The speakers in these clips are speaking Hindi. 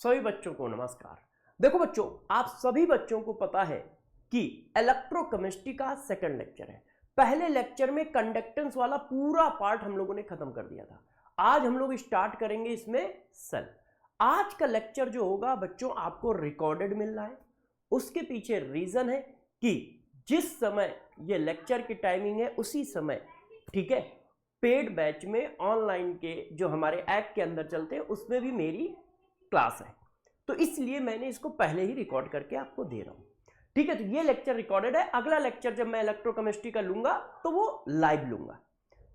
सभी बच्चों को नमस्कार। देखो बच्चों, आप सभी बच्चों को पता है कि इलेक्ट्रोकेमिस्ट्री का सेकंड लेक्चर है। पहले लेक्चर में कंडक्टेंस वाला पूरा पार्ट हम लोगों ने खत्म कर दिया था। आज हम लोग स्टार्ट करेंगे इसमें सेल। आज का लेक्चर जो होगा बच्चों आपको रिकॉर्डेड मिल रहा है। उसके पीछे रीजन है कि जिस समय ये लेक्चर की टाइमिंग है उसी समय, ठीक है, पेड बैच में ऑनलाइन के जो हमारे ऐप के अंदर चलते हैं उसमें भी मेरी क्लास है, तो इसलिए मैंने इसको पहले ही रिकॉर्ड करके आपको दे रहा हूं। ठीक है, तो ये लेक्चर रिकॉर्डेड है। अगला लेक्चर जब मैं इलेक्ट्रोकेमिस्ट्री का लूंगा तो वो लाइव लूंगा।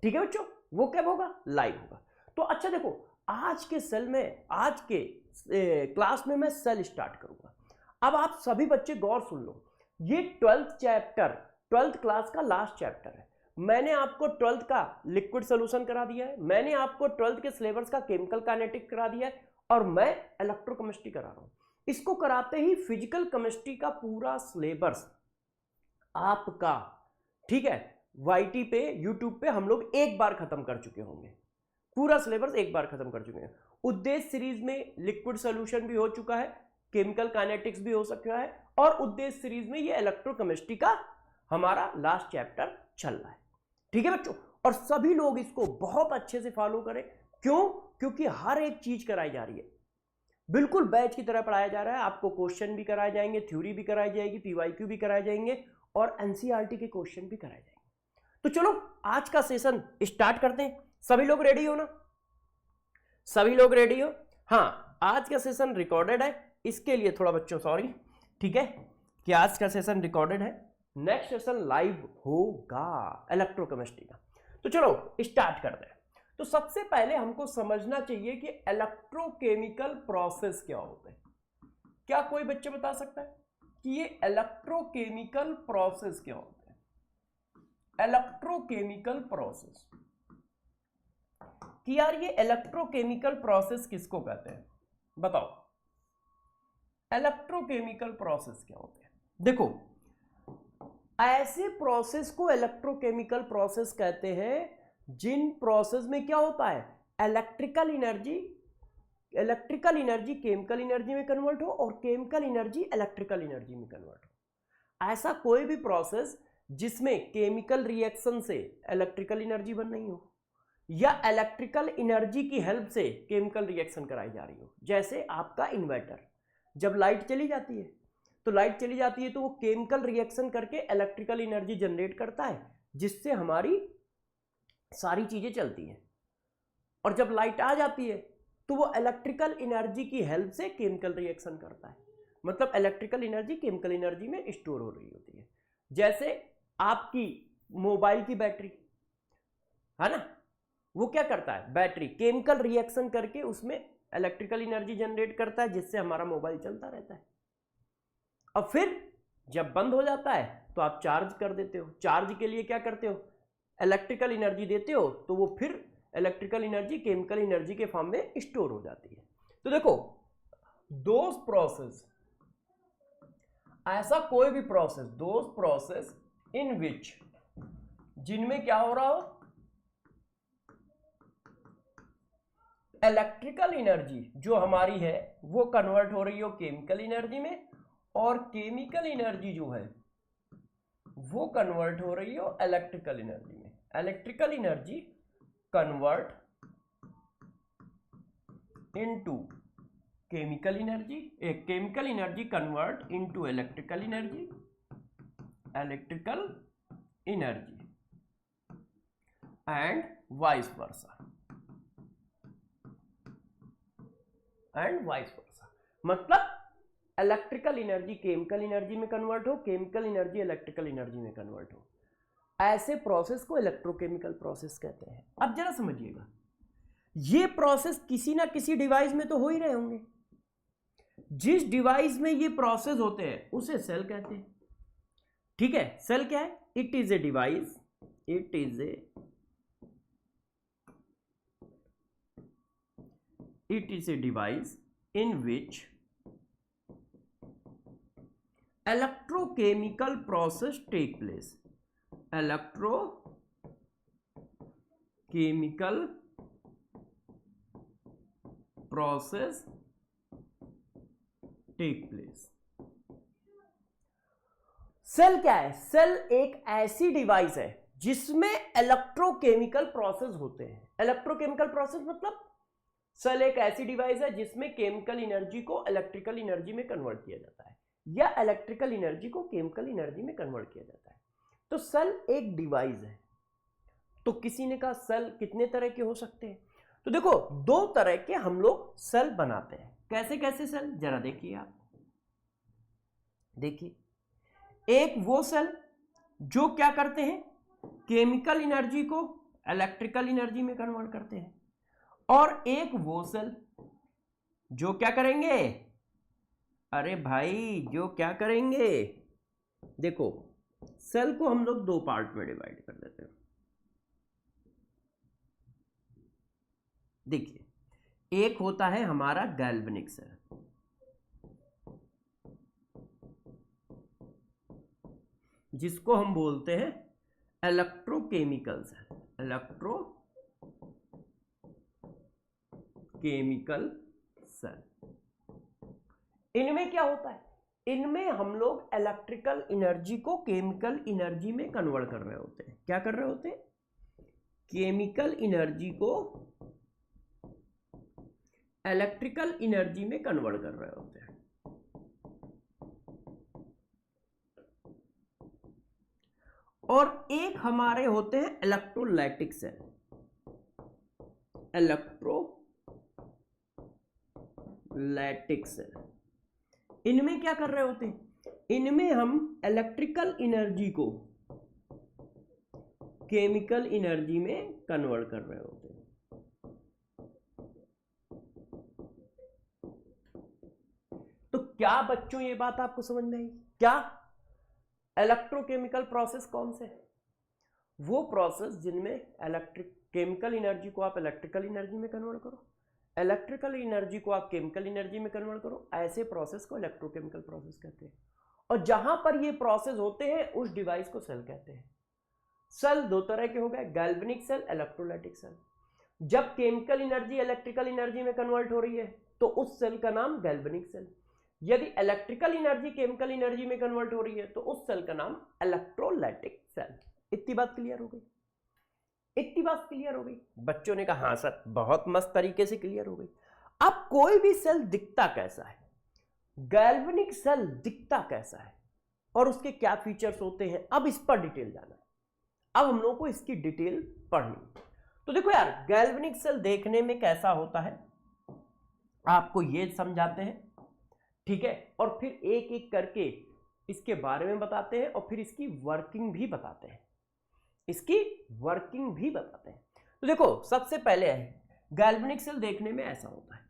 ठीक है बच्चों, वो कब होगा? लाइव होगा। तो अच्छा देखो, आज के सेल में, आज के क्लास में मैं सेल स्टार्ट करूंगा। अब आप सभी बच्चे गौर सुन लो, ये 12th चैप्टर, 12th क्लास का लास्ट चैप्टर है। मैंने आपको 12th का लिक्विड सोल्यूशन करा दिया है, मैंने आपको 12th के सिलेबस का केमिकल काइनेटिक करा दिया है, और मैं इलेक्ट्रोकेमिस्ट्री करा रहा हूं। इसको कराते ही फिजिकल केमिस्ट्री का पूरा सिलेबस आपका, ठीक है, वाईटी पे, यूट्यूब पे हम लोग एक बार खत्म कर चुके होंगे। पूरा सिलेबस एक बार खत्म कर चुके हैं। उद्देश्य सीरीज में लिक्विड सोल्यूशन भी हो चुका है, केमिकल काइनेटिक्स भी हो सकता है, और उद्देश्य सीरीज में ये इलेक्ट्रोकेमिस्ट्री का हमारा लास्ट चैप्टर चल रहा है। ठीक है बच्चों, और सभी लोग इसको बहुत अच्छे से फॉलो करें। क्यों? क्योंकि हर एक चीज कराई जा रही है, बिल्कुल बैच की तरह पढ़ाया जा रहा है। आपको क्वेश्चन भी कराए जाएंगे, थ्योरी भी कराई जाएगी, पीवाईक्यू भी कराए जाएंगे, और एनसीईआरटी के क्वेश्चन भी कराए जाएंगे। तो चलो आज का सेशन स्टार्ट करते हैं। सभी लोग रेडी हो ना? सभी लोग रेडी हो? हाँ, आज का सेशन रिकॉर्डेड है, इसके लिए थोड़ा बच्चों सॉरी, ठीक है, कि आज का सेशन रिकॉर्डेड है। नेक्स्ट सेशन लाइव होगा इलेक्ट्रोकेमिस्ट्री का। तो चलो स्टार्ट करते हैं। तो सबसे पहले हमको समझना चाहिए कि इलेक्ट्रोकेमिकल प्रोसेस क्या होते हैं। क्या कोई बच्चे बता सकता है कि ये इलेक्ट्रोकेमिकल प्रोसेस क्या होते हैं? इलेक्ट्रोकेमिकल प्रोसेस, कि यार ये इलेक्ट्रोकेमिकल प्रोसेस किसको कहते हैं? बताओ, इलेक्ट्रोकेमिकल प्रोसेस क्या होते हैं? देखो, ऐसे प्रोसेस को इलेक्ट्रोकेमिकल प्रोसेस कहते हैं जिन प्रोसेस में क्या होता है, इलेक्ट्रिकल एनर्जी केमिकल एनर्जी में कन्वर्ट हो और केमिकल एनर्जी इलेक्ट्रिकल एनर्जी में कन्वर्ट हो। ऐसा कोई भी प्रोसेस जिसमें केमिकल रिएक्शन से इलेक्ट्रिकल एनर्जी बन रही हो या इलेक्ट्रिकल एनर्जी की हेल्प से केमिकल रिएक्शन कराई जा रही हो। जैसे आपका इन्वर्टर, जब लाइट चली जाती है तो वो केमिकल रिएक्शन करके इलेक्ट्रिकल एनर्जी जनरेट करता है, जिससे हमारी सारी चीजें चलती हैं। और जब लाइट आ जाती है तो वो इलेक्ट्रिकल एनर्जी की हेल्प से केमिकल रिएक्शन करता है, मतलब इलेक्ट्रिकल एनर्जी केमिकल एनर्जी में स्टोर हो रही होती है। जैसे आपकी मोबाइल की बैटरी है ना, वो क्या करता है, बैटरी केमिकल रिएक्शन करके उसमें इलेक्ट्रिकल एनर्जी जनरेट करता है, जिससे हमारा मोबाइल चलता रहता है। अब फिर जब बंद हो जाता है तो आप चार्ज कर देते हो। चार्ज के लिए क्या करते हो, इलेक्ट्रिकल एनर्जी देते हो, तो वो फिर इलेक्ट्रिकल एनर्जी केमिकल एनर्जी के फॉर्म में स्टोर हो जाती है। तो देखो, दोज प्रोसेस, ऐसा कोई भी प्रोसेस, दोज प्रोसेस इन विच, जिनमें क्या हो रहा हो, इलेक्ट्रिकल एनर्जी जो हमारी है वो कन्वर्ट हो रही हो केमिकल एनर्जी में, और केमिकल एनर्जी जो है वो कन्वर्ट हो रही हो इलेक्ट्रिकल एनर्जी में। Electrical energy convert into chemical energy, chemical energy convert into electrical energy and vice versa, मतलब इलेक्ट्रिकल एनर्जी केमिकल एनर्जी में कन्वर्ट हो, केमिकल एनर्जी इलेक्ट्रिकल एनर्जी में कन्वर्ट हो। ऐसे प्रोसेस को इलेक्ट्रोकेमिकल प्रोसेस कहते हैं। अब जरा समझिएगा, ये प्रोसेस किसी ना किसी डिवाइस में तो हो ही रहे होंगे। जिस डिवाइस में ये प्रोसेस होते हैं उसे सेल कहते हैं। ठीक है, सेल क्या है? It is a device, in which electrochemical process take place. Electrochemical process take place. Cell क्या है? सेल एक ऐसी डिवाइस है जिसमें इलेक्ट्रोकेमिकल प्रोसेस होते हैं। इलेक्ट्रोकेमिकल प्रोसेस मतलब सेल एक ऐसी डिवाइस है जिसमें केमिकल एनर्जी को इलेक्ट्रिकल एनर्जी में कन्वर्ट किया जाता है या इलेक्ट्रिकल एनर्जी को केमिकल एनर्जी में कन्वर्ट किया जाता है। तो सेल एक डिवाइस है। तो किसी ने कहा सेल कितने तरह के हो सकते हैं? तो देखो, दो तरह के हम लोग सेल बनाते हैं। कैसे कैसे सेल? जरा देखिए आप, देखिए, एक वो सेल जो क्या करते हैं, केमिकल एनर्जी को इलेक्ट्रिकल एनर्जी में कन्वर्ट करते हैं, और एक वो सेल जो क्या करेंगे, अरे भाई जो क्या करेंगे, देखो सेल को हम लोग दो पार्ट में डिवाइड कर देते हैं। देखिए, एक होता है हमारा गैल्वेनिक सेल, जिसको हम बोलते हैं इलेक्ट्रोकेमिकल सेल, इलेक्ट्रोकेमिकल सेल। इनमें क्या होता है? इनमें हम लोग इलेक्ट्रिकल एनर्जी को केमिकल एनर्जी में कन्वर्ट कर रहे होते हैं। क्या कर रहे होते हैं? केमिकल एनर्जी को इलेक्ट्रिकल एनर्जी में कन्वर्ट कर रहे होते हैं। और एक हमारे होते हैं इलेक्ट्रोलाइटिक सेल, इलेक्ट्रोलाइटिक सेल। इनमें क्या कर रहे होते हैं? इनमें हम इलेक्ट्रिकल एनर्जी को केमिकल एनर्जी में कन्वर्ट कर रहे होते हैं। तो क्या बच्चों ये बात आपको समझ में आई? क्या इलेक्ट्रोकेमिकल प्रोसेस कौन से? वो प्रोसेस जिनमें इलेक्ट्रिक केमिकल एनर्जी को आप इलेक्ट्रिकल एनर्जी में कन्वर्ट करो, इलेक्ट्रिकल एनर्जी को आप केमिकल एनर्जी में कन्वर्ट करो, ऐसे प्रोसेस को इलेक्ट्रोकेमिकल प्रोसेस कहते हैं। और जहां पर ये प्रोसेस होते हैं उस डिवाइस को सेल कहते हैं। सेल दो तरह के हो गए, गैल्वेनिक सेल, इलेक्ट्रोलाइटिक सेल। जब केमिकल एनर्जी इलेक्ट्रिकल एनर्जी में कन्वर्ट हो रही है तो उस सेल का नाम गैल्वेनिक सेल। यदि इलेक्ट्रिकल एनर्जी केमिकल एनर्जी में कन्वर्ट हो रही है तो उस सेल का नाम इलेक्ट्रोलाइटिक सेल। इतनी बात क्लियर हो गई? इतनी बात क्लियर हो गई? बच्चों ने कहा हाँ सर, बहुत मस्त तरीके से क्लियर हो गई। अब कोई भी सेल दिखता कैसा है, गैल्वेनिक सेल दिखता कैसा है और उसके क्या फीचर्स होते हैं, अब इस पर डिटेल जाना है। अब हम लोगों को इसकी डिटेल पढ़नी। तो देखो यार, गैल्वेनिक सेल देखने में कैसा होता है आपको ये समझाते हैं, ठीक है, और फिर एक एक करके इसके बारे में बताते हैं और फिर इसकी वर्किंग भी बताते हैं, इसकी वर्किंग भी बताते हैं। तो देखो, सबसे पहले है गैल्वेनिक सेल देखने में ऐसा होता है।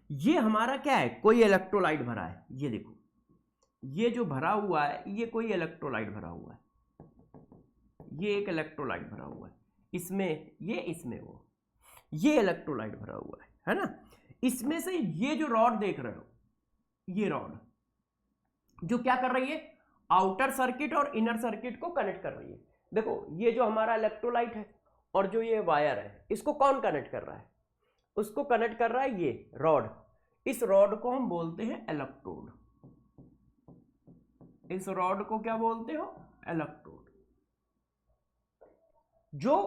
ये हमारा क्या है, कोई इलेक्ट्रोलाइट भरा है। ये देखो, ये जो भरा हुआ है ये कोई इलेक्ट्रोलाइट भरा हुआ है, ये एक इलेक्ट्रोलाइट भरा हुआ है, इसमें ये, इसमें वो, ये इलेक्ट्रोलाइट भरा हुआ है ना। इसमें से ये जो रॉड देख रहे हो, ये रॉड जो क्या कर रही है, आउटर सर्किट और इनर सर्किट को कनेक्ट कर रही है। देखो, ये जो हमारा इलेक्ट्रोलाइट है और जो ये वायर है, इसको कौन कनेक्ट कर रहा है? उसको कनेक्ट कर रहा है ये रॉड। इस रॉड को हम बोलते हैं इलेक्ट्रोड। इस रॉड को क्या बोलते हो? इलेक्ट्रोड। जो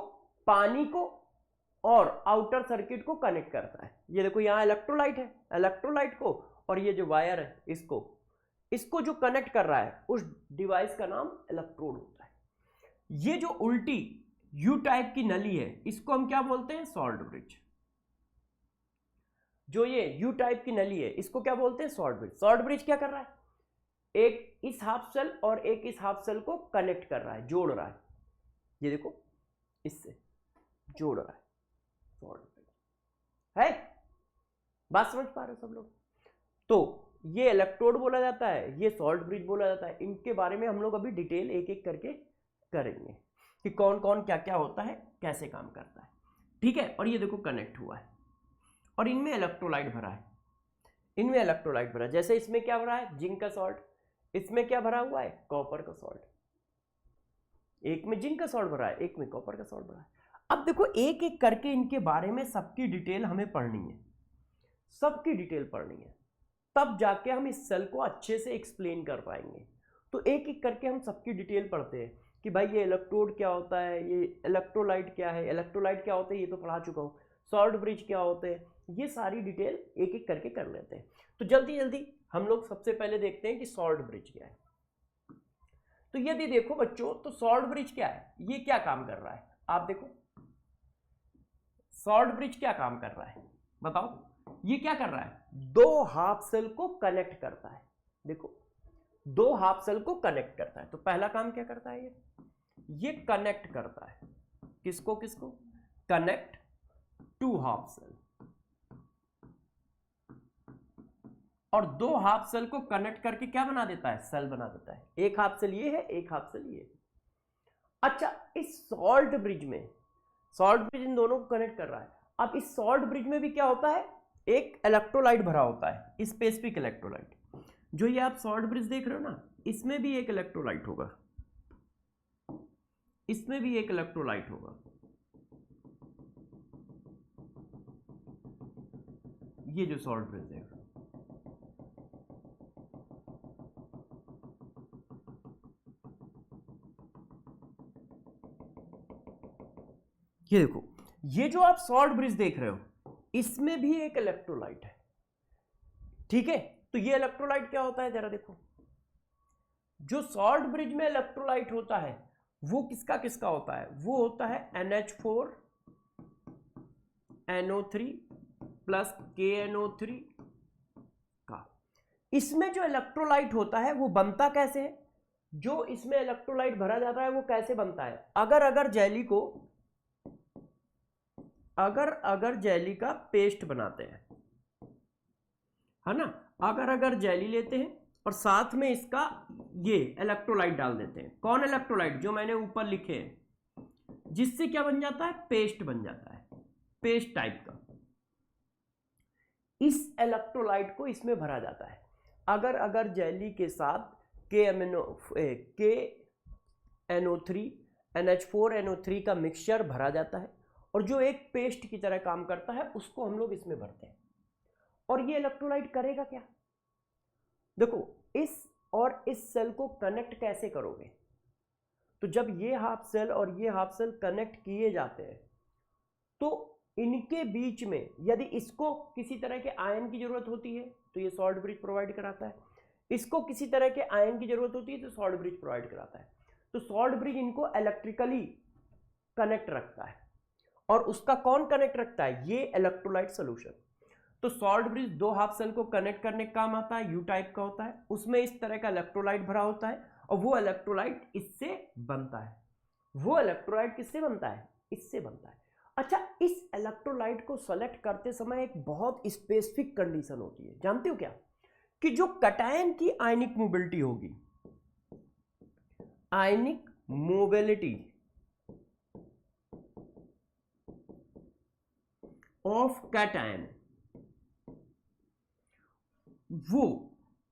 पानी को और आउटर सर्किट को कनेक्ट करता है। ये देखो, यहां इलेक्ट्रोलाइट है, इलेक्ट्रोलाइट को और ये जो वायर है इसको जो कनेक्ट कर रहा है उस डिवाइस का नाम इलेक्ट्रोड होता है। ये जो उल्टी यू टाइप की नली है इसको हम क्या बोलते हैं? Salt bridge. जो ये यू टाइप की नली है इसको क्या बोलते हैं? Salt bridge. सॉल्ट ब्रिज क्या कर रहा है? एक इस हाफ सेल और एक इस हाफ सेल को कनेक्ट कर रहा है, जोड़ रहा है। ये देखो, इससे जोड़ रहा है, सॉल्ट ब्रिज है। बात समझ पा रहे हो सब लोग? तो ये इलेक्ट्रोड बोला जाता है, ये सॉल्ट ब्रिज बोला जाता है। इनके बारे में हम लोग अभी डिटेल एक एक करके करेंगे कि कौन कौन क्या क्या होता है, कैसे काम करता है, ठीक है। और ये देखो कनेक्ट हुआ है और इनमें इलेक्ट्रोलाइट भरा है, इनमें इलेक्ट्रोलाइट भरा है। जैसे इसमें क्या भरा है? जिंक का सॉल्ट। इसमें क्या भरा हुआ है? कॉपर का सॉल्ट। एक में जिंक का सॉल्ट भरा है, एक में कॉपर का सॉल्ट भरा है। अब देखो, एक एक करके इनके बारे में सबकी डिटेल हमें पढ़नी है, सबकी डिटेल पढ़नी है। तब जाके हम इस सेल को अच्छे से एक्सप्लेन कर पाएंगे। तो एक एक करके हम सबकी डिटेल पढ़ते हैं कि भाई ये इलेक्ट्रोड क्या होता है, ये इलेक्ट्रोलाइट क्या है, इलेक्ट्रोलाइट क्या होता है ये तो पढ़ा चुका हूँ, सॉल्ट ब्रिज क्या होते हैं, ये सारी डिटेल एक एक करके कर लेते हैं। तो जल्दी जल्दी हम लोग सबसे पहले देखते हैं कि सॉल्ट ब्रिज क्या है। तो यदि देखो बच्चों, तो सॉल्ट ब्रिज क्या है, ये क्या काम कर रहा है, आप देखो सॉल्ट ब्रिज क्या काम कर रहा है, बताओ। ये क्या कर रहा है, दो हाफ सेल को कनेक्ट करता है। देखो दो हाफ सेल को कनेक्ट करता है। तो पहला काम क्या करता है, ये कनेक्ट करता है, किसको किसको, कनेक्ट टू हाफ सेल। और दो हाफ सेल को कनेक्ट करके क्या बना देता है, सेल बना देता है। एक हाफ सेल ये है, एक हाफ सेल ये है। अच्छा, इस सॉल्ट ब्रिज में, सॉल्ट ब्रिज इन दोनों को कनेक्ट कर रहा है। अब इस सॉल्ट ब्रिज में भी क्या होता है, एक इलेक्ट्रोलाइट भरा होता है, स्पेसिफिक इलेक्ट्रोलाइट। जो ये आप सॉल्ट ब्रिज देख रहे हो ना, इसमें भी एक इलेक्ट्रोलाइट होगा, इसमें भी एक इलेक्ट्रोलाइट होगा। ये जो सॉल्ट ब्रिज देख रहे हो, ये देखो, ये जो आप सॉल्ट ब्रिज देख रहे हो, इसमें भी एक इलेक्ट्रोलाइट है, ठीक है। तो ये इलेक्ट्रोलाइट क्या होता है, जरा देखो। जो सॉल्ट ब्रिज में इलेक्ट्रोलाइट होता है वो किसका किसका होता है, वो होता है NH4NO3 प्लस KNO3 का। इसमें जो इलेक्ट्रोलाइट होता है वो बनता कैसे है, जो इसमें इलेक्ट्रोलाइट भरा जाता है वो कैसे बनता है, अगर जेली को, अगर जेली का पेस्ट बनाते हैं, है ना, अगर जेली लेते हैं और साथ में इसका ये इलेक्ट्रोलाइट डाल देते हैं। कौन इलेक्ट्रोलाइट, जो मैंने ऊपर लिखे हैं, जिससे क्या बन जाता है, पेस्ट बन जाता है, पेस्ट टाइप का। इस इलेक्ट्रोलाइट को इसमें भरा जाता है। अगर जेली के साथ KNO3 NH4NO3 का मिक्सचर भरा जाता है और जो एक पेस्ट की तरह काम करता है, उसको हम लोग इसमें भरते हैं। और ये इलेक्ट्रोलाइट करेगा क्या, देखो, इस और इस सेल को कनेक्ट कैसे करोगे। तो जब ये हाफ सेल और ये हाफ सेल कनेक्ट किए जाते हैं, तो इनके बीच में यदि इसको किसी तरह के आयन की जरूरत होती है तो ये सॉल्ट ब्रिज प्रोवाइड कराता है, इसको किसी तरह के आयन की जरूरत होती है तो सॉल्ट ब्रिज प्रोवाइड कराता है। तो सॉल्ट ब्रिज इनको इलेक्ट्रिकली कनेक्ट रखता है। और उसका कौन कनेक्ट रखता है, ये इलेक्ट्रोलाइट सोल्यूशन। तो सॉल्ट ब्रिज दो हाफ सेल को कनेक्ट करने का काम आता है, यू टाइप का होता है, उसमें इस तरह का इलेक्ट्रोलाइट भरा होता है और वो इलेक्ट्रोलाइट इससे बनता है। वो इलेक्ट्रोलाइट किससे बनता है, इससे बनता है। अच्छा, इस इलेक्ट्रोलाइट को सेलेक्ट करते समय एक बहुत स्पेसिफिक कंडीशन होती है, जानते हो क्या, कि जो कैटायन की आयनिक मोबिलिटी होगी, आयनिक मोबिलिटी ऑफ कैटायन, वो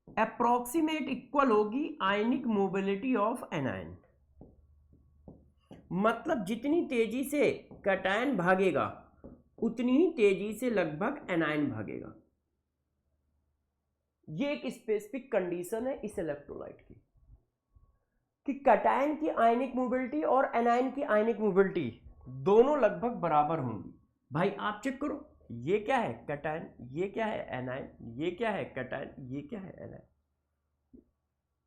अप्रोक्सीमेट इक्वल होगी आयनिक मोबिलिटी ऑफ एनायन। मतलब जितनी तेजी से कैटायन भागेगा उतनी ही तेजी से लगभग एनायन भागेगा। ये एक स्पेसिफिक कंडीशन है इस इलेक्ट्रोलाइट की, कि कैटायन की आयनिक मोबिलिटी और एनायन की आयनिक मोबिलिटी दोनों लगभग बराबर होंगी। भाई आप चेक करो, ये क्या है कैटायन, ये क्या है एनायन, ये क्या है कैटायन, ये क्या है एनायन।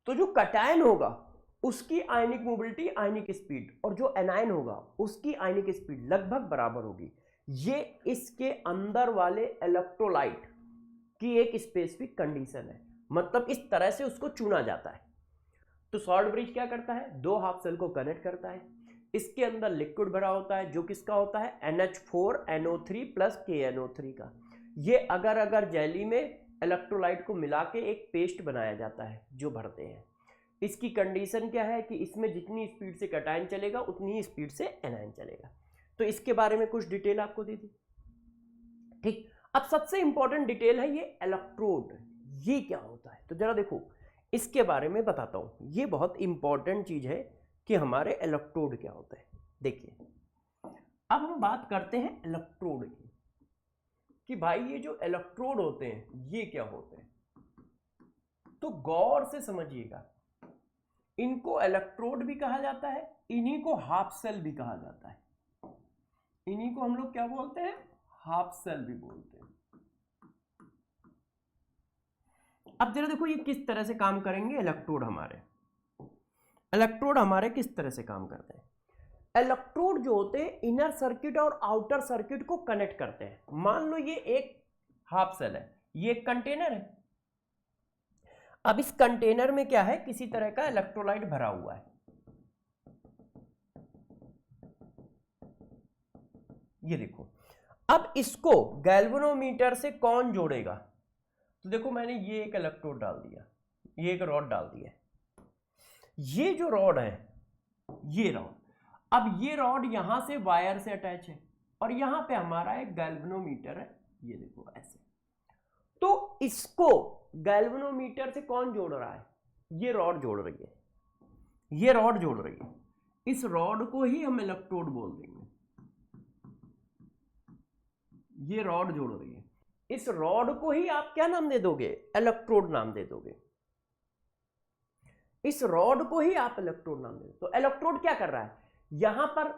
तो जो कैटायन होगा उसकी आयनिक मोबिलिटी, आयनिक स्पीड, और जो एनायन होगा उसकी आयनिक स्पीड लगभग बराबर होगी। ये इसके अंदर वाले इलेक्ट्रोलाइट की एक स्पेसिफिक कंडीशन है, मतलब इस तरह से उसको चुना जाता है। तो सॉल्ट ब्रिज क्या करता है, दो हाफ सेल को कनेक्ट करता है, इसके अंदर लिक्विड भरा होता है जो किसका होता है, NH4NO3 प्लस KNO3 का। ये अगर जेली में इलेक्ट्रोलाइट को मिला के एक पेस्ट बनाया जाता है जो भरते हैं। इसकी कंडीशन क्या है कि इसमें जितनी स्पीड से कैटायन चलेगा उतनी ही स्पीड से एनायन चलेगा। तो इसके बारे में कुछ डिटेल आपको दे दी, ठीक। अब सबसे इंपॉर्टेंट डिटेल है ये इलेक्ट्रोड, ये क्या होता है। तो जरा देखो इसके बारे में बताता हूं, ये बहुत इंपॉर्टेंट चीज है कि हमारे इलेक्ट्रोड क्या होता है। देखिए अब हम बात करते हैं इलेक्ट्रोड की, कि भाई ये जो इलेक्ट्रोड होते हैं ये क्या होते हैं। तो गौर से समझिएगा, इनको इलेक्ट्रोड भी कहा जाता है, इन्हीं को हाफ सेल भी कहा जाता है। इन्हीं को हम लोग क्या बोलते हैं? हाफ सेल भी बोलते हैं। अब जरा देखो ये किस तरह से काम करेंगे इलेक्ट्रोड हमारे। इलेक्ट्रोड हमारे किस तरह से काम करते हैं? इलेक्ट्रोड जो होते हैं इनर सर्किट और आउटर सर्किट को कनेक्ट करते हैं। मान लो ये एक हाफ सेल है, ये एक कंटेनर है। अब इस कंटेनर में क्या है? किसी तरह का इलेक्ट्रोलाइट भरा हुआ है। ये देखो, अब इसको गैल्वेनोमीटर से कौन जोड़ेगा? तो देखो मैंने ये एक इलेक्ट्रोड डाल दिया, ये एक रॉड डाल दिया। ये जो रॉड है, ये रॉड, अब ये रॉड यहां से वायर से अटैच है और यहां पे हमारा एक गैल्वेनोमीटर है। ये देखो ऐसे। तो इसको गैल्वेनोमीटर से कौन जोड़ रहा है? ये रॉड जोड़ रही है, ये रॉड जोड़ रही है। इस रॉड को ही हम इलेक्ट्रोड बोल देंगे। ये रॉड जोड़ रही है, इस रॉड को ही आप क्या नाम दे दोगे? इलेक्ट्रोड नाम दे दोगे। इस रॉड को ही आप इलेक्ट्रोड नाम दे। तो इलेक्ट्रोड क्या कर रहा है? यहां पर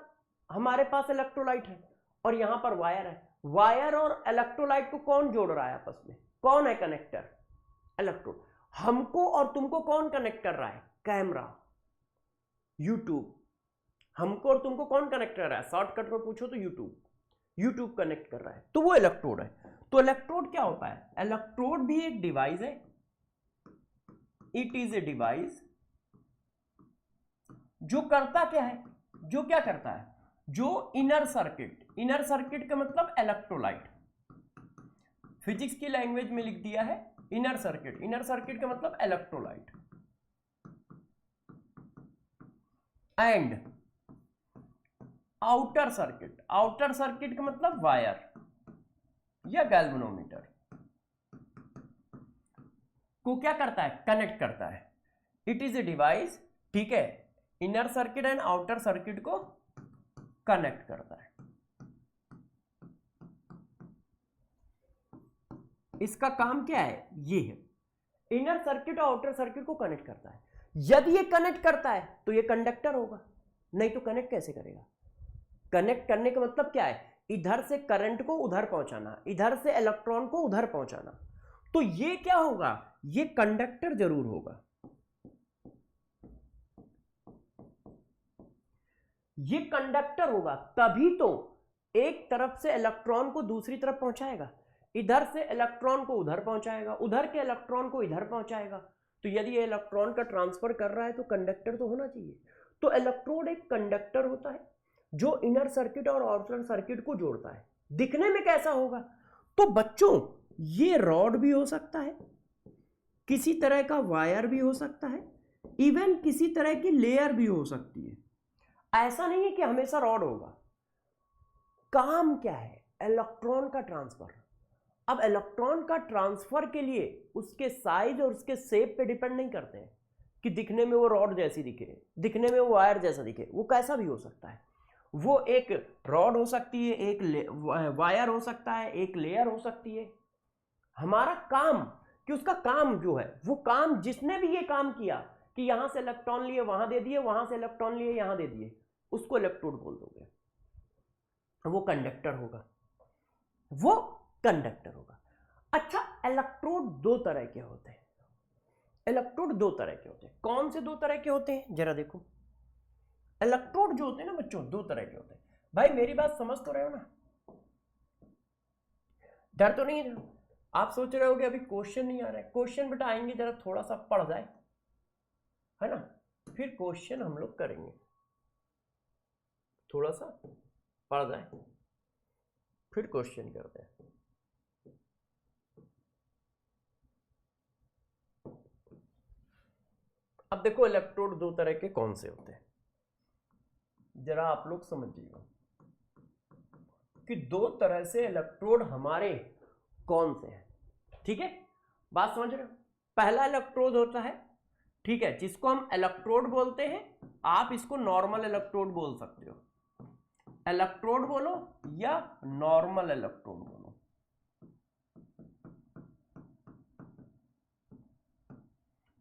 हमारे पास इलेक्ट्रोलाइट है और यहां पर वायर है। वायर और इलेक्ट्रोलाइट को कौन जोड़ रहा है आपस में? कौन है कनेक्टर? इलेक्ट्रोड। हमको और तुमको कौन कनेक्ट कर रहा है? Camera, YouTube. हमको और तुमको कौन कनेक्ट कर रहा है? शॉर्टकट में पूछो तो यूट्यूब कनेक्ट कर रहा है, तो वो इलेक्ट्रोड है। तो इलेक्ट्रोड क्या होता है? इलेक्ट्रोड भी एक डिवाइस है। इट इज ए डिवाइस जो करता क्या है? जो क्या करता है? जो इनर सर्किट का मतलब इलेक्ट्रोलाइट। फिजिक्स की लैंग्वेज में लिख दिया है इनर सर्किट का मतलब इलेक्ट्रोलाइट। एंड आउटर सर्किट का मतलब वायर या गैल्वेनोमीटर को क्या करता है? कनेक्ट करता है। इट इज ए डिवाइस, ठीक है, inner circuit and outer circuit को कनेक्ट करता है। इसका काम क्या है? ये है, इनर सर्किट और आउटर सर्किट को कनेक्ट करता है। यदि ये कनेक्ट करता है तो ये कंडक्टर होगा, नहीं तो कनेक्ट कैसे करेगा? कनेक्ट करने का मतलब क्या है? इधर से करंट को उधर पहुंचाना, इधर से इलेक्ट्रॉन को उधर पहुंचाना। तो ये क्या होगा? ये कंडक्टर जरूर होगा। ये कंडक्टर होगा, तभी तो एक तरफ से इलेक्ट्रॉन को दूसरी तरफ पहुंचाएगा, इधर से इलेक्ट्रॉन को उधर पहुंचाएगा, उधर के इलेक्ट्रॉन को इधर पहुंचाएगा। तो यदि ये इलेक्ट्रॉन का ट्रांसफर कर रहा है तो कंडक्टर तो होना चाहिए। तो इलेक्ट्रोड एक कंडक्टर होता है जो इनर सर्किट और आउटर सर्किट को जोड़ता है। दिखने में कैसा होगा? तो बच्चों ये रॉड भी हो सकता है, किसी तरह का वायर भी हो सकता है, इवन किसी तरह की लेयर भी हो सकती है। ऐसा नहीं है कि हमेशा रॉड होगा। काम क्या है? इलेक्ट्रॉन का ट्रांसफर। अब इलेक्ट्रॉन का ट्रांसफर के लिए उसके साइज और उसके शेप पे डिपेंड नहीं करते हैं कि दिखने में वो रॉड जैसी दिखे, दिखने में वो वायर जैसा दिखे। वो कैसा भी हो सकता है। वो एक रॉड हो सकती है, एक वायर हो सकता है, एक लेयर हो सकती है। हमारा काम कि उसका काम जो है, वो काम जिसने भी ये काम किया कि यहां से इलेक्ट्रॉन लिए वहां दे दिए, वहां से इलेक्ट्रॉन लिए यहां दे दिए, उसको इलेक्ट्रोड बोल दोगे। वो कंडक्टर होगा, वो कंडक्टर होगा। अच्छा, इलेक्ट्रोड दो तरह के होते हैं। इलेक्ट्रोड दो तरह के होते हैं। कौन से दो तरह के होते हैं? जरा देखो। इलेक्ट्रोड जो होते हैं ना बच्चों, दो तरह के होते हैं। भाई मेरी बात समझ तो रहे हो ना? डर तो नहीं है? आप सोच रहे होगे अभी क्वेश्चन नहीं आ रहा है। क्वेश्चन बेटा आएंगे, जरा थोड़ा सा पढ़ जाए, है ना, फिर क्वेश्चन हम लोग करेंगे। थोड़ा सा पढ़ जाए फिर क्वेश्चन करते हैं। अब देखो इलेक्ट्रोड दो तरह के कौन से होते हैं, जरा आप लोग समझिएगा कि दो तरह से इलेक्ट्रोड हमारे कौन से हैं। ठीक है, बात समझ रहे हो? पहला इलेक्ट्रोड होता है, ठीक है, जिसको हम इलेक्ट्रोड बोलते हैं। आप इसको नॉर्मल इलेक्ट्रोड बोल सकते हो, इलेक्ट्रोड बोलो या नॉर्मल इलेक्ट्रोड बोलो।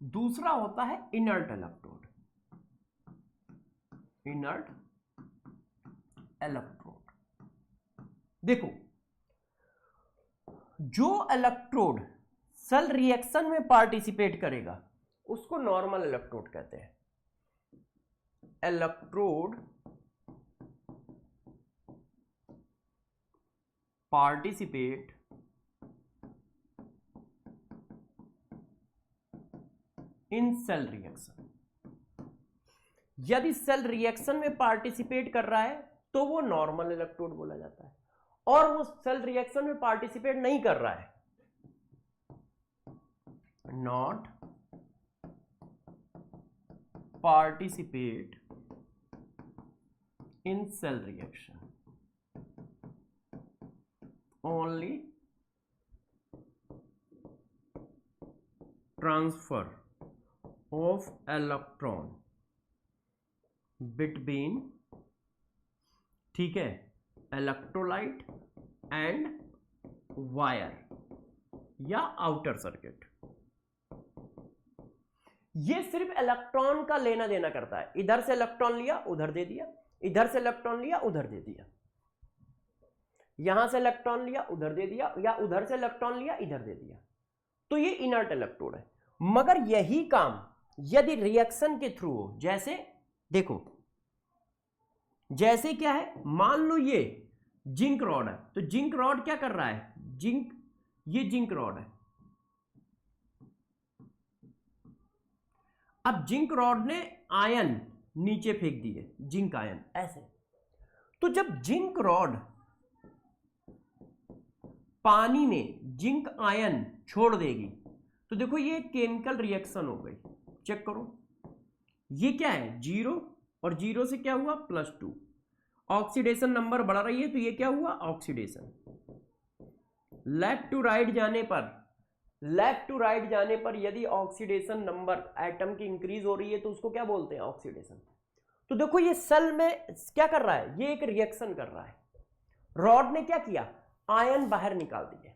दूसरा होता है इनर्ट इलेक्ट्रोड। इनर्ट इलेक्ट्रोड, देखो जो इलेक्ट्रोड सेल रिएक्शन में पार्टिसिपेट करेगा उसको नॉर्मल इलेक्ट्रोड कहते हैं। Electrode participate in cell reaction. यदि सेल रिएक्शन में पार्टिसिपेट कर रहा है तो वो नॉर्मल इलेक्ट्रोड बोला जाता है, और वो सेल रिएक्शन में पार्टिसिपेट नहीं कर रहा है, not participate in cell reaction, only transfer of electron between, ठीक है, इलेक्ट्रोलाइट एंड वायर या आउटर सर्किट। ये सिर्फ इलेक्ट्रॉन का लेना देना करता है, इधर से इलेक्ट्रॉन लिया उधर दे दिया, इधर से इलेक्ट्रॉन लिया उधर दे दिया, यहां से इलेक्ट्रॉन लिया उधर दे दिया, या उधर से इलेक्ट्रॉन लिया इधर दे दिया, तो ये इनर्ट इलेक्ट्रोड है। मगर यही काम यदि रिएक्शन के थ्रू हो, जैसे देखो, जैसे क्या है, मान लो ये जिंक रॉड है, तो जिंक रॉड क्या कर रहा है, जिंक, ये जिंक रॉड है, अब जिंक रॉड ने आयन नीचे फेंक दिए, जिंक आयन ऐसे, तो जब जिंक रॉड पानी में जिंक आयन छोड़ देगी तो देखो ये केमिकल रिएक्शन हो गई, चेक करो, ये क्या है, 0 और 0 से क्या हुआ +2, ऑक्सीडेशन नंबर बढ़ रही है तो ये क्या हुआ, ऑक्सीडेशन। लेफ्ट टू राइट जाने पर, लेफ्ट टू राइट जाने पर यदि ऑक्सीडेशन नंबर एटम की इंक्रीज हो रही है तो उसको क्या बोलते हैं, ऑक्सीडेशन। तो देखो ये सेल में क्या कर रहा है, ये एक रिएक्शन कर रहा है, रॉड ने क्या किया, आयन बाहर निकाल दिए,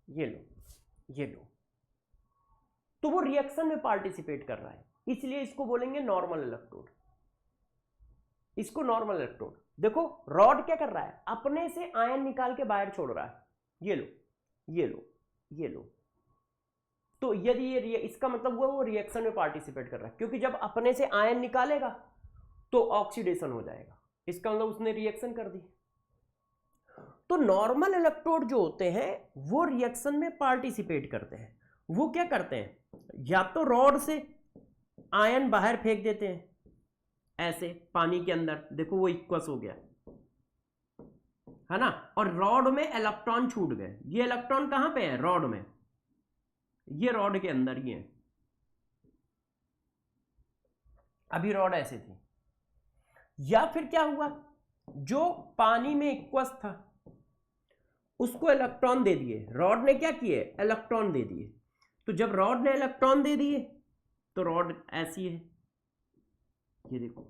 ये लो, ये लो, तो वो रिएक्शन में पार्टिसिपेट कर रहा है, इसलिए इसको बोलेंगे नॉर्मल इलेक्ट्रोड, इसको नॉर्मल इलेक्ट्रोड। देखो रॉड क्या कर रहा है, अपने से आयन निकाल के बाहर छोड़ रहा है, ये लो, ये लो, ये लो, तो यदि ये इसका मतलब हुआ वो रिएक्शन में पार्टिसिपेट कर रहा है, क्योंकि जब अपने से आयन निकालेगा तो ऑक्सीडेशन हो जाएगा, इसका मतलब उसने रिएक्शन कर दी। तो नॉर्मल इलेक्ट्रोड जो होते हैं वो रिएक्शन में पार्टिसिपेट करते हैं, वो क्या करते हैं, या तो रॉड से आयन बाहर फेंक देते हैं ऐसे पानी के अंदर, देखो वो इक्वस हो गया है ना, और रॉड में इलेक्ट्रॉन छूट गए, ये इलेक्ट्रॉन कहां पे है, रॉड में, ये रॉड के अंदर ही है, अभी रॉड ऐसे थी। या फिर क्या हुआ, जो पानी में इक्वस था उसको इलेक्ट्रॉन दे दिए, रॉड ने क्या किए, इलेक्ट्रॉन दे दिए, तो जब रॉड ने इलेक्ट्रॉन दे दिए तो रॉड ऐसी है, ये देखो,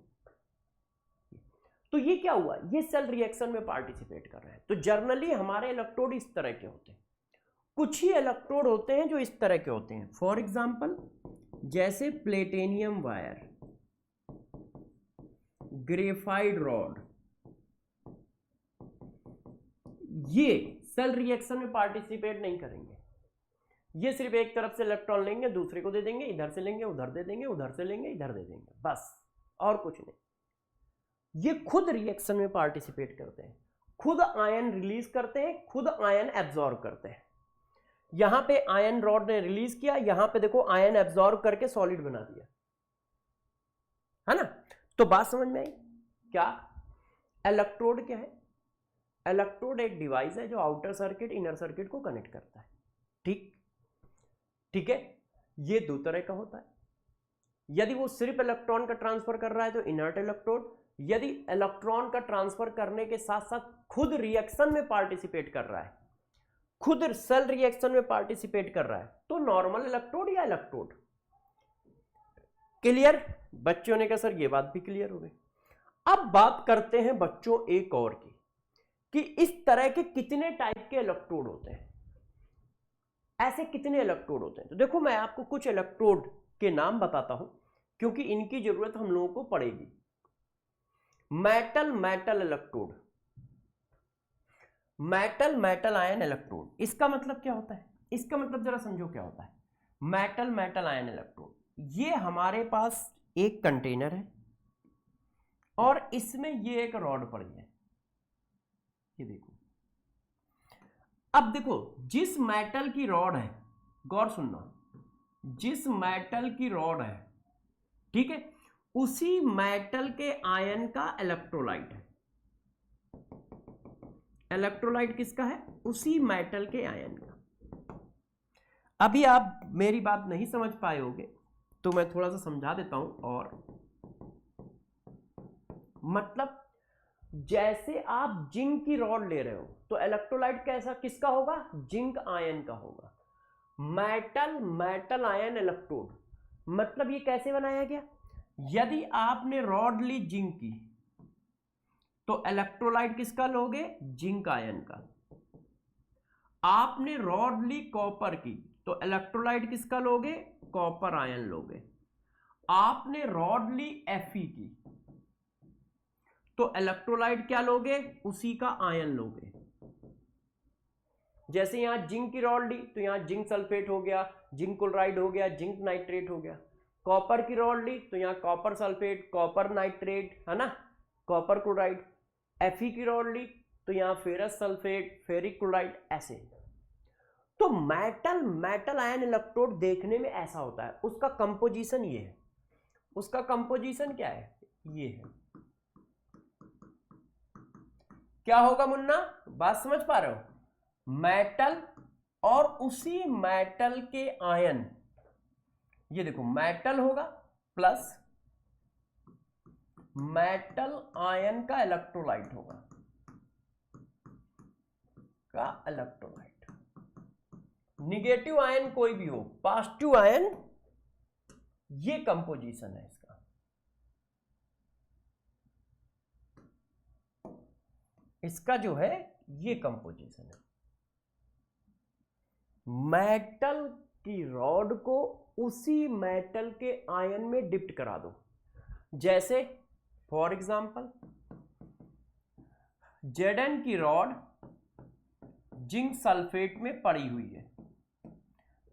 तो ये क्या हुआ, ये सेल रिएक्शन में पार्टिसिपेट कर रहे हैं। तो जनरली हमारे इलेक्ट्रोड इस तरह के होते हैं, कुछ ही इलेक्ट्रोड होते हैं जो इस तरह के होते हैं, फॉर एग्जांपल जैसे प्लेटिनियम वायर, ग्रेफाइट रॉड, ये सेल रिएक्शन में पार्टिसिपेट नहीं करेंगे, ये सिर्फ एक तरफ से इलेक्ट्रॉन लेंगे दूसरे को दे देंगे, इधर से लेंगे उधर दे देंगे, उधर से लेंगे इधर दे देंगे, बस और कुछ नहीं। ये खुद रिएक्शन में पार्टिसिपेट करते हैं, खुद आयन रिलीज करते हैं, खुद आयन एब्जॉर्ब करते हैं। यहां पे आयन रॉड ने रिलीज किया, यहां पे देखो आयन एब्जॉर्ब करके सॉलिड बना दिया, है ना। तो बात समझ में आई क्या, इलेक्ट्रोड क्या है, इलेक्ट्रोड एक डिवाइस है जो आउटर सर्किट इनर सर्किट को कनेक्ट करता है, ठीक ठीक है। ये दो तरह का होता है, यदि वो सिर्फ इलेक्ट्रॉन का ट्रांसफर कर रहा है तो इनर्ट इलेक्ट्रोड, यदि इलेक्ट्रॉन का ट्रांसफर करने के साथ साथ खुद रिएक्शन में पार्टिसिपेट कर रहा है, खुद सेल रिएक्शन में पार्टिसिपेट कर रहा है, तो नॉर्मल इलेक्ट्रोड या इलेक्ट्रोड। क्लियर, बच्चों ने कहा सर ये बात भी क्लियर हो गई। अब बात करते हैं बच्चों एक और की, कि इस तरह के कितने टाइप के इलेक्ट्रोड होते हैं, ऐसे कितने इलेक्ट्रोड होते हैं। तो देखो मैं आपको कुछ इलेक्ट्रोड के नाम बताता हूं क्योंकि इनकी जरूरत हम लोगों को पड़ेगी। Metal metal electrode, metal metal ion electrode, इसका मतलब क्या होता है? इसका मतलब जरा समझो क्या होता है। मेटल मेटल आयन इलेक्ट्रोड, ये हमारे पास एक कंटेनर है और इसमें ये एक रॉड पड़ी है, ये देखो। अब देखो, जिस मेटल की रॉड है, गौर सुनना, जिस मेटल की रॉड है, ठीक है, उसी मेटल के आयन का इलेक्ट्रोलाइट है। इलेक्ट्रोलाइट किसका है? उसी मेटल के आयन का। अभी आप मेरी बात नहीं समझ पाए होगे तो मैं थोड़ा सा समझा देता हूं। और मतलब जैसे आप जिंक की रॉड ले रहे हो तो इलेक्ट्रोलाइट कैसा किसका होगा? जिंक आयन का होगा। मेटल मेटल आयन इलेक्ट्रोड, मतलब ये कैसे बनाया गया? यदि आपने रॉड ली जिंक की तो इलेक्ट्रोलाइट किसका लोगे? जिंक आयन का। आपने रॉड ली कॉपर की तो इलेक्ट्रोलाइट किसका लोगे? कॉपर आयन लोगे। आपने रॉड ली Fe की तो इलेक्ट्रोलाइट क्या लोगे? उसी का आयन लोगे। जैसे यहां जिंक की रॉड ली तो यहां जिंक सल्फेट हो गया, जिंक क्लोराइड हो गया, जिंक नाइट्रेट हो गया। कॉपर की रॉड ली तो यहां कॉपर सल्फेट, कॉपर नाइट्रेट, है ना, कॉपर क्लोराइड। Fe की रॉड ली तो यहां फेरस सल्फेट, फेरिक क्लोराइड, ऐसे। तो मेटल मेटल आयन इलेक्ट्रोड देखने में ऐसा होता है। उसका कंपोजिशन ये है। उसका कंपोजिशन क्या है? ये है। क्या होगा मुन्ना? बात समझ पा रहे हो? मेटल और उसी मेटल के आयन, ये देखो मेटल होगा प्लस मेटल आयन का इलेक्ट्रोलाइट होगा, का इलेक्ट्रोलाइट। निगेटिव आयन कोई भी हो, पॉजिटिव आयन, ये कंपोजिशन है इसका। इसका जो है ये कंपोजिशन है। मेटल की रॉड को उसी मेटल के आयन में डिप्ट करा दो। जैसे फॉर एग्जांपल Zn की रॉड जिंक सल्फेट में पड़ी हुई है,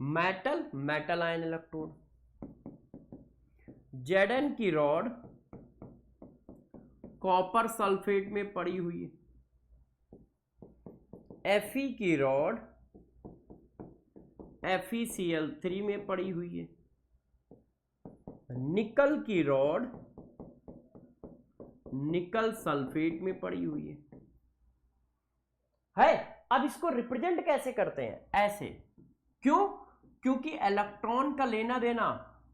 metal metal ion electrode. Zn की रॉड कॉपर सल्फेट में पड़ी हुई है, Fe की रॉड FeCl3 में पड़ी हुई है, निकल की रॉड निकल सल्फेट में पड़ी हुई है। अब इसको रिप्रेजेंट कैसे करते हैं? ऐसे। क्यों? क्योंकि इलेक्ट्रॉन का लेना देना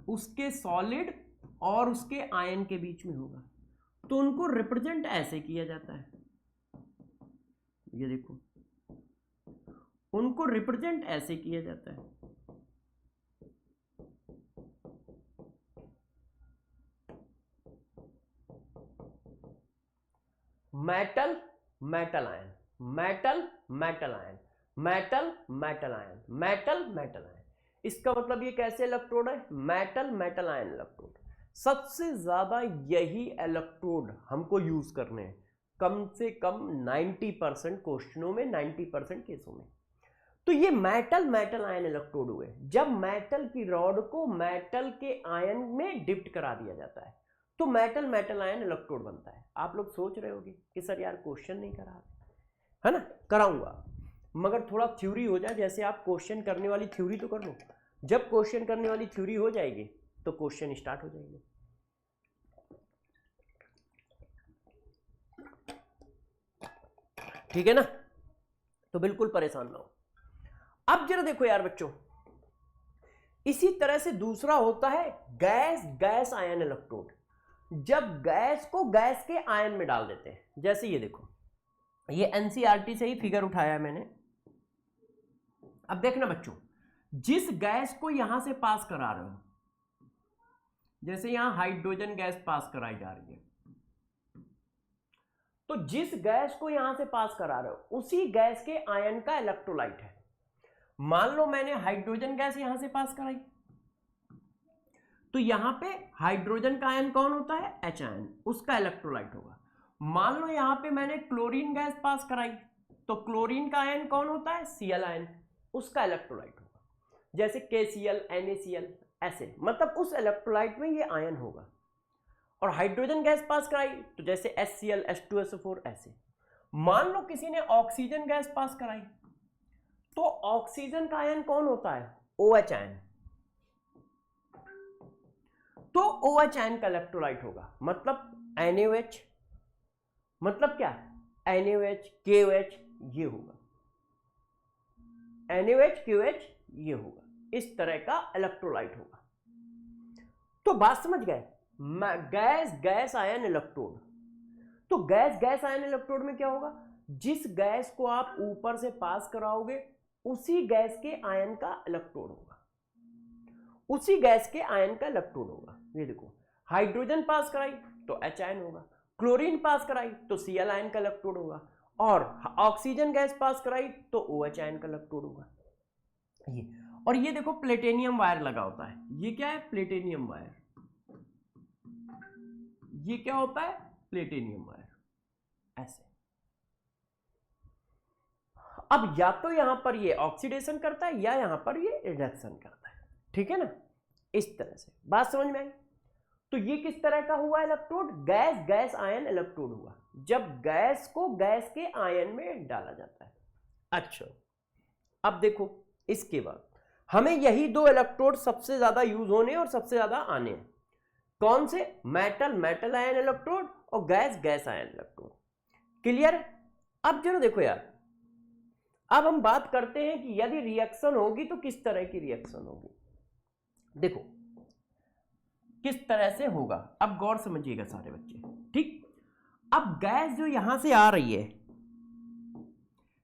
उसके सॉलिड और उसके आयन के बीच में होगा, तो उनको रिप्रेजेंट ऐसे किया जाता है। ये देखो, उनको रिप्रेजेंट ऐसे किया जाता है। Metal metal ion, metal metal ion, metal metal ion, metal metal ion. इसका मतलब ये कैसे इलेक्ट्रोड है? Metal metal ion electrode. सबसे ज्यादा यही इलेक्ट्रोड हमको यूज करने हैं, कम से कम 90% क्वेश्चनों में, 90% केसों में। तो ये मेटल मेटल आयन इलेक्ट्रोड हुए जब मेटल की रॉड को मेटल के आयन में डिप्ट करा दिया जाता है, तो मेटल मेटल आयन इलेक्ट्रोड बनता है। आप लोग सोच रहे होगे कि सर यार क्वेश्चन नहीं करा, है ना? कराऊंगा, मगर थोड़ा थ्योरी हो जाए। जैसे आप क्वेश्चन करने वाली थ्योरी तो कर लो, जब क्वेश्चन करने वाली थ्योरी हो जाएगी तो क्वेश्चन स्टार्ट हो जाएंगे। ठीक है ना? तो बिल्कुल परेशान ना हो। अब जरा देखो यार बच्चों, इसी तरह से दूसरा होता है गैस गैस आयन इलेक्ट्रोड। जब गैस को गैस के आयन में डाल देते हैं, जैसे ये देखो, ये एनसीईआरटी से ही फिगर उठाया है मैंने। अब देखना बच्चों, जिस गैस को यहां से पास करा रहे हो, जैसे यहां हाइड्रोजन गैस पास कराई जा रही है, तो जिस गैस को यहां से पास करा रहे हो उसी गैस के आयन का इलेक्ट्रोलाइट है। मान लो मैंने हाइड्रोजन गैस यहां से पास कराई, तो यहां पे हाइड्रोजन का आयन कौन होता है? H आयन, उसका इलेक्ट्रोलाइट होगा। मान लो यहां पे मैंने क्लोरीन गैस पास कराई, तो क्लोरीन का आयन कौन होता है? Cl आयन, उसका इलेक्ट्रोलाइट होगा। जैसे KCl, NaCl, ऐसे, मतलब उस इलेक्ट्रोलाइट में ये आयन होगा। और हाइड्रोजन गैस पास कराई तो जैसे HCl, H2SO4, ऐसे। मान लो किसी ने ऑक्सीजन गैस पास कराई, तो ऑक्सीजन का आयन कौन होता है? OH आयन, तो OH आयन का इलेक्ट्रोलाइट होगा, मतलब NaOH, मतलब क्या? NaOH, KOH, ये होगा, NaOH, KOH, ये होगा, इस तरह का इलेक्ट्रोलाइट होगा। तो बात समझ गए? Gas gas ion electrode. तो गैस गैस आयन इलेक्ट्रोड में क्या होगा? जिस गैस को आप ऊपर से पास कराओगे उसी गैस के आयन का इलेक्ट्रोड होगा, उसी गैस के आयन का इलेक्ट्रोड होगा। ये देखो, हाइड्रोजन पास कराई तो H आयन होगा, क्लोरीन पास कराई तो Cl आयन का इलेक्ट्रोड होगा, और ऑक्सीजन गैस पास कराई तो OH आयन का इलेक्ट्रोड होगा। ये, और ये देखो प्लेटिनियम वायर लगा होता है, ये क्या है? Platinum wire. ये क्या होता है? प्लेटिनियम वायर, ऐसे। अब या तो यहां पर ये ऑक्सीडेशन करता है या यहां पर ये रिडक्शन करता है, ठीक है ना? इस तरह से बात समझ में आई? तो ये किस तरह का हुआ electrode? Gas gas ion electrode हुआ, जब गैस को गैस के आयन में डाला जाता है। अच्छा, अब देखो, इसके बाद हमें यही दो इलेक्ट्रोड सबसे ज्यादा यूज होने और सबसे ज्यादा आने हैं। कौन से? मेटल मेटल आयन इलेक्ट्रोड और gas gas ion electrode. Clear? अब जरा देखो यार, अब हम बात करते हैं कि यदि रिएक्शन होगी तो किस तरह की रिएक्शन होगी। देखो किस तरह से होगा, अब गौर समझिएगा सारे बच्चे, ठीक? अब गैस जो यहां से आ रही है,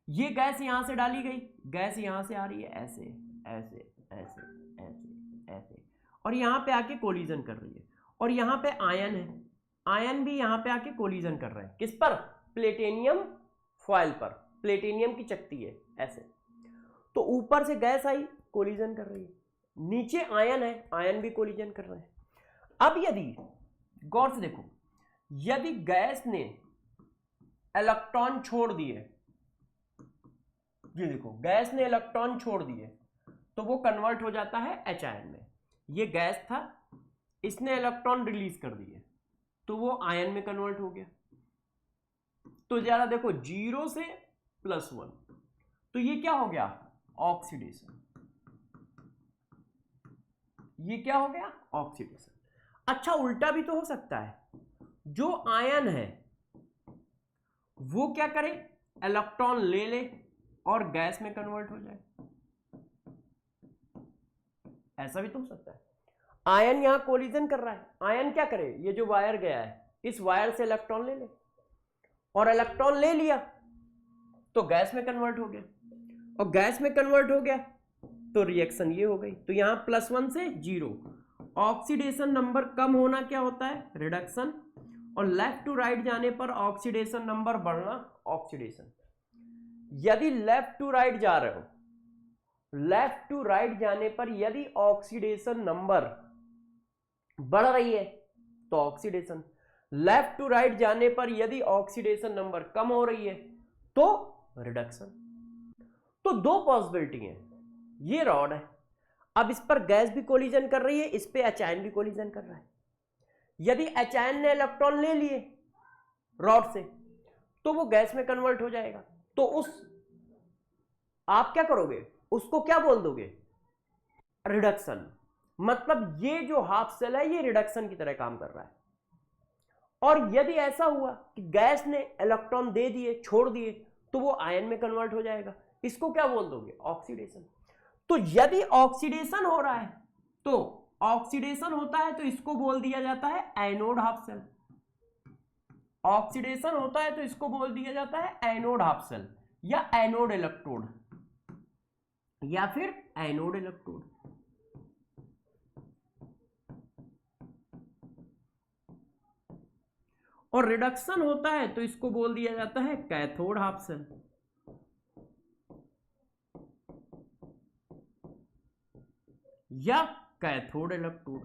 ये गैस यहां से डाली गई, गैस यहां से आ रही है ऐसे ऐसे ऐसे ऐसे ऐसे, और यहां पे आके कोलिजन कर रही है, और यहां पे आयन है, आयन भी यहां पे आके कोलिजन कर रहे हैं। किस पर? प्लेटिनियम फॉयल पर, प्लेटिनियम की चकती है ऐसे। तो ऊपर से गैस आई, कोलिजन कर रही है, नीचे आयन है, आयन भी कोलिजन कर रहे हैं। अब यदि गौर से देखो, यदि गैस ने इलेक्ट्रॉन छोड़ दिए, ये देखो गैस ने इलेक्ट्रॉन छोड़ दिए, तो वो कन्वर्ट हो जाता है H आयन में। ये गैस था, इसने इलेक्ट्रॉन रिलीज कर दिए, तो वो आयन में कन्वर्ट हो गया। तो जरा देखो, 0 से +1, तो ये क्या हो गया? ऑक्सीडेशन। ये क्या हो गया? ऑक्सीडेशन। अच्छा, उल्टा भी तो हो सकता है, जो आयन है वो क्या करे? इलेक्ट्रॉन ले ले और गैस में कन्वर्ट हो जाए, ऐसा भी तो हो सकता है। आयन यहां कोलिजन कर रहा है, आयन क्या करे? ये जो वायर गया है, इस वायर से इलेक्ट्रॉन ले ले, और इलेक्ट्रॉन ले लिया तो गैस में कन्वर्ट हो गया, और गैस में कन्वर्ट हो गया तो रिएक्शन ये हो गई। तो यहां +1 से 0, ऑक्सीडेशन नंबर कम होना क्या होता है? रिडक्शन, और लेफ्ट टू राइट जाने पर ऑक्सीडेशन नंबर बढ़ना, ऑक्सीडेशन। यदि लेफ्ट टू राइट जा रहे हो, लेफ्ट टू राइट जाने पर यदि ऑक्सीडेशन नंबर बढ़ रही है तो ऑक्सीडेशन, लेफ्ट टू राइट जाने पर यदि ऑक्सीडेशन नंबर कम हो रही है तो रिडक्शन। तो दो पॉसिबिलिटी है। ये रॉड है, अब इस पर गैस भी कोलिजन कर रही है, इस पे H आयन भी कोलिजन कर रहा है। यदि H आयन ने इलेक्ट्रॉन ले लिए रॉड से तो वो गैस में कन्वर्ट हो जाएगा, तो उस आप क्या करोगे? उसको क्या बोल दोगे? रिडक्शन। मतलब ये जो हाफ सेल है ये रिडक्शन की तरह काम कर रहा है। और यदि ऐसा हुआ कि गैस ने इलेक्ट्रॉन दे दिए, छोड़ दिए, तो वो आयन में कन्वर्ट हो जाएगा, इसको क्या बोल दोगे? ऑक्सीडेशन। तो यदि ऑक्सीडेशन हो रहा है, तो ऑक्सीडेशन होता है तो इसको बोल दिया जाता है एनोड हाफ सेल। ऑक्सीडेशन होता है तो इसको बोल दिया जाता है एनोड हाफ सेल, या एनोड इलेक्ट्रोड, या फिर एनोड इलेक्ट्रोड। और रिडक्शन होता है तो इसको बोल दिया जाता है कैथोड हाफ सेल, या कैथोड इलेक्ट्रोड।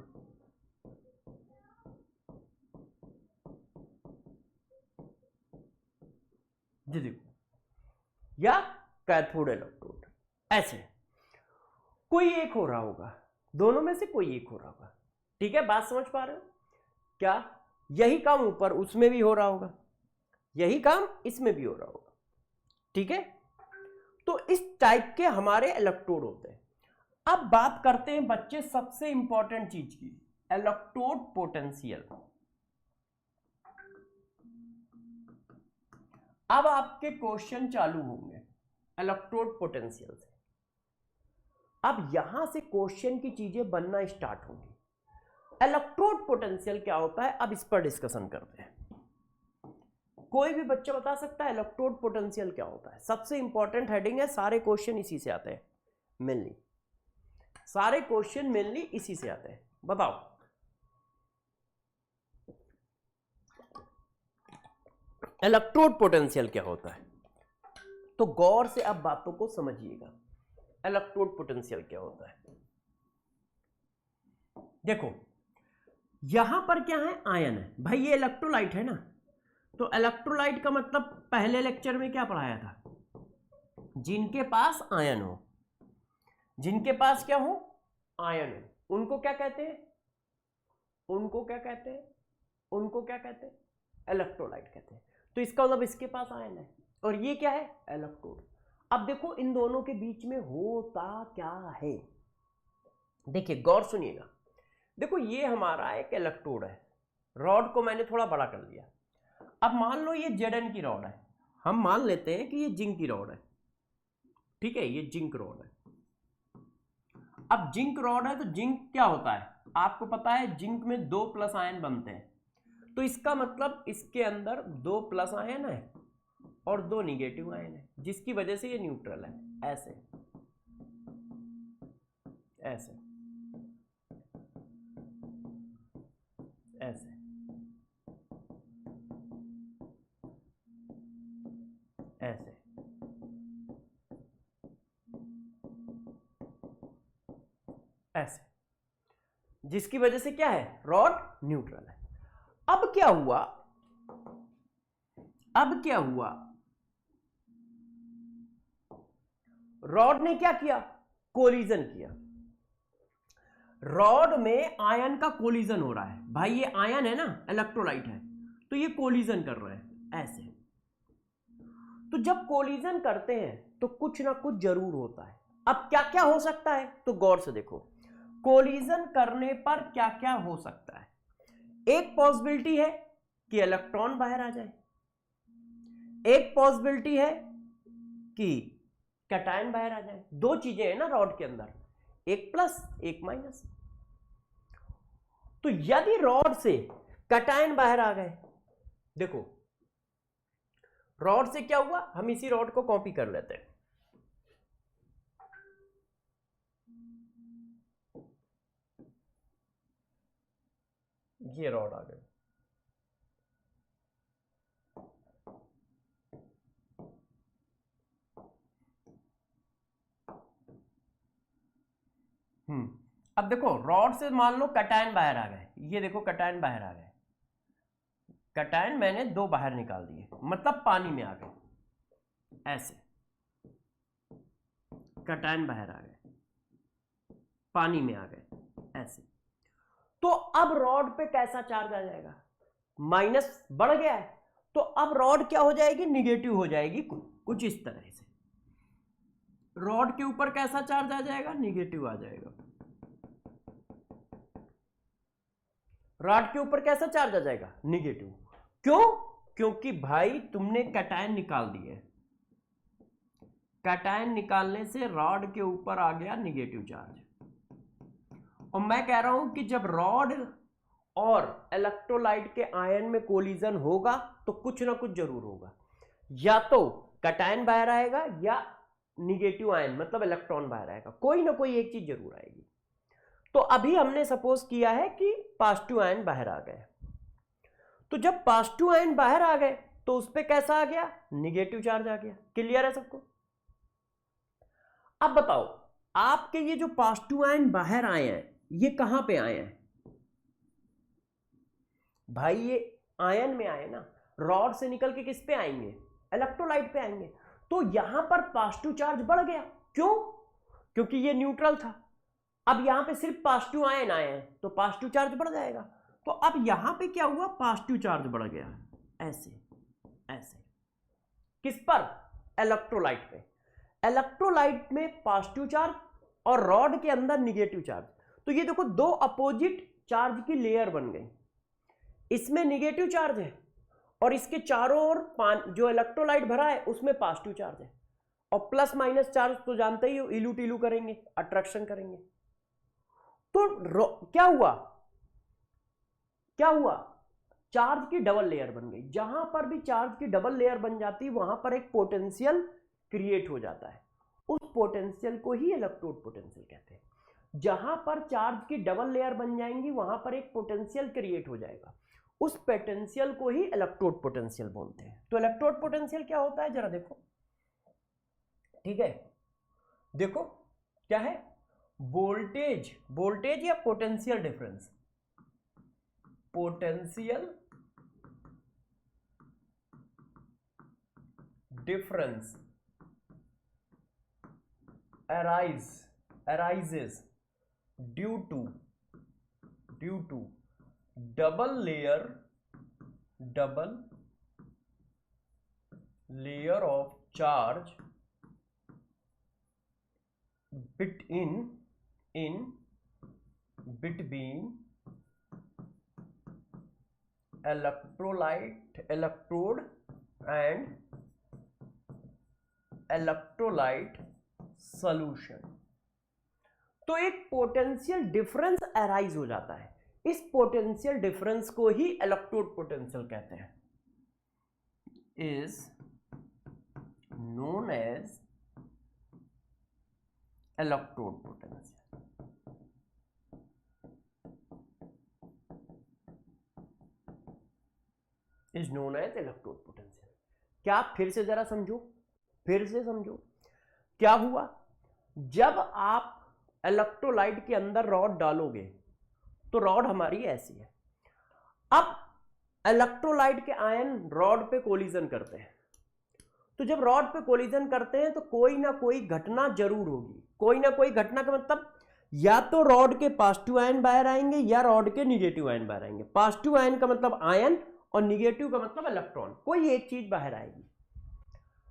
जी देखो, या कैथोड इलेक्ट्रोड, ऐसे कोई एक हो रहा होगा, दोनों में से कोई एक हो रहा होगा। ठीक है, बात समझ पा रहे हो क्या? यही काम ऊपर उसमें भी हो रहा होगा, यही काम इसमें भी हो रहा होगा। ठीक है, तो इस टाइप के हमारे इलेक्ट्रोड होते हैं। अब बात करते हैं बच्चे सबसे इंपॉर्टेंट चीज की, इलेक्ट्रोड पोटेंशियल। अब आपके क्वेश्चन चालू होंगे इलेक्ट्रोड पोटेंशियल से। अब यहां से क्वेश्चन की चीजें बनना स्टार्ट होंगी। इलेक्ट्रोड पोटेंशियल क्या होता है, अब इस पर डिस्कशन करते हैं। कोई भी बच्चा बता सकता है इलेक्ट्रोड पोटेंशियल क्या होता है? सबसे इंपॉर्टेंट हेडिंग है, सारे क्वेश्चन इसी से आते हैं मेनली, सारे क्वेश्चन मेनली इसी से आते हैं। बताओ इलेक्ट्रोड पोटेंशियल क्या होता है? तो गौर से अब बातों को समझिएगा, इलेक्ट्रोड पोटेंशियल क्या होता है। देखो यहां पर क्या है, आयन है भाई, ये इलेक्ट्रोलाइट है ना। तो इलेक्ट्रोलाइट का मतलब पहले लेक्चर में क्या पढ़ाया था, जिनके पास आयन हो, जिनके पास क्या हो, आयन हो, उनको क्या कहते हैं, उनको क्या कहते हैं, उनको क्या कहते हैं, इलेक्ट्रोलाइट कहते हैं। तो इसका मतलब इसके पास आयन है और ये क्या है, इलेक्ट्रोड। अब देखो इन दोनों के बीच में होता क्या है, देखिए गौर सुनिएगा। देखो ये हमारा एक इलेक्ट्रोड है, रॉड को मैंने थोड़ा बड़ा कर लिया। अब मान लो ये Zn की रॉड है, हम मान लेते हैं कि ये जिंक की रॉड है। ठीक है, ये जिंक रॉड है। अब जिंक रॉड है तो जिंक क्या होता है, आपको पता है जिंक में 2 प्लस आयन बनते हैं। तो इसका मतलब इसके अंदर 2 प्लस आयन है और 2 निगेटिव आयन है, जिसकी वजह से ये न्यूट्रल है। ऐसे ऐसे ऐसे ऐसे ऐसे, जिसकी वजह से क्या है, रॉड न्यूट्रल है। अब क्या हुआ, अब क्या हुआ, रॉड ने क्या किया, कोलिजन किया। रॉड में आयन का कोलिजन हो रहा है भाई, ये आयन है ना, इलेक्ट्रोलाइट है, तो ये कोलिजन कर रहे हैं ऐसे। तो जब कोलिजन करते हैं तो कुछ ना कुछ जरूर होता है। अब क्या क्या हो सकता है, तो गौर से देखो, कोलिजन करने पर क्या क्या हो सकता है। एक पॉसिबिलिटी है कि इलेक्ट्रॉन बाहर आ जाए, एक पॉसिबिलिटी है कि कैटायन बाहर आ जाए। दो चीजें हैं ना रॉड के अंदर, एक प्लस एक माइनस। तो यदि रॉड से कैटायन बाहर आ गए, देखो रॉड से क्या हुआ, हम इसी रॉड को कॉपी कर लेते हैं। ये रॉड आ गई, अब देखो रॉड से मान लो कैटायन बाहर आ गए, ये देखो कैटायन बाहर आ गए, कैटायन मैंने 2 बाहर निकाल दिए, मतलब पानी में आ गए ऐसे, कैटायन बाहर आ गए, पानी में आ गए ऐसे। तो अब रॉड पे कैसा चार्ज आ जाएगा, माइनस बढ़ गया है, तो अब रॉड क्या हो जाएगी, निगेटिव हो जाएगी, कुछ इस तरह से। रॉड के ऊपर कैसा चार्ज आ जाएगा, निगेटिव आ जाएगा। रॉड के ऊपर कैसा चार्ज आ जाएगा, निगेटिव। क्यों, क्योंकि भाई तुमने कैटायन निकाल दिए, कैटायन निकालने से रॉड के ऊपर आ गया निगेटिव चार्ज। और मैं कह रहा हूं कि जब रॉड और इलेक्ट्रोलाइट के आयन में कोलिजन होगा तो कुछ ना कुछ जरूर होगा, या तो कैटायन बाहर आएगा या निगेटिव आयन मतलब इलेक्ट्रॉन बाहर आएगा, कोई ना कोई एक चीज जरूर आएगी। तो अभी हमने सपोज किया है कि पॉजिटिव आयन बाहर आ गए, तो जब पॉजिटिव आयन बाहर आ गए तो उस पर कैसा आ गया, निगेटिव चार्ज आ गया। क्लियर है सबको? अब बताओ आपके ये जो पॉजिटिव आयन बाहर आए हैं ये कहां पे आए हैं भाई, ये आयन में आए ना, रॉड से निकल के किस पे आएंगे, इलेक्ट्रोलाइट पे आएंगे। तो यहां पर पॉजिटिव चार्ज बढ़ गया, क्यों? क्योंकि ये न्यूट्रल था। अब यहां पे सिर्फ पॉजिटिव आयन आए हैं तो पॉजिटिव चार्ज बढ़ जाएगा। तो अब यहां पे क्या हुआ, पॉजिटिव चार्ज बढ़ गया, ऐसे ऐसे। किस पर? इलेक्ट्रोलाइट पे। इलेक्ट्रोलाइट में पॉजिटिव चार्ज और रॉड के अंदर निगेटिव चार्ज। तो ये देखो दो अपोजिट चार्ज की लेयर बन गई। इसमें निगेटिव चार्ज है और इसके चारों ओर जो इलेक्ट्रोलाइट भरा है उसमें पॉजिटिव चार्ज है। और प्लस माइनस चार्ज तो जानते ही हो, इलू टिलू करेंगे, अट्रैक्शन करेंगे। तो क्या हुआ, क्या हुआ? चार्ज की डबल लेयर बन गई। जहां पर भी चार्ज की डबल लेयर बन जाती है वहां पर एक पोटेंशियल क्रिएट हो जाता है। उस पोटेंशियल को ही इलेक्ट्रोड पोटेंशियल कहते हैं। जहां पर चार्ज की डबल लेयर बन जाएंगी वहां पर एक पोटेंशियल क्रिएट हो जाएगा। उस पोटेंशियल को ही इलेक्ट्रोड पोटेंशियल बोलते हैं। तो इलेक्ट्रोड पोटेंशियल क्या होता है, जरा देखो। ठीक है, देखो क्या है, वोल्टेज, वोल्टेज या potential difference, potential difference arises due to double layer of charge between electrode and electrolyte solution। तो एक पोटेंशियल डिफरेंस अराइज हो जाता है। इस पोटेंशियल डिफरेंस को ही इलेक्ट्रोड पोटेंशियल कहते हैं, is known as electrode potential. Is known as electrode potential. क्या आप फिर से जरा समझो, फिर से समझो क्या हुआ। जब आप इलेक्ट्रोलाइट के अंदर रॉड डालोगे तो रॉड हमारी ऐसी है। अब इलेक्ट्रोलाइट के आयन रॉड पे कोलिजन करते हैं। तो जब रॉड पे कोलिजन करते हैं तो कोई ना कोई घटना जरूर होगी। कोई ना कोई घटना का मतलब या तो रॉड के पॉजिटिव आयन बाहर आएंगे या रॉड के निगेटिव आयन बाहर आएंगे। पॉजिटिव आयन का मतलब आयन और निगेटिव का मतलब इलेक्ट्रॉन, कोई एक चीज बाहर आएगी।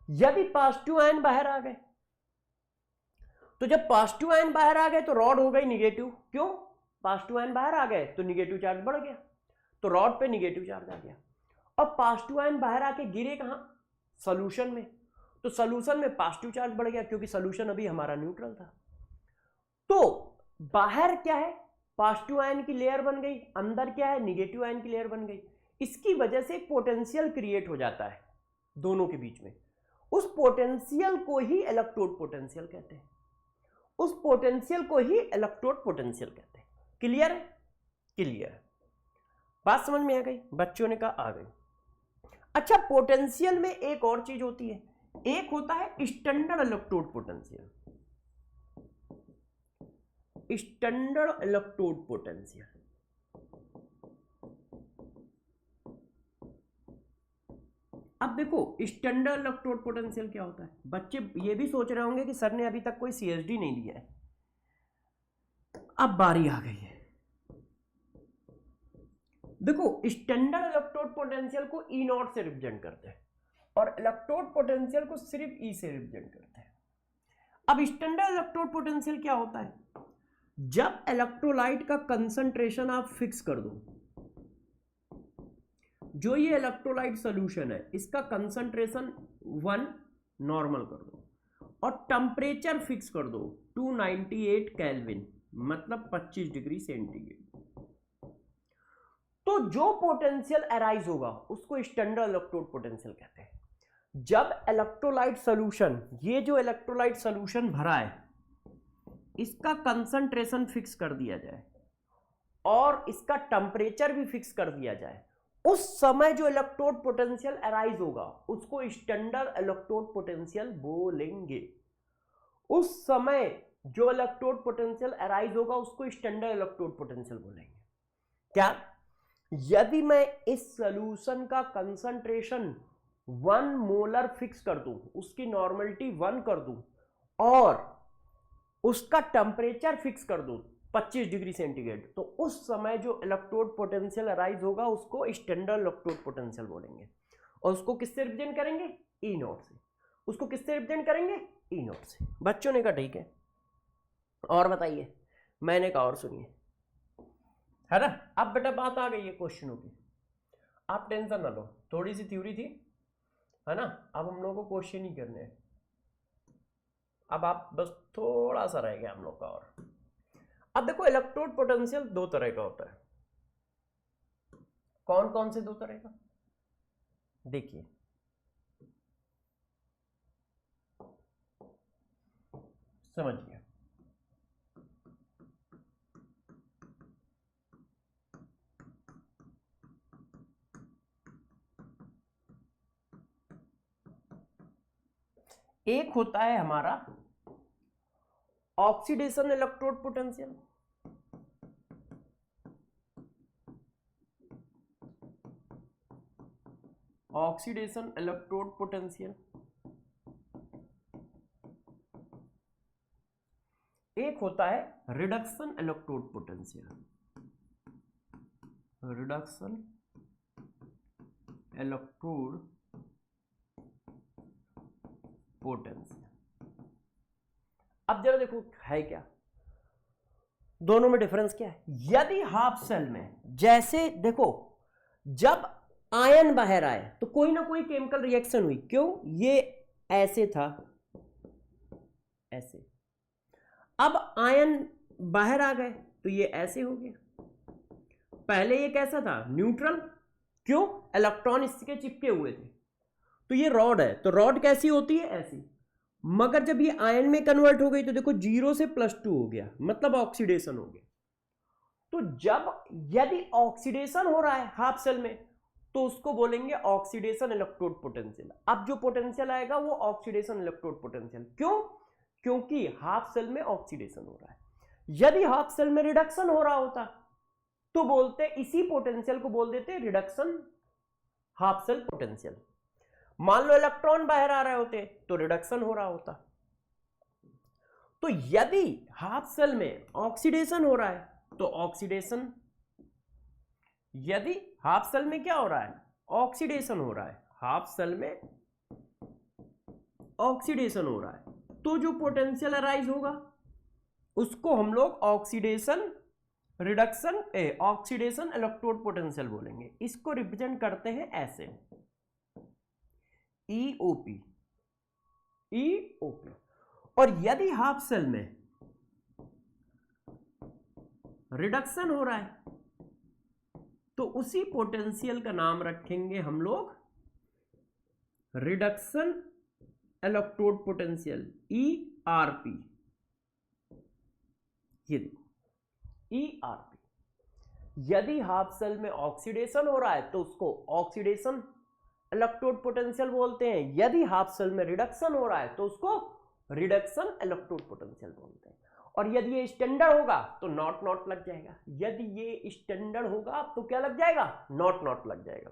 यदि पॉजिटिव आयन बाहर आ गए तो जब पॉजिटिव आयन बाहर आ गए तो रॉड हो गई निगेटिव। क्यों? पॉजिटिव आयन बाहर आ गए तो निगेटिव चार्ज बढ़ गया, तो रॉड पे निगेटिव चार्ज आ गया। और पॉजिटिव आयन बाहर आके गिरे कहां? सॉल्यूशन में। तो सॉल्यूशन में पॉजिटिव चार्ज बढ़ गया क्योंकि सॉल्यूशन अभी हमारा न्यूट्रल था। तो बाहर क्या है? पॉजिटिव आयन की लेयर बन गई, अंदर क्या है? निगेटिव आयन की लेयर बन गई। इसकी वजह से एक पोटेंशियल क्रिएट हो जाता है दोनों के बीच में। उस पोटेंशियल को ही इलेक्ट्रोड पोटेंशियल कहते हैं। उस पोटेंशियल को ही इलेक्ट्रोड पोटेंशियल कहते हैं। क्लियर है? क्लियर है, बात समझ में आ गई? बच्चों ने कहा आ गई। अच्छा, पोटेंशियल में एक और चीज होती है, एक होता है standard electrode potential. Standard electrode potential. अब देखो स्टैंडर्ड इलेक्ट्रोड पोटेंशियल क्या होता है। बच्चे ये भी सोच रहे होंगे कि सर ने अभी तक कोई सीएसडी नहीं दिया है। अब बारी आ गई है। देखो स्टैंडर्ड इलेक्ट्रोड पोटेंशियल को ई नॉट से रिप्रेजेंट करते हैं और इलेक्ट्रोड पोटेंशियल को सिर्फ ई से रिप्रेजेंट करते हैं। अब स्टैंडर्ड इलेक्ट्रोड पोटेंशियल क्या होता है? जब इलेक्ट्रोलाइट का कंसंट्रेशन आप फिक्स कर दो, जो ये इलेक्ट्रोलाइट सॉल्यूशन है इसका कंसंट्रेशन 1 नॉर्मल कर दो और टेम्परेचर फिक्स कर दो 298 केल्विन, मतलब 25 डिग्री सेंटीग्रेड। तो जो पोटेंशियल अराइज होगा उसको स्टैंडर्ड इलेक्ट्रोड पोटेंशियल कहते हैं। जब इलेक्ट्रोलाइट सॉल्यूशन, ये जो इलेक्ट्रोलाइट सॉल्यूशन भरा है इसका कंसंट्रेशन फिक्स कर दिया जाए और इसका टेम्परेचर भी फिक्स कर दिया जाए, उस समय जो इलेक्ट्रोड पोटेंशियल अराइज होगा उसको स्टैंडर्ड इलेक्ट्रोड पोटेंशियल बोलेंगे। उस समय जो इलेक्ट्रोड पोटेंशियल अराइज होगा उसको स्टैंडर्ड इलेक्ट्रोड पोटेंशियल बोलेंगे। क्या? यदि मैं इस सॉल्यूशन का कंसंट्रेशन 1 मोलर फिक्स कर दूं, उसकी नॉर्मलिटी 1 कर दूं और उसका टेम्परेचर फिक्स कर दूं 25 डिग्री सेंटीग्रेड, तो उस समय जो इलेक्ट्रोड पोटेंशियल अराइज होगा उसको स्टैंडर्ड इलेक्ट्रोड पोटेंशियल बोलेंगे। और उसको किससे रिप्रेजेंट करेंगे? ई नॉट से। उसको किससे रिप्रेजेंट करेंगे? ई नॉट से। बच्चों ने कहा ठीक है, और बताइए। मैंने कहा और सुनिए, है ना। अब बेटा बात आ गई है क्वेश्चनों की, आप टेंशन ना लो, थोड़ी सी थ्योरी थी, है ना। अब हम लोगों को क्वेश्चन ही करने हैं, अब आप बस थोड़ा सा रह गया हम लोग का। और अब देखो, इलेक्ट्रोड पोटेंशियल दो तरह का होता है। कौन कौन से दो तरह का? देखिए, समझिए। एक होता है हमारा oxidation electrode potential, oxidation electrode potential. एक होता है reduction electrode potential, reduction electrode potential. अब जरा देखो है क्या, दोनों में डिफरेंस क्या है। यदि हाफ सेल में, जैसे देखो, जब आयन बाहर आए तो कोई ना कोई केमिकल रिएक्शन हुई, क्यों? ये ऐसे था, ऐसे। अब आयन बाहर आ गए तो ये ऐसे हो गया। पहले ये कैसा था? न्यूट्रल, क्यों? इलेक्ट्रॉन इसके चिपके हुए थे। तो ये रॉड है, तो रॉड कैसी होती है? ऐसी। मगर जब ये आयन में कन्वर्ट हो गई तो देखो 0 से +2 हो गया, मतलब ऑक्सीडेशन हो गया। तो जब यदि ऑक्सीडेशन हो रहा है हाफ सेल में तो उसको बोलेंगे ऑक्सीडेशन इलेक्ट्रोड पोटेंशियल। अब जो पोटेंशियल आएगा वो ऑक्सीडेशन इलेक्ट्रोड पोटेंशियल, क्यों? क्योंकि हाफ सेल में ऑक्सीडेशन हो रहा है। यदि हाफ सेल में रिडक्शन हो रहा होता तो बोलते, इसी पोटेंशियल को बोल देते रिडक्शन हाफ सेल पोटेंशियल। मान लो इलेक्ट्रॉन बाहर आ रहे होते तो रिडक्शन हो रहा होता। तो यदि हाफ सेल में ऑक्सीडेशन हो रहा है तो ऑक्सीडेशन, यदि हाफ सेल में क्या हो रहा है? ऑक्सीडेशन हो रहा है, हाफ सेल में ऑक्सीडेशन हो रहा है, तो जो पोटेंशियल अराइज होगा उसको हम लोग oxidation reduction oxidation electrode potential बोलेंगे। इसको रिप्रेजेंट करते हैं ऐसे, EOP, EOP। और यदि हाफ सेल में रिडक्शन हो रहा है तो उसी पोटेंशियल का नाम रखेंगे हम लोग रिडक्शन इलेक्ट्रोड पोटेंशियल, ERP। ये देखो, ERP। यदि हाफ सेल में ऑक्सीडेशन हो रहा है तो उसको ऑक्सीडेशन इलेक्ट्रोड पोटेंशियल बोलते हैं। यदि हाफ सेल में रिडक्शन हो रहा है तो उसको रिडक्शन इलेक्ट्रोड पोटेंशियल बोलते हैं। और यदि ये स्टैंडर्ड होगा तो नॉट नॉट लग जाएगा। यदि ये स्टैंडर्ड होगा तो क्या लग जाएगा? नॉट नॉट लग जाएगा।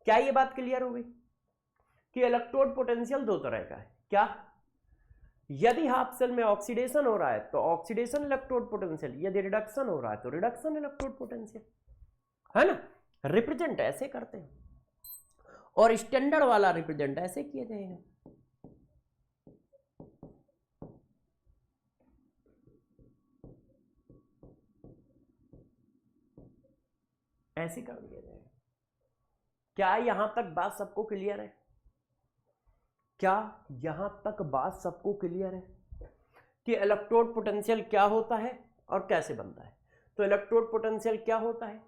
क्या ये बात क्लियर हो गई कि इलेक्ट्रोड पोटेंशियल दो तरह का है? क्या? यदि हाफ सेल में ऑक्सीडेशन हो रहा है तो ऑक्सीडेशन इलेक्ट्रोड पोटेंशियल, यदि रिडक्शन हो रहा है तो रिडक्शन इलेक्ट्रोड पोटेंशियल, है ना। रिप्रेजेंट ऐसे करते हैं और स्टैंडर्ड वाला रिप्रेजेंट ऐसे किए जाएंगे, ऐसे कर दिया जाएगा। क्या यहां तक बात सबको क्लियर है? क्या यहां तक बात सबको क्लियर है कि इलेक्ट्रोड पोटेंशियल क्या होता है और कैसे बनता है? तो इलेक्ट्रोड पोटेंशियल क्या होता है?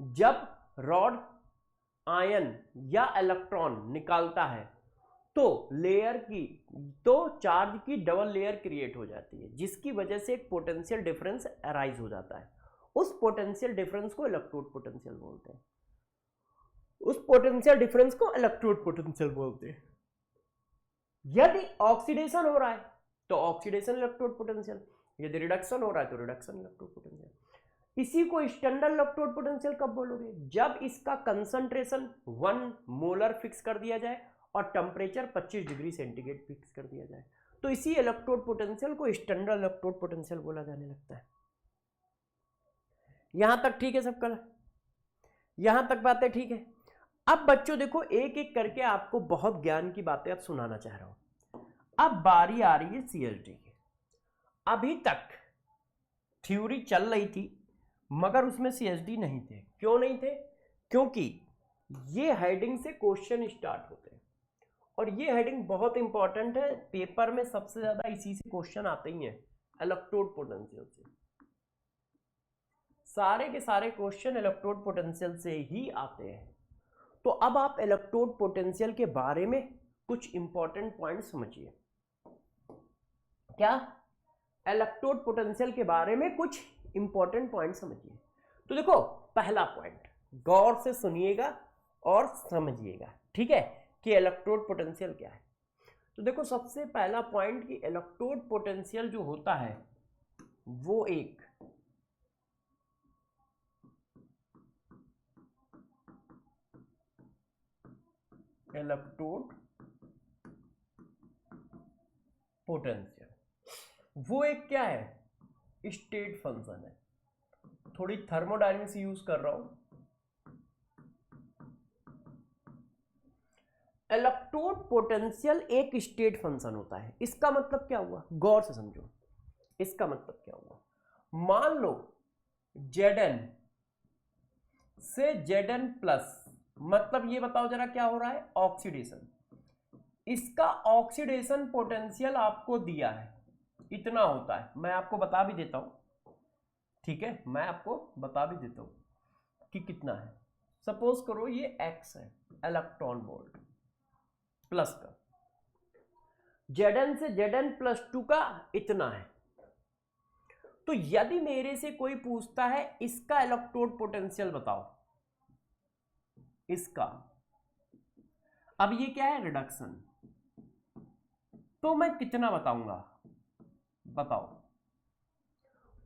जब रॉड आयन या इलेक्ट्रॉन निकालता है तो लेयर की, तो चार्ज की डबल लेयर क्रिएट हो जाती है, जिसकी वजह से एक पोटेंशियल डिफरेंस अराइज हो जाता है। उस पोटेंशियल डिफरेंस को इलेक्ट्रोड पोटेंशियल बोलते हैं। उस पोटेंशियल डिफरेंस को इलेक्ट्रोड पोटेंशियल बोलते हैं। यदि ऑक्सीडेशन हो रहा है तो ऑक्सीडेशन इलेक्ट्रोड पोटेंशियल, यदि रिडक्शन हो रहा है तो रिडक्शन इलेक्ट्रोड पोटेंशियल। इसी को स्टैंडर्ड इलेक्ट्रोड पोटेंशियल कब बोलोगे? जब इसका कंसंट्रेशन 1 मोलर फिक्स कर दिया जाए और टेम्परेचर 25 डिग्री सेंटीग्रेड फिक्स कर दिया जाए, तो इसी इलेक्ट्रोड पोटेंशियल को स्टैंडर्ड इलेक्ट्रोड पोटेंशियल बोला जाने लगता है। यहां तक ठीक है सबका? यहां तक बातें ठीक है? अब बच्चों देखो, एक एक करके आपको बहुत ज्ञान की बातें अब सुनाना चाह रहा हूं। अब बारी आ रही है सीएसडी की। अभी तक थ्योरी चल रही थी मगर उसमें सीएसडी नहीं थे। क्यों नहीं थे? क्योंकि ये हेडिंग से क्वेश्चन स्टार्ट होते हैं और ये हेडिंग बहुत इंपॉर्टेंट है। पेपर में सबसे ज्यादा इसी से क्वेश्चन आते ही हैं, इलेक्ट्रोड पोटेंशियल से। सारे के सारे क्वेश्चन इलेक्ट्रोड पोटेंशियल से ही आते हैं। तो अब आप इलेक्ट्रोड पोटेंशियल के बारे में कुछ इंपॉर्टेंट पॉइंट समझिए। क्या? इलेक्ट्रोड पोटेंशियल के बारे में कुछ इंपॉर्टेंट पॉइंट समझिए। तो देखो, पहला पॉइंट गौर से सुनिएगा और समझिएगा, ठीक है, कि इलेक्ट्रोड पोटेंशियल क्या है। तो देखो, सबसे पहला पॉइंट कि इलेक्ट्रोड पोटेंशियल जो होता है वो एक इलेक्ट्रोड पोटेंशियल वो एक क्या है? स्टेट फंक्शन है। थोड़ी थर्मोडायनेमिक्स यूज कर रहा हूं। इलेक्ट्रोड पोटेंशियल एक स्टेट फंक्शन होता है। इसका मतलब क्या हुआ? गौर से समझो, इसका मतलब क्या हुआ? मान लो Zn से Zn प्लस, मतलब ये बताओ जरा क्या हो रहा है? ऑक्सीडेशन। इसका ऑक्सीडेशन पोटेंशियल आपको दिया है, इतना होता है। मैं आपको बता भी देता हूं, ठीक है, मैं आपको बता भी देता हूं कि कितना है। सपोज करो ये x है, इलेक्ट्रॉन वोल्ट प्लस का, Zn से Zn प्लस 2 का इतना है। तो यदि मेरे से कोई पूछता है इसका इलेक्ट्रोड पोटेंशियल बताओ, इसका, अब ये क्या है? रिडक्शन। तो मैं कितना बताऊंगा? बताओ।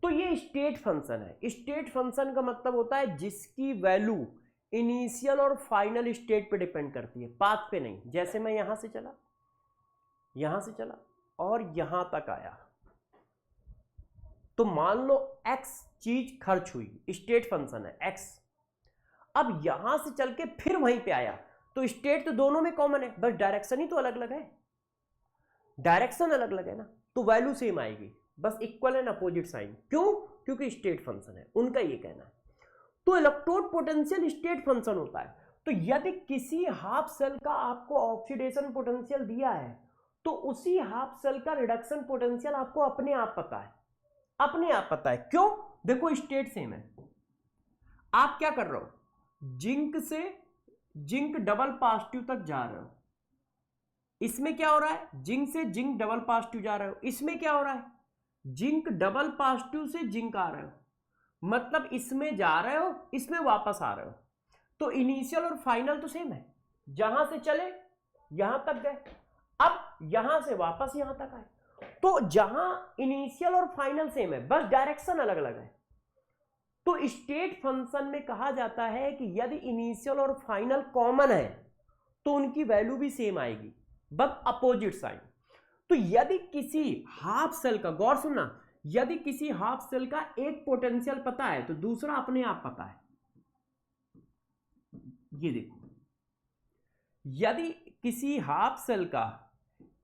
तो ये स्टेट फंक्शन है। स्टेट फंक्शन का मतलब होता है जिसकी वैल्यू इनिशियल और फाइनल स्टेट पे डिपेंड करती है, पाथ पे नहीं। जैसे मैं यहां से चला और यहां तक आया, तो मान लो x चीज खर्च हुई, स्टेट फंक्शन है x। अब यहां से चल के फिर वहीं पे आया, तो स्टेट तो दोनों में कॉमन है, बस डायरेक्शन ही तो अलग अलग है। डायरेक्शन अलग अलग है ना, तो वैल्यू सेम आएगी, बस इक्वल एंड अपोजिट साइन। क्यों? क्योंकि स्टेट फंक्शन है, उनका ये कहना है। तो इलेक्ट्रोड पोटेंशियल स्टेट फंक्शन होता है। तो यदि किसी हाफ सेल का आपको ऑक्सीडेशन पोटेंशियल दिया है, तो उसी हाफ सेल का रिडक्शन पोटेंशियल आपको अपने आप पता है, अपने आप पता है। क्यों? देखो, स्टेट सेम है। आप क्या कर रहे हो? जिंक से जिंक डबल पॉजिटिव तक जा रहे हो। इसमें क्या हो रहा है? जिंक से जिंक डबल पॉजिटिव जा रहे हो। इसमें क्या हो रहा है? जिंक डबल पॉजिटिव से जिंक आ रहे हो, मतलब इसमें जा रहे हो, इसमें वापस आ रहे हो। तो इनिशियल और फाइनल तो सेम है। जहां से चले यहां तक गए, अब यहां से वापस यहां तक आए। तो जहां इनिशियल और फाइनल सेम है, बस डायरेक्शन अलग अलग है। तो स्टेट फंक्शन में कहा जाता है कि यदि इनिशियल और फाइनल कॉमन है तो उनकी वैल्यू भी सेम आएगी, बस अपोजिट साइन। तो यदि किसी हाफ सेल का, गौर सुनना, यदि किसी हाफ सेल का एक पोटेंशियल पता है तो दूसरा अपने आप पता है। ये देखो, यदि किसी हाफ सेल का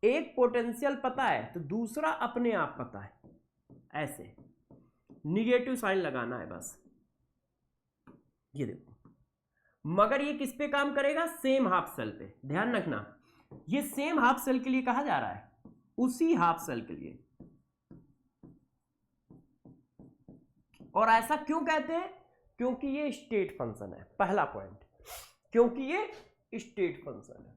एक पोटेंशियल पता है तो दूसरा अपने आप पता है। ऐसे निगेटिव साइन लगाना है बस। ये देखो, मगर ये किस पे काम करेगा? सेम हाफ सेल पे। ध्यान रखना, ये सेम हाफ सेल के लिए कहा जा रहा है, उसी हाफ सेल के लिए। और ऐसा क्यों कहते हैं? क्योंकि ये स्टेट फंक्शन है। पहला पॉइंट, क्योंकि ये स्टेट फंक्शन है।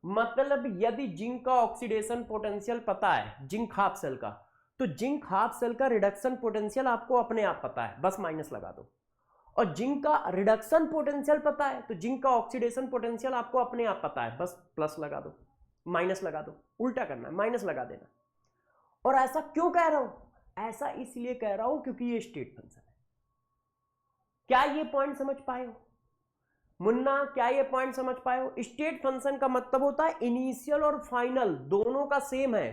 मतलब यदि जिंक का ऑक्सीडेशन पोटेंशियल पता है, जिंक हाफ सेल का, तो जिंक हाफ सेल का रिडक्शन पोटेंशियल आपको अपने आप पता है, बस माइनस लगा दो। और जिंक का रिडक्शन पोटेंशियल पता है तो जिंक का ऑक्सीडेशन पोटेंशियल आपको अपने आप पता है, बस प्लस लगा दो, माइनस लगा दो। उल्टा करना है, माइनस लगा देना। और ऐसा क्यों कह रहा हूं? ऐसा इसलिए कह रहा हूं क्योंकि ये स्टेट फंक्शन है। क्या ये पॉइंट समझ पाए हो मुन्ना? क्या ये पॉइंट समझ पाए हो? स्टेट फंक्शन का मतलब होता है इनिशियल और फाइनल दोनों का सेम है,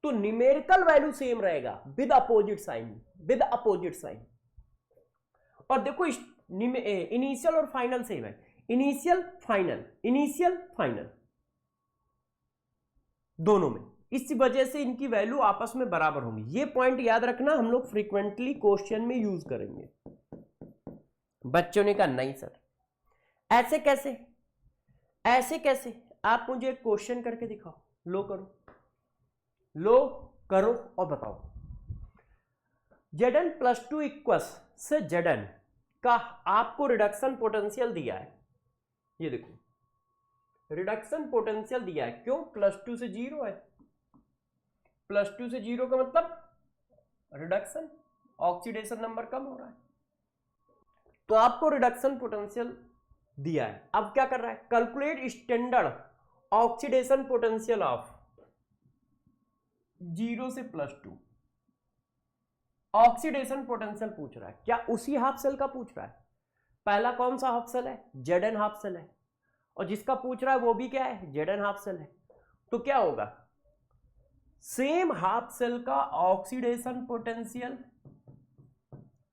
तो न्यूमेरिकल वैल्यू सेम रहेगा with opposite sign, with opposite sign. और देखो इनिशियल और फाइनल सेम है, इनिशियल फाइनल, इनिशियल फाइनल दोनों में, इस वजह से इनकी वैल्यू आपस में बराबर होंगी। ये पॉइंट याद रखना, हम लोग फ्रीक्वेंटली क्वेश्चन में यूज करेंगे। बच्चों ने कहा नहीं सर ऐसे कैसे, ऐसे कैसे? आप मुझे एक क्वेश्चन करके दिखाओ, लो करो, लो करो और बताओ। Zn+2 इक्वस से Zn का आपको रिडक्शन पोटेंशियल दिया है, ये देखो रिडक्शन पोटेंशियल दिया है, क्यों? +2 से 0 है, +2 से 0 का मतलब रिडक्शन, ऑक्सीडेशन नंबर कम हो रहा है, तो आपको रिडक्शन पोटेंशियल दिया है। अब क्या कर रहा है? Calculate standard oxidation potential of 0 से +2, ऑक्सीडेशन पोटेंशियल पूछ रहा है। क्या उसी हाफ सेल का पूछ रहा है? पहला कौन सा हाफ सेल है? Zn हाफ सेल है, और जिसका पूछ रहा है वो भी क्या है? Zn हाफ सेल है। तो क्या होगा? सेम हाफ सेल का ऑक्सीडेशन पोटेंशियल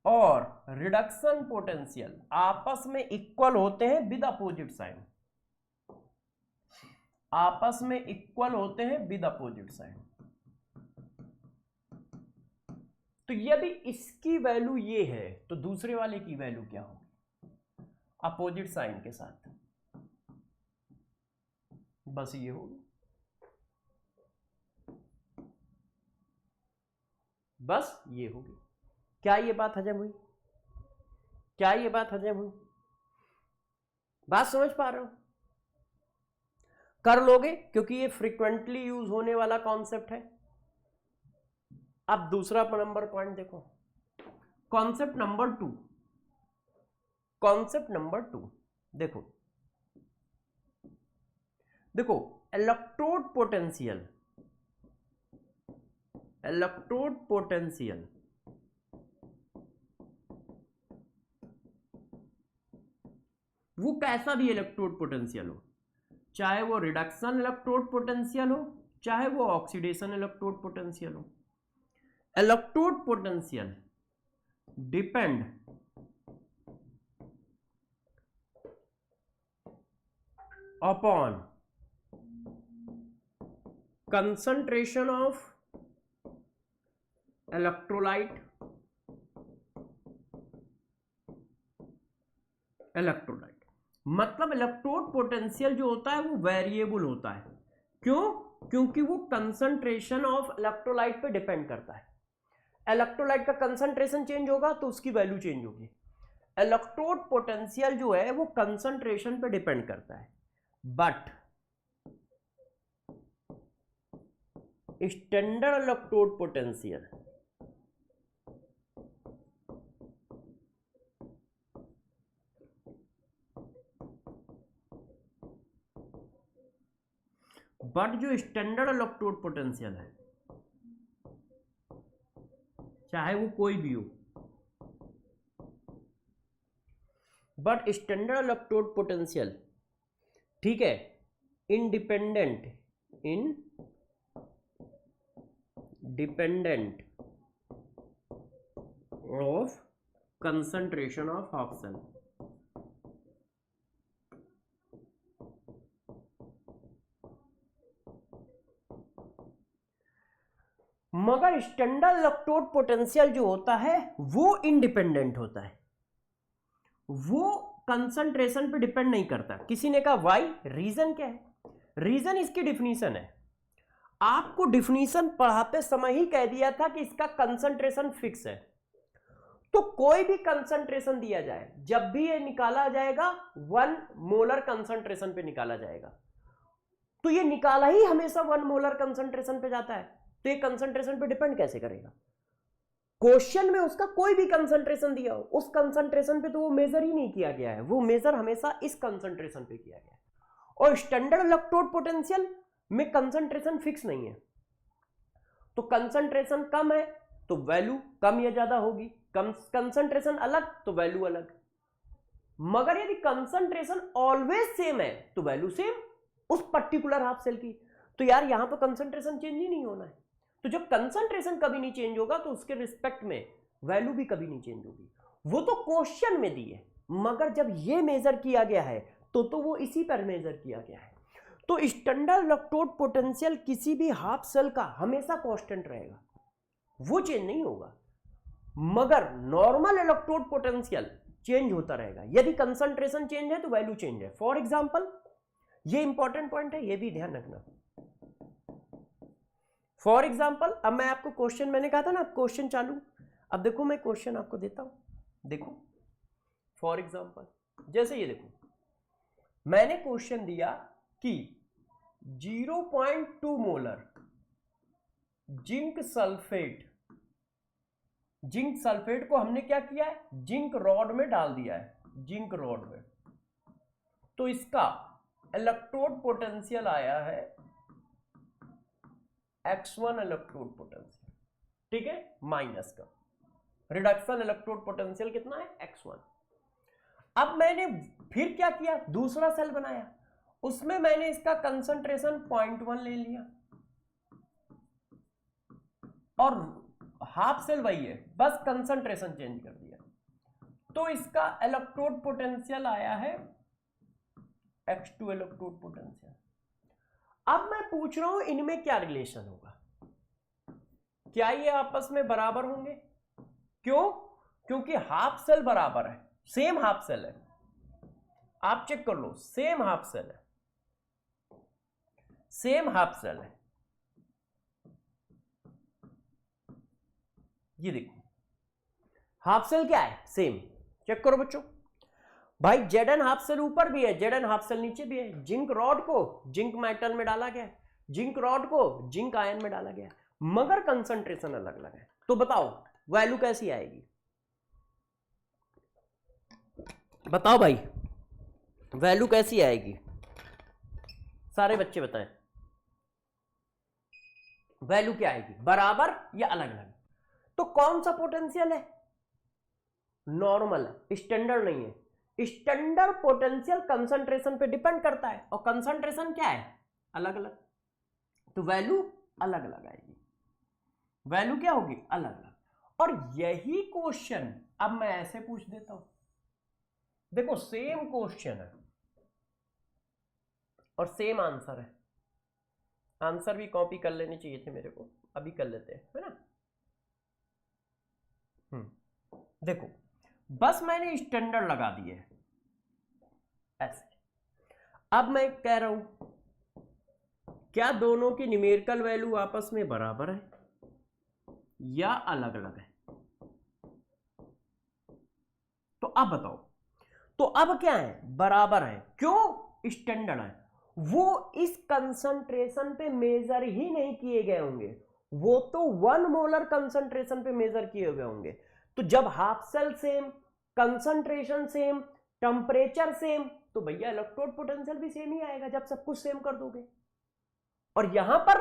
और रिडक्शन पोटेंशियल आपस में इक्वल होते हैं विद अपोजिट साइन, आपस में इक्वल होते हैं विद अपोजिट साइन। तो यदि इसकी वैल्यू ये है तो दूसरे वाले की वैल्यू क्या होगी? अपोजिट साइन के साथ, बस ये होगी, बस ये होगी। क्या ये बात हजम हुई? क्या ये बात हजम हुई? बात समझ पा रहे हो? कर लोगे, क्योंकि ये फ्रीक्वेंटली यूज होने वाला कॉन्सेप्ट है। अब दूसरा नंबर पॉइंट देखो, कॉन्सेप्ट नंबर 2, कॉन्सेप्ट नंबर 2 देखो, देखो इलेक्ट्रोड पोटेंशियल, इलेक्ट्रोड पोटेंशियल वो कैसा भी इलेक्ट्रोड पोटेंशियल हो, चाहे वो रिडक्शन इलेक्ट्रोड पोटेंशियल हो, चाहे वो ऑक्सीडेशन इलेक्ट्रोड पोटेंशियल हो, electrode potential depend upon concentration of electrolyte, electrolyte मतलब इलेक्ट्रोड पोटेंशियल जो होता है वो वेरिएबल होता है। क्यों? क्योंकि वो कंसंट्रेशन ऑफ इलेक्ट्रोलाइट पे डिपेंड करता है। इलेक्ट्रोलाइट का कंसंट्रेशन चेंज होगा तो उसकी वैल्यू चेंज होगी। इलेक्ट्रोड पोटेंशियल जो है वो कंसंट्रेशन पे डिपेंड करता है, बट स्टैंडर्ड इलेक्ट्रोड पोटेंशियल जो स्टैंडर्ड इलेक्ट्रोड पोटेंशियल है, चाहे वो कोई भी हो, बट स्टैंडर्ड इलेक्ट्रोड पोटेंशियल, ठीक है, independent of concentration of half cell. मगर स्टैंडर्ड इलेक्ट्रोड पोटेंशियल जो होता है वो इंडिपेंडेंट होता है, वो कंसंट्रेशन पे डिपेंड नहीं करता। किसी ने कहा वाई, रीजन क्या है? रीजन इसकी डिफिनीशन है। आपको डिफिनीशन पढ़ाते समय ही कह दिया था कि इसका कंसंट्रेशन फिक्स है, तो कोई भी कंसंट्रेशन दिया जाए, जब भी ये निकाला जाएगा 1 मोलर कंसंट्रेशन पे निकाला जाएगा, तो ये निकाला ही हमेशा 1 मोलर कंसंट्रेशन पे जाता है, तो ये कंसंट्रेशन पे डिपेंड कैसे करेगा? क्वेश्चन में उसका कोई भी कंसंट्रेशन दिया हो, उस कंसंट्रेशन पे तो वो मेजर ही नहीं किया गया है, वो मेजर हमेशा इस कंसंट्रेशन पे किया गया है। और स्टैंडर्ड इलेक्ट्रोड पोटेंशियल में कंसंट्रेशन फिक्स नहीं है, तो कंसंट्रेशन कम है तो वैल्यू कम या ज्यादा होगी, कंसंट्रेशन अलग तो वैल्यू अलग। मगर यदि कंसंट्रेशन ऑलवेज सेम है तो वैल्यू सेम उस पर्टिकुलर हाफ सेल की। तो यार यहां पर कंसंट्रेशन चेंज ही नहीं होना है। तो जब कंसंट्रेशन कभी नहीं चेंज होगा तो उसके रिस्पेक्ट में वैल्यू भी कभी नहीं चेंज होगी। वो तो क्वेश्चन में दी है, मगर जब ये मेजर किया गया है तो वो इसी पर मेजर किया गया है। तो स्टैंडर्ड इलेक्ट्रोड पोटेंशियल किसी भी हाफ सेल का हमेशा कांस्टेंट रहेगा, वो चेंज नहीं होगा। मगर नॉर्मल इलेक्ट्रोड पोटेंशियल चेंज होता रहेगा। यदि कंसंट्रेशन चेंज है तो वैल्यू चेंज है। फॉर एग्जांपल, ये इंपॉर्टेंट पॉइंट है, ये भी ध्यान रखना। फॉर एग्जांपल, अब मैं आपको क्वेश्चन, मैंने कहा था ना क्वेश्चन चालू, अब देखो मैं क्वेश्चन आपको देता हूं, देखो। फॉर एग्जांपल जैसे ये देखो, मैंने क्वेश्चन दिया कि 0.2 मोलर जिंक सल्फेट को हमने क्या किया है, जिंक रॉड में डाल दिया है, जिंक रॉड में। तो इसका इलेक्ट्रोड पोटेंशियल आया है x1 इलेक्ट्रोड पोटेंशियल, ठीक है, माइनस का रिडक्शन इलेक्ट्रोड पोटेंशियल कितना है, x1। अब मैंने फिर क्या किया, दूसरा सेल बनाया, उसमें मैंने इसका कंसंट्रेशन 0.1 ले लिया और हाफ सेल वही है, बस कंसंट्रेशन चेंज कर दिया। तो इसका इलेक्ट्रोड पोटेंशियल आया है x2 इलेक्ट्रोड पोटेंशियल। अब मैं पूछ रहा हूं इनमें क्या रिलेशन होगा, क्या ये आपस में बराबर होंगे? क्यों? क्योंकि हाफ सेल बराबर है, सेम हाफ सेल है, आप चेक कर लो, सेम हाफ सेल है, सेम हाफ सेल है। ये देखो हाफ सेल क्या है, सेम, चेक करो बच्चों। भाई जेडन हाफ सेल ऊपर भी है, जेडन हाफ सेल नीचे भी है। जिंक रॉड को जिंक मेटल में डाला गया, जिंक रॉड को जिंक आयन में डाला गया, मगर कंसंट्रेशन अलग अलग है। तो बताओ वैल्यू कैसी आएगी, बताओ भाई वैल्यू कैसी आएगी, सारे बच्चे बताएं, वैल्यू क्या आएगी, बराबर या अलग अलग? तो कौन सा पोटेंशियल है, नॉर्मल है, स्टैंडर्ड नहीं है। स्टैंडर्ड पोटेंशियल कंसंट्रेशन पे डिपेंड करता है, और कंसंट्रेशन क्या है, अलग अलग। तो वैल्यू अलग अलग आएगी, वैल्यू क्या होगी, अलग अलग। और यही क्वेश्चन अब मैं ऐसे पूछ देता हूं, देखो सेम क्वेश्चन है और सेम आंसर है, आंसर भी कॉपी कर लेने चाहिए थे मेरे को, अभी कर लेते हैं, है ना। देखो बस मैंने स्टैंडर्ड लगा दिए ऐसे। अब मैं कह रहा हूं क्या दोनों की न्यूमेरिकल वैल्यू आपस में बराबर है या अलग अलग है? तो अब बताओ, तो अब क्या है, बराबर है। क्यों? स्टैंडर्ड है, वो इस कंसंट्रेशन पे मेजर ही नहीं किए गए होंगे, वो तो 1 मोलर कंसंट्रेशन पे मेजर किए हुए होंगे। तो जब half cell same, concentration same, temperature same, तो भैया इलेक्ट्रोड पोटेंशियल भी सेम ही आएगा जब सब कुछ सेम कर दोगे। और यहां पर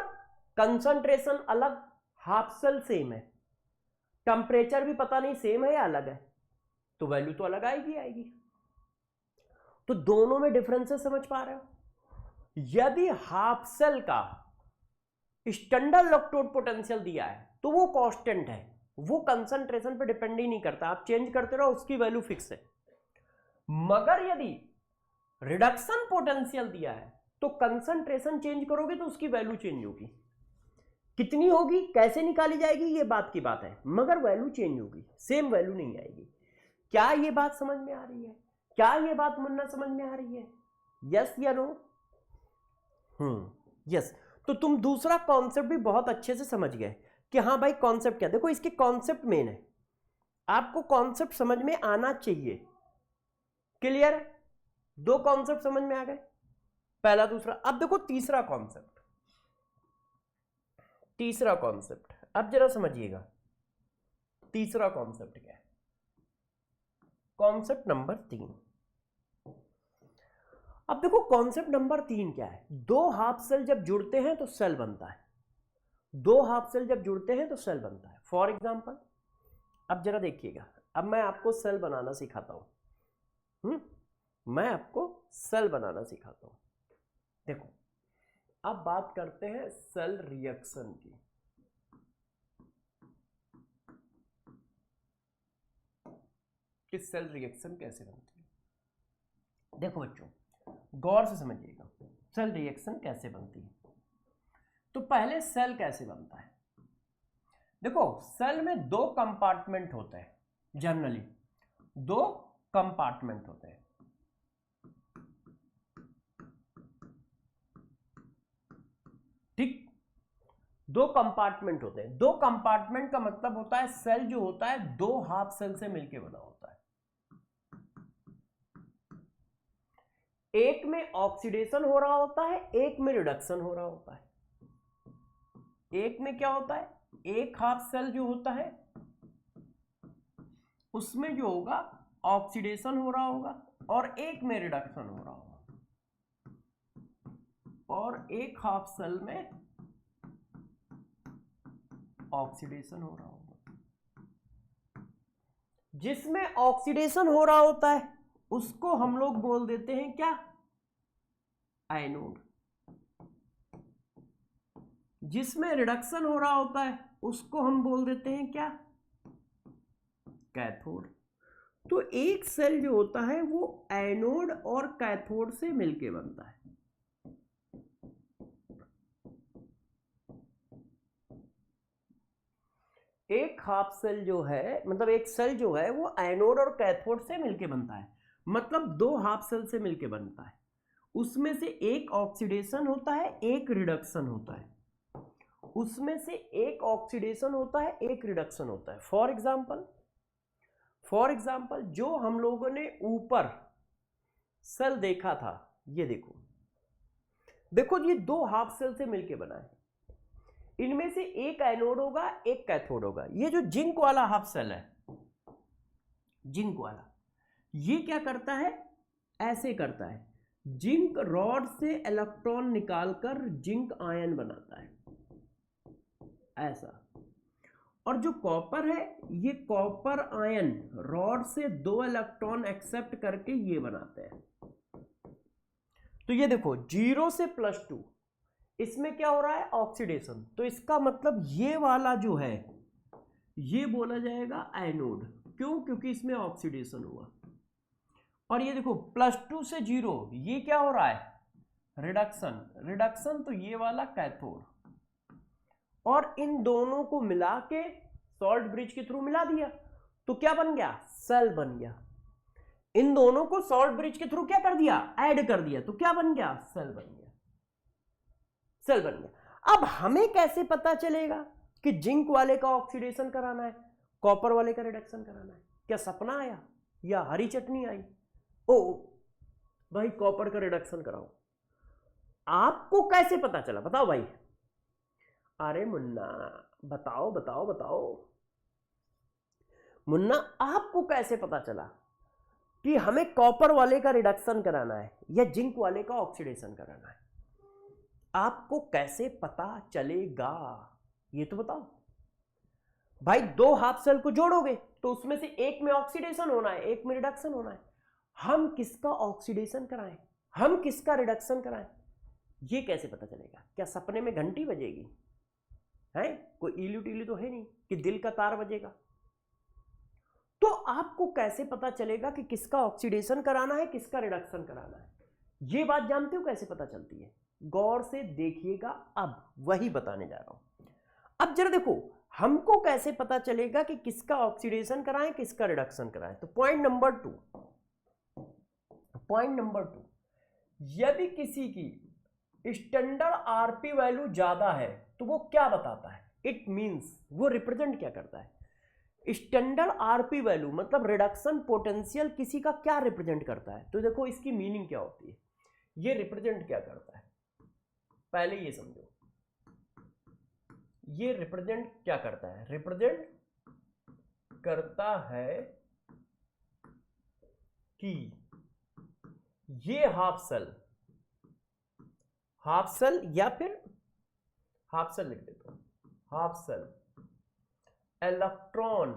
कंसंट्रेशन अलग, हाफ सेल सेम है, टेम्परेचर भी पता नहीं सेम है या अलग है, तो वैल्यू तो अलग आएगी। तो दोनों में डिफरेंसेस समझ पा रहे हो? यदि हाफ सेल का स्टैंडर्ड इलेक्ट्रोड पोटेंशियल दिया है तो वो कांस्टेंट है, वो कंसंट्रेशन पे डिपेंड ही नहीं करता, आप चेंज करते रहो उसकी वैल्यू फिक्स है। मगर यदि रिडक्शन पोटेंशियल दिया है तो कंसंट्रेशन चेंज करोगे तो उसकी वैल्यू चेंज होगी। कितनी होगी, कैसे निकाली जाएगी, ये बात की बात है, मगर वैल्यू चेंज होगी, सेम वैल्यू नहीं आएगी। क्या ये बात समझ में आ रही है? क्या ये बात मुन्ना समझ में आ रही है? यस या नो? यस। तो तुम दूसरा कॉन्सेप्ट भी बहुत अच्छे से समझ गए कि हाँ भाई कॉन्सेप्ट क्या। देखो इसके कॉन्सेप्ट मेन है, आपको कॉन्सेप्ट समझ में आना चाहिए। क्लियर है? 2 कॉन्सेप्ट समझ में आ गए, पहला दूसरा। अब देखो तीसरा कॉन्सेप्ट, तीसरा कॉन्सेप्ट अब जरा समझिएगा, तीसरा कॉन्सेप्ट क्या है, कॉन्सेप्ट नंबर 3। अब देखो कॉन्सेप्ट नंबर 3 क्या है, 2 हाफ सेल जब जुड़ते हैं तो सेल बनता है, दो हाफ सेल जब जुड़ते हैं तो सेल बनता है। फॉर एग्जाम्पल अब जरा देखिएगा, अब मैं आपको सेल बनाना सिखाता हूं। मैं आपको सेल बनाना सिखाता हूं। देखो अब बात करते हैं सेल रिएक्शन की। कि सेल रिएक्शन कैसे बनती है। देखो बच्चों गौर से समझिएगा, सेल रिएक्शन कैसे बनती है। तो पहले सेल कैसे बनता है। देखो सेल में दो कंपार्टमेंट होते हैं, जनरली दो कंपार्टमेंट होते हैं। ठीक, दो कंपार्टमेंट होते हैं। दो कंपार्टमेंट का मतलब होता है सेल जो होता है दो हाफ सेल से मिलकर बना होता है। एक में ऑक्सीडेशन हो रहा होता है, एक में रिडक्शन हो रहा होता है। एक में क्या होता है, एक हाफ सेल जो होता है उसमें जो होगा ऑक्सीडेशन हो रहा होगा और एक में रिडक्शन हो रहा होगा, और एक हाफ सेल में ऑक्सीडेशन हो रहा होगा। जिसमें ऑक्सीडेशन हो रहा होता है उसको हम लोग बोल देते हैं क्या, एनोड। जिसमें रिडक्शन हो रहा होता है उसको हम बोल देते हैं क्या, कैथोड। तो एक सेल जो होता है वो एनोड और कैथोड से मिलके बनता है। एक हाफ सेल जो है, मतलब एक सेल जो है वो एनोड और कैथोड से मिलके बनता है, मतलब दो हाफ सेल से मिलके बनता है। उसमें से एक ऑक्सीडेशन होता है, एक रिडक्शन होता है। उसमें से एक ऑक्सीडेशन होता है, एक रिडक्शन होता है। फॉर एग्जाम्पल जो हम लोगों ने ऊपर सेल देखा था, ये देखो देखो ये दो हाफ सेल से मिलके बना है। इनमें से एक एनोड होगा, एक कैथोड होगा। ये जो जिंक वाला हाफ सेल है, जिंक वाला, ये क्या करता है, ऐसे करता है, जिंक रॉड से इलेक्ट्रॉन निकालकर जिंक आयन बनाता है, ऐसा। और जो कॉपर है, ये कॉपर आयन रॉड से दो इलेक्ट्रॉन एक्सेप्ट करके ये बनाते हैं। तो ये देखो 0 से +2, इसमें क्या हो रहा है, ऑक्सीडेशन। तो इसका मतलब ये वाला जो है ये बोला जाएगा एनोड। क्यों, क्योंकि इसमें ऑक्सीडेशन हुआ। और ये देखो +2 से 0, ये क्या हो रहा है, रिडक्शन। तो ये वाला कैथोड। और इन दोनों को मिला के सॉल्ट ब्रिज के थ्रू मिला दिया तो क्या बन गया, सेल बन गया। इन दोनों को सॉल्ट ब्रिज के थ्रू क्या कर दिया, ऐड कर दिया, तो क्या बन गया, सेल बन गया। सेल बन गया। अब हमें कैसे पता चलेगा कि जिंक वाले का ऑक्सीडेशन कराना है, कॉपर वाले का रिडक्शन कराना है। क्या सपना आया या हरी चटनी आई, ओ भाई कॉपर का रिडक्शन कराओ। आपको कैसे पता चला, बताओ भाई। अरे मुन्ना बताओ बताओ बताओ, मुन्ना आपको कैसे पता चला कि हमें कॉपर वाले का रिडक्शन कराना है या जिंक वाले का ऑक्सीडेशन कराना है। आपको कैसे पता चलेगा, ये तो बताओ भाई। दो हाफ सेल को जोड़ोगे तो उसमें से एक में ऑक्सीडेशन होना है, एक में रिडक्शन होना है। हम किसका ऑक्सीडेशन कराएं, हम किसका रिडक्शन कराएं, ये कैसे पता चलेगा। क्या सपने में घंटी बजेगी है, कोई इलू टीलू तो है नहीं कि दिल का तार बजेगा। तो आपको कैसे पता चलेगा कि किसका ऑक्सीडेशन कराना है, किसका रिडक्शन कराना है। ये बात जानते हो कैसे पता चलती है, गौर से देखिएगा, अब वही बताने जा रहा हूं। अब जरा देखो हमको कैसे पता चलेगा कि किसका ऑक्सीडेशन कराएं, किसका रिडक्शन कराएं। तो पॉइंट नंबर 2, यदि किसी की स्टैंडर्ड आरपी वैल्यू ज्यादा है तो वो क्या बताता है, इट मींस वो रिप्रेजेंट क्या करता है। स्टैंडर्ड आरपी वैल्यू मतलब रिडक्शन पोटेंशियल किसी का क्या रिप्रेजेंट करता है। तो देखो इसकी मीनिंग क्या होती है, ये रिप्रेजेंट क्या करता है, पहले ये समझो। ये रिप्रेजेंट क्या करता है, रिप्रेजेंट करता है कि ये हाफ सेल या फिर हाफ सेल लिख देता हूं, हाफ सेल इलेक्ट्रॉन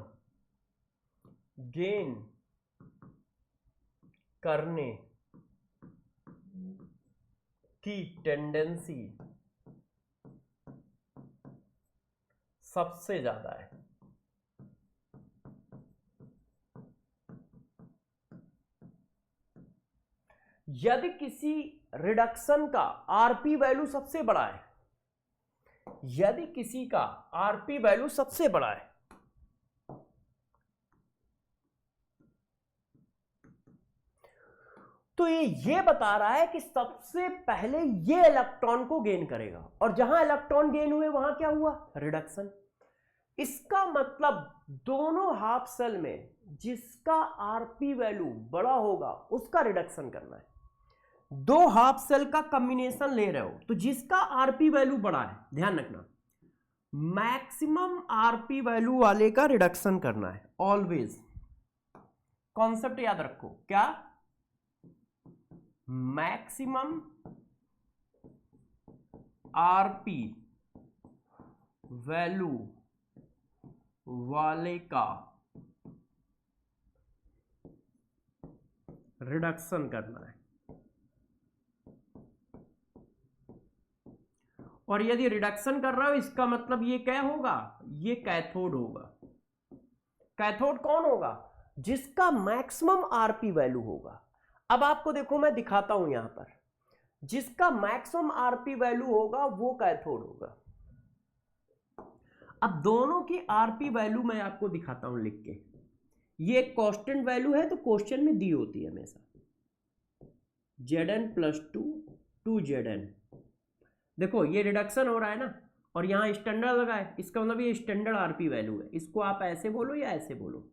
गेन करने की टेंडेंसी सबसे ज्यादा है। यदि किसी रिडक्शन का आरपी वैल्यू सबसे बड़ा है, यदि किसी का आरपी वैल्यू सबसे बड़ा है, तो ये बता रहा है कि सबसे पहले ये इलेक्ट्रॉन को गेन करेगा, और जहां इलेक्ट्रॉन गेन हुए वहां क्या हुआ, रिडक्शन। इसका मतलब दोनों हाफ सेल में जिसका आरपी वैल्यू बड़ा होगा उसका रिडक्शन करना है। दो हाफ सेल का कॉम्बिनेशन ले रहे हो तो जिसका आरपी वैल्यू बड़ा है, ध्यान रखना, मैक्सिमम आरपी वैल्यू वाले का रिडक्शन करना है। ऑलवेज कॉन्सेप्ट याद रखो, क्या, मैक्सिमम आरपी वैल्यू वाले का रिडक्शन करना है। और यदि रिडक्शन कर रहा हो इसका मतलब ये क्या होगा, ये कैथोड होगा। कैथोड कौन होगा, जिसका मैक्सिमम आरपी वैल्यू होगा। अब आपको देखो मैं दिखाता हूं यहां पर, जिसका मैक्सिमम आरपी वैल्यू होगा वो कैथोड होगा। अब दोनों की आरपी वैल्यू मैं आपको दिखाता हूं लिख के। ये कांस्टेंट वैल्यू है तो क्वेश्चन में दी होती है हमेशा, Zn + 2 Zn। देखो ये रिडक्शन हो रहा है ना, और यहां स्टैंडर्ड लगा है, इसका मतलब ये स्टैंडर्ड आरपी वैल्यू है। इसको आप ऐसे बोलो या ऐसे बोलो,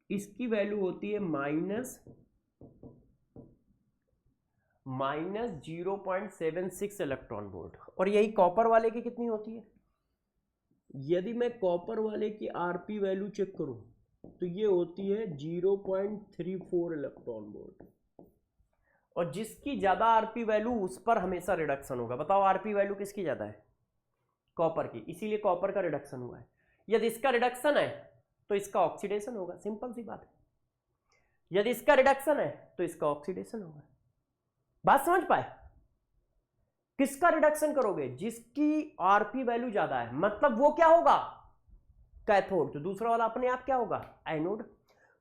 इसकी वैल्यू होती है -0.76 इलेक्ट्रॉन वोल्ट, और यही कॉपर वाले की कितनी होती है। यदि मैं कॉपर वाले की आरपी वैल्यू चेक करूं तो ये होती है 0.34 इलेक्ट्रॉन वोल्ट, और जिसकी ज्यादा आरपी वैल्यू उस पर हमेशा रिडक्शन होगा। बताओ आरपी वैल्यू किसकी ज्यादा है, कॉपर की, इसीलिए कॉपर का रिडक्शन हुआ है। यदि इसका रिडक्शन है तो इसका ऑक्सीडेशन होगा, सिंपल सी बात है। यदि इसका रिडक्शन है तो इसका ऑक्सीडेशन होगा। बात समझ पाए, किसका रिडक्शन करोगे, जिसकी आरपी वैल्यू ज्यादा है, मतलब वो क्या होगा, कैथोड। तो दूसरा वाला अपने आप क्या होगा, एनोड।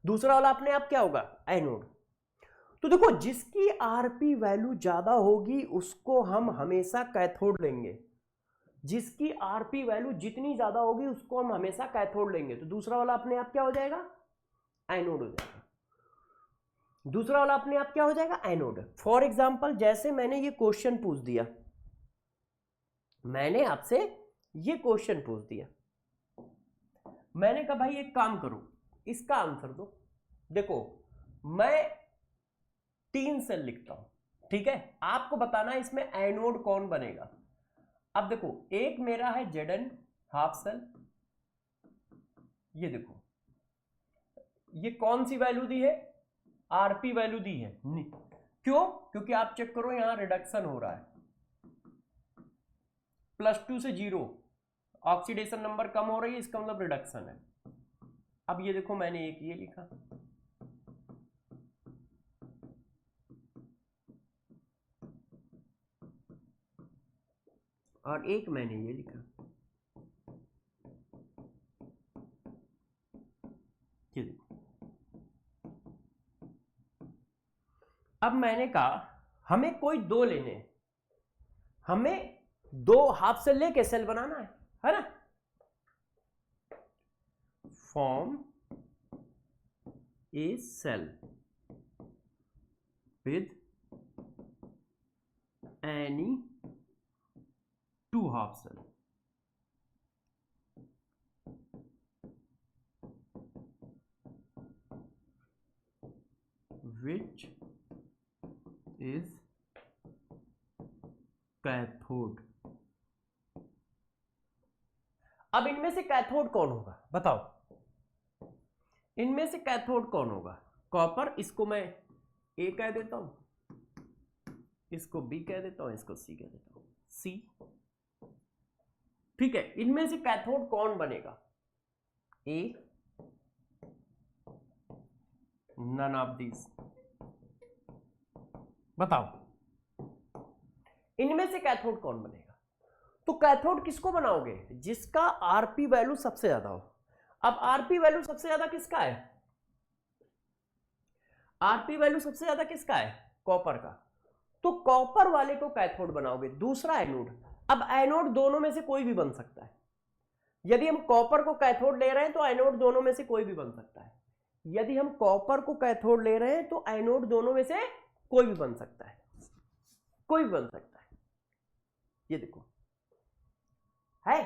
दूसरा वाला अपने आप क्या होगा, एनोड। तो देखो जिसकी आरपी वैल्यू ज्यादा होगी उसको हम हमेशा कैथोड लेंगे, जिसकी आरपी वैल्यू जितनी ज्यादा होगी उसको हम हमेशा कैथोड लेंगे। तो दूसरा वाला अपने आप क्या हो जाएगा, एनोड हो जाएगा। दूसरा वाला अपने आप क्या हो जाएगा, एनोड। फॉर एग्जाम्पल जैसे मैंने ये क्वेश्चन पूछ दिया, मैंने आपसे ये क्वेश्चन पूछ दिया, मैंने कहा भाई एक काम करो, इसका आंसर दो। देखो मैं 3 सेल लिखता हूं, ठीक है, आपको बताना है इसमें एनोड कौन बनेगा। अब देखो एक मेरा है Zn हाफ सेल, ये देखो ये कौन सी वैल्यू दी है, आरपी वैल्यू दी है, नहीं क्यों, क्योंकि आप चेक करो यहां रिडक्शन हो रहा है, +2 से 0, ऑक्सीडेशन नंबर कम हो रही है, इसका मतलब रिडक्शन है। अब ये देखो मैंने एक ये लिखा, और एक मैंने ये लिखा, ये देखो। अब मैंने कहा हमें कोई दो लेने, हमें 2 हाफ सेल लेके सेल बनाना है ना। Form a cell with any 2 half cell, which is cathode. अब इनमें से कैथोड कौन होगा बताओ, इनमें से कैथोड कौन होगा, कॉपर, इसको मैं ए कह देता हूं, इसको बी कह देता हूं, इसको सी कह देता हूं, सी। ठीक है, इनमें से कैथोड कौन बनेगा? ए, नन ऑफ दीज। बताओ इनमें से कैथोड कौन बनेगा? तो कैथोड किसको बनाओगे? जिसका आरपी वैल्यू सबसे ज्यादा हो। अब आरपी वैल्यू सबसे ज्यादा किसका है? आरपी वैल्यू सबसे ज्यादा किसका है? कॉपर का। तो कॉपर वाले को कैथोड बनाओगे। दूसरा एनोड। अब एनोड दोनों में से कोई भी बन सकता है। यदि हम कॉपर को कैथोड ले रहे हैं तो एनोड दोनों में से कोई भी बन सकता है। यदि हम कॉपर को कैथोड ले रहे हैं तो एनोड दोनों में से कोई भी बन सकता है। कोई भी बन सकता है। ये देखो है।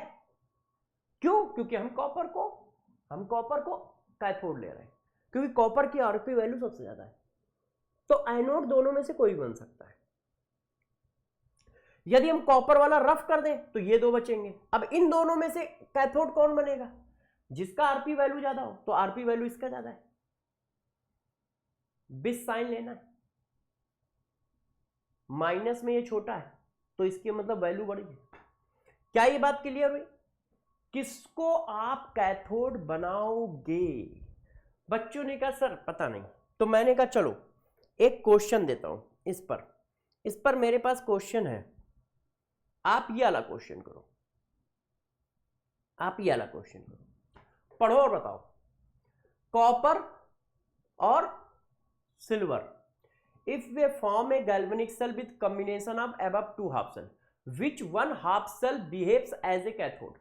क्यों? क्योंकि हम कॉपर को कैथोड ले रहे हैं, क्योंकि कॉपर की आरपी वैल्यू सबसे ज्यादा है। तो एनोड दोनों में से कोई बन सकता है। यदि हम कॉपर वाला रफ कर दें तो ये दो बचेंगे। अब इन दोनों में से कैथोड कौन बनेगा? जिसका आरपी वैल्यू ज्यादा हो। तो आरपी वैल्यू इसका ज्यादा है, बिस साइन लेना है। माइनस में ये छोटा है तो इसके मतलब वैल्यू बड़ी है। क्या ये बात क्लियर हुई? किसको आप कैथोड बनाओगे? बच्चों ने कहा सर पता नहीं। तो मैंने कहा चलो एक क्वेश्चन देता हूं इस पर मेरे पास क्वेश्चन है। आप ये वाला क्वेश्चन करो, पढ़ो और बताओ। कॉपर और silver, if we form a galvanic cell with combination of above two half cell, which one half cell behaves as a cathode?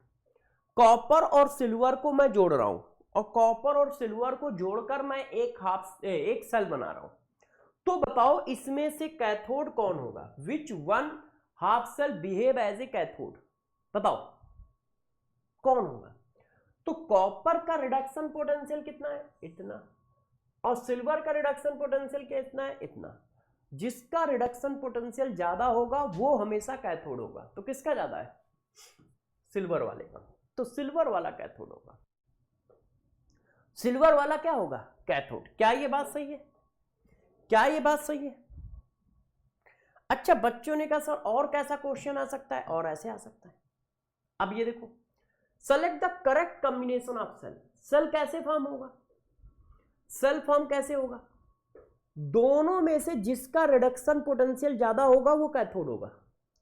Copper और सिल्वर को मैं जोड़ रहा हूं और कॉपर और सिल्वर को जोड़कर मैं एक सेल बना रहा हूं। तो बताओ इसमें से कैथोड कौन होगा? Which one half cell behave as a cathode? बताओ कौन होगा? तो कॉपर का रिडक्शन पोटेंशियल कितना है? इतना। और सिल्वर का रिडक्शन पोटेंशियल कितना है? इतना। जिसका रिडक्शन पोटेंशियल ज्यादा होगा वो हमेशा कैथोड होगा। तो किसका ज्यादा है? सिल्वर वाले का। तो सिल्वर वाला कैथोड होगा। सिल्वर वाला क्या होगा? कैथोड। क्या ये बात सही है? अच्छा बच्चों ने कहा सर और कैसा क्वेश्चन आ सकता है? और ऐसे आ सकता है। अब ये देखो, select the correct combination of cell. Cell कैसे फॉर्म होगा? सेल फॉर्म कैसे होगा? दोनों में से जिसका रिडक्शन पोटेंशियल ज्यादा होगा वो कैथोड होगा।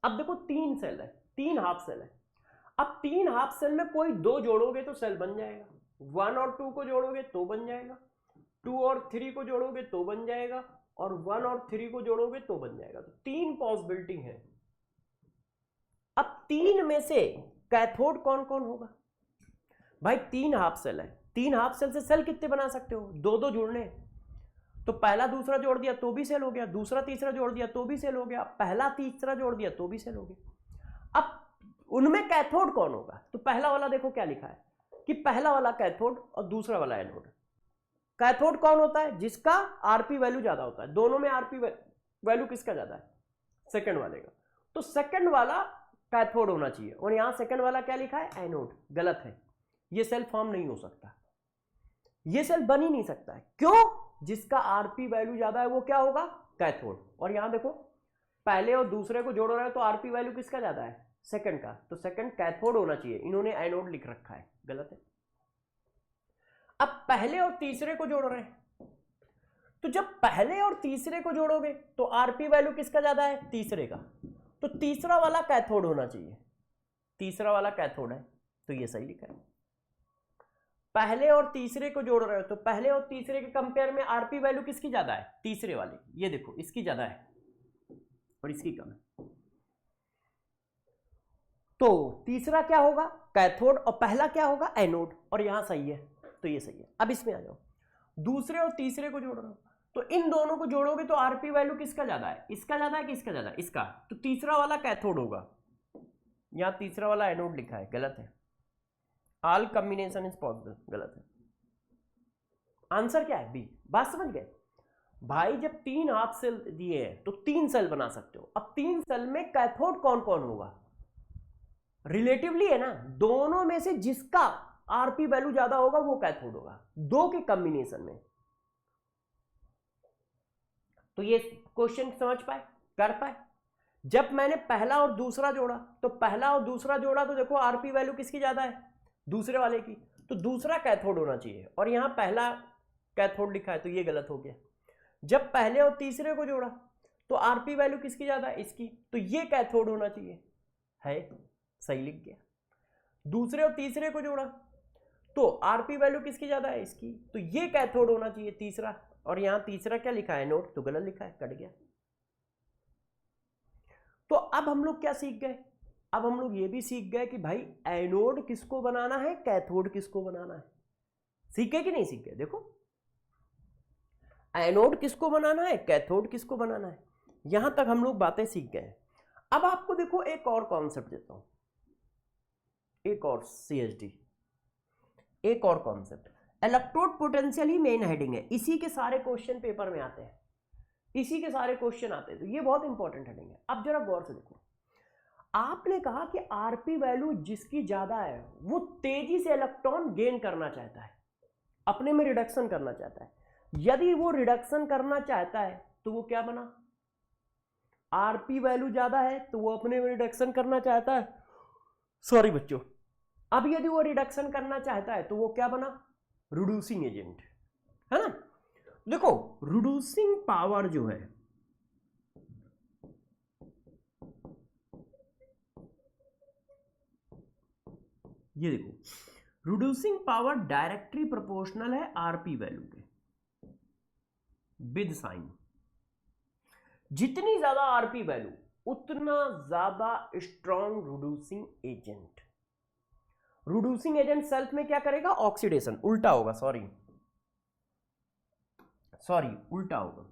अब देखो 3 सेल है, 3 हाफ सेल है। अब 3 हाफ सेल में कोई 2 जोड़ोगे तो सेल बन जाएगा। 1 और 2 को जोड़ोगे तो बन जाएगा, 2 और 3 को जोड़ोगे तो बन जाएगा, और 1 और 3 को जोड़ोगे तो बन जाएगा। तो 3 पॉसिबिलिटी है। अब 3 में से कैथोड कौन कौन होगा? भाई 3 हाफ सेल है, 3 हाफ सेल से सेल कितने बना सकते हो? 2-2 जोड़ने। तो पहला दूसरा जोड़ दिया तो भी सेल हो गया, दूसरा तीसरा जोड़ दिया तो भी सेल हो गया, पहला तीसरा जोड़ दिया तो भी सेल हो गया। अब उनमें कैथोड कौन होगा? तो पहला वाला देखो क्या लिखा है कि पहला वाला कैथोड और दूसरा वाला एनोड। कैथोड कौन होता है? जिसका आरपी वैल्यू ज्यादा होता है। दोनों में आरपी वैल्यू किसका ज्यादा है? सेकंड वाले का। तो सेकंड वाला कैथोड होना चाहिए। और यहां सेकंड वाला क्या लिखा है? एनोड। गलत है, ये सेल फॉर्म नहीं हो सकता, ये सेल बन ही नहीं सकता है। क्यों? जिसका आरपी वैल्यू ज्यादा है वो क्या होगा? कैथोड। और यहां देखो पहले और दूसरे को जोड़ रहे हैं तो आरपी वैल्यू किसका ज्यादा है? सेकंड का। तो सेकंड कैथोड होना चाहिए, इन्होंने एनोड लिख रखा है, गलत है। अब पहले और तीसरे को जोड़ रहे हैं, तो जब पहले और तीसरे को जोड़ोगे तो आरपी वैल्यू किसका ज्यादा है? तीसरे का। तो तीसरा वाला कैथोड होना चाहिए, तीसरा वाला कैथोड है, तो ये सही लिखा है। पहले और तीसरे को जोड़ रहे हो तो पहले और तीसरे के कंपेयर में आरपी वैल्यू किसकी ज्यादा है? तीसरे वाली। ये देखो इसकी ज्यादा है और इसकी कम है। तो तीसरा क्या होगा? कैथोड। और पहला क्या होगा? एनोड। और यहां सही है, तो ये सही है। अब इसमें आ जाओ, दूसरे और तीसरे को जोड़ रहा हूं तो इन दोनों को जोड़ोगे तो आरपी वैल्यू किसका ज्यादा है? इसका ज्यादा है कि इसका ज्यादा है? इसका। तो तीसरा वाला कैथोड होगा। यहां तीसरा वाला एनोड लिखा है, गलत है। ऑल कॉम्बिनेशन इज पॉसिबल, गलत है। आंसर क्या है? बी। बात समझ गए भाई? जब 3 हाफ सेल दिए हैं तो 3 सेल बना सकते हो। अब 3 सेल में कैथोड कौन कौन होगा? रिलेटिवली है ना, दोनों में से जिसका आरपी वैल्यू ज्यादा होगा वो कैथोड होगा, 2 के कॉम्बिनेशन में। तो ये क्वेश्चन समझ पाए, कर पाए? जब मैंने पहला और दूसरा जोड़ा तो पहला और दूसरा जोड़ा तो देखो आरपी वैल्यू किसकी ज्यादा है, दूसरे वाले की, तो दूसरा कैथोड होना चाहिए, और यहां पहला कैथोड लिखा है तो ये गलत हो गया। जब पहले और तीसरे को जोड़ा तो आरपी वैल्यू किसकी ज्यादा है, इसकी, तो ये कैथोड होना चाहिए, है सही लिख गया। दूसरे और तीसरे को जोड़ा तो आरपी वैल्यू किसकी ज्यादा है, इसकी, तो ये कैथोड होना चाहिए तीसरा, और यहां तीसरा क्या लिखा है नोट, तो गलत लिखा है, कट गया। तो अब हम लोग क्या सीख गए, अब हम लोग ये भी सीख गए कि भाई एनोड किसको बनाना है, कैथोड किसको बनाना है। सीखे कि नहीं सीखे, देखो एनोड किसको बनाना है, कैथोड किसको बनाना है, यहां तक हम लोग बातें सीख गए। अब आपको देखो एक और कॉन्सेप्ट देता हूं, एक और सीएचडी, एक और कॉन्सेप्ट, इलेक्ट्रोड पोटेंशियल ही मेन हेडिंग है, इसी के सारे क्वेश्चन पेपर में आते हैं, इसी के सारे क्वेश्चन आते हैं, तो ये बहुत इंपॉर्टेंट हेडिंग है। अब जरा गौर से देखो, आपने कहा कि आरपी वैल्यू जिसकी ज्यादा है वो तेजी से इलेक्ट्रॉन गेन करना चाहता है, अपने में रिडक्शन करना चाहता है। यदि वो रिडक्शन करना चाहता है तो वो क्या बना, आरपी वैल्यू ज्यादा है तो वो अपने में रिडक्शन करना चाहता है, सॉरी बच्चों, अब यदि वो रिडक्शन करना चाहता है तो वो क्या बना, रिड्यूसिंग एजेंट, है ना। देखो रिड्यूसिंग पावर जो है, ये देखो रिड्यूसिंग पावर डायरेक्टली प्रोपोर्शनल है आरपी वैल्यू के विद साइन, जितनी ज्यादा आरपी वैल्यू उतना ज्यादा strong reducing agent. Reducing agent self में क्या करेगा, ऑक्सीडेशन, उल्टा होगा, सॉरी उल्टा होगा,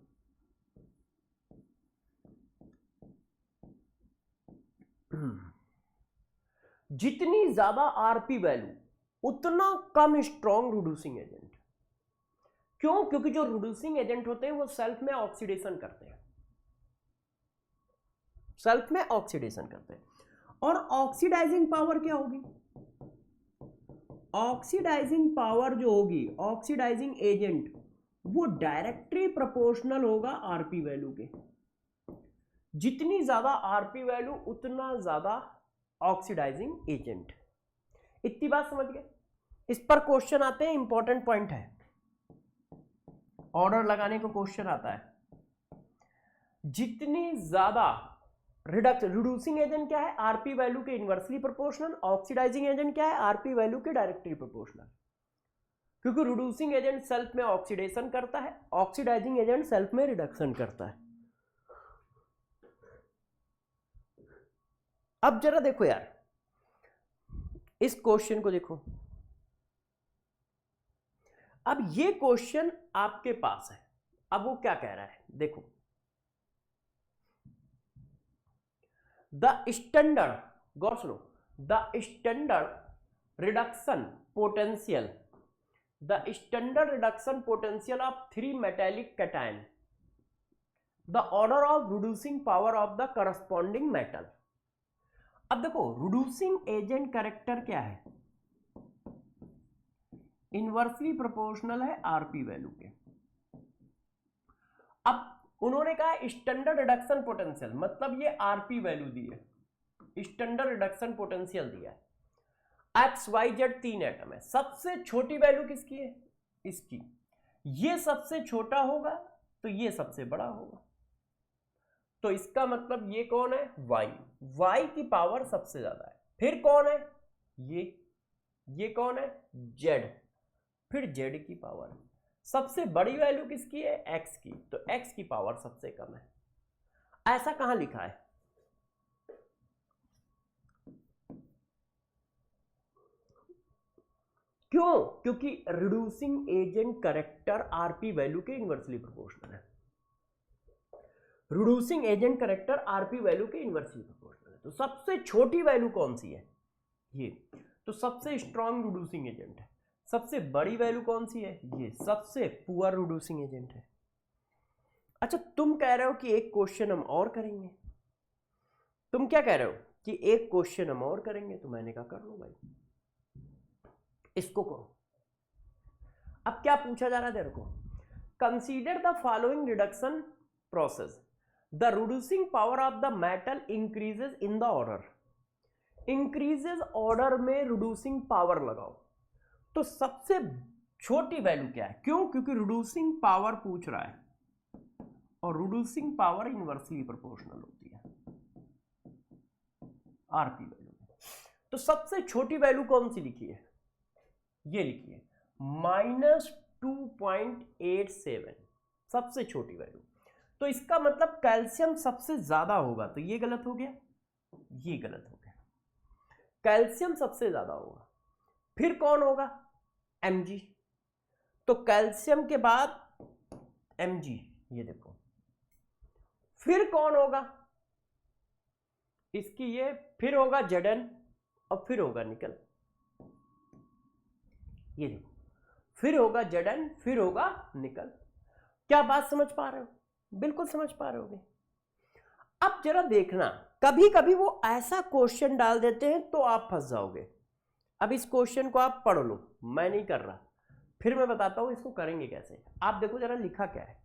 जितनी ज्यादा आरपी वैल्यू उतना कम स्ट्रॉन्ग रिड्यूसिंग एजेंट। क्यों, क्योंकि जो रिड्यूसिंग एजेंट होते हैं वो सेल्फ में ऑक्सीडेशन करते हैं, सेल्फ में ऑक्सीडेशन करते हैं, और ऑक्सीडाइजिंग पावर क्या होगी, ऑक्सीडाइजिंग पावर जो होगी, ऑक्सीडाइजिंग एजेंट, वो डायरेक्टली प्रोपोर्शनल होगा आरपी वैल्यू के, जितनी ज्यादा आरपी वैल्यू उतना ज्यादा ऑक्सीडाइजिंग एजेंट। इतनी बात समझ गए। इस पर क्वेश्चन आते हैं, इंपॉर्टेंट पॉइंट है, ऑर्डर लगाने को क्वेश्चन आता है, जितनी ज्यादा रिड्यूसिंग एजेंट क्या है, आरपी वैल्यू के इनवर्सली प्रोपोर्शनल, ऑक्सीडाइजिंग एजेंट क्या है, आरपी वैल्यू के डायरेक्टली प्रोपोर्शनल, क्योंकि रिड्यूसिंग एजेंट सेल्फ में ऑक्सीडेशन करता है, ऑक्सीडाइजिंग एजेंट सेल्फ में रिडक्शन करता है। अब जरा देखो यार, इस क्वेश्चन को देखो, अब ये क्वेश्चन आपके पास है, अब वो क्या कह रहा है, देखो द स्टैंडर्ड, गौर सुनो, the standard reduction potential, the standard reduction potential of 3 metallic cation, the order of reducing power of the corresponding metal. अब देखो रिड्यूसिंग एजेंट कैरेक्टर क्या है, इनवर्सली प्रोपोर्शनल है आरपी वैल्यू के। अब उन्होंने कहा स्टैंडर्ड रिडक्शन पोटेंशियल, मतलब ये आरपी वैल्यू दी है, स्टैंडर्ड रिडक्शन पोटेंशियल दिया है, एक्स वाई जेड 3 एटम है, सबसे छोटी वैल्यू किसकी है, इसकी, ये सबसे छोटा होगा तो ये सबसे बड़ा होगा, तो इसका मतलब ये कौन है, y, y की पावर सबसे ज्यादा है, फिर कौन है ये कौन है, z, फिर z की पावर, सबसे बड़ी वैल्यू किसकी है, x की, तो x की पावर सबसे कम है। ऐसा कहां लिखा है, क्यों, क्योंकि reducing agent character RP value के इनवर्सली प्रोपोर्शनल है, reducing agent character RP value के इनवर्सली प्रोपोर्शनल है। तो सबसे छोटी वैल्यू कौन सी है, ये, तो सबसे स्ट्रॉन्ग रिड्यूसिंग एजेंट है। सबसे बड़ी वैल्यू कौन सी है, ये सबसे पुअर रिड्यूसिंग एजेंट है। अच्छा तुम कह रहे हो कि एक क्वेश्चन हम और करेंगे, तुम क्या कह रहे हो कि एक क्वेश्चन हम और करेंगे, तो मैंने कहा कर लो भाई, इसको करो। अब क्या पूछा जा रहा है तेरे को, consider the following reduction process, the reducing power of the metal increases in the order, increases order में रिड्यूसिंग पावर लगाओ, तो सबसे छोटी वैल्यू क्या है? क्यों? क्योंकि रिड्यूसिंग पावर पूछ रहा है और रिड्यूसिंग पावर इनवर्सली प्रोपोर्शनल होती है आरपी वैल्यू में। तो सबसे छोटी वैल्यू कौन सी लिखी है? ये लिखी है -2.87, सबसे छोटी वैल्यू। तो इसका मतलब कैल्शियम सबसे ज्यादा होगा, तो ये गलत हो गया, ये गलत हो गया, कैल्शियम सबसे ज्यादा होगा। फिर कौन होगा? Mg। तो कैल्शियम के बाद Mg, ये देखो। फिर कौन होगा इसकी? ये फिर होगा Zn और फिर होगा निकल, ये देखो, फिर होगा Zn, फिर होगा निकल। क्या बात समझ पा रहे हो? बिल्कुल समझ पा रहे होगे। अब जरा देखना, कभी कभी वो ऐसा क्वेश्चन डाल देते हैं तो आप फंस जाओगे। अब इस क्वेश्चन को आप पढ़ लो, मैं नहीं कर रहा, फिर मैं बताता हूं इसको करेंगे कैसे। आप देखो जरा लिखा क्या है।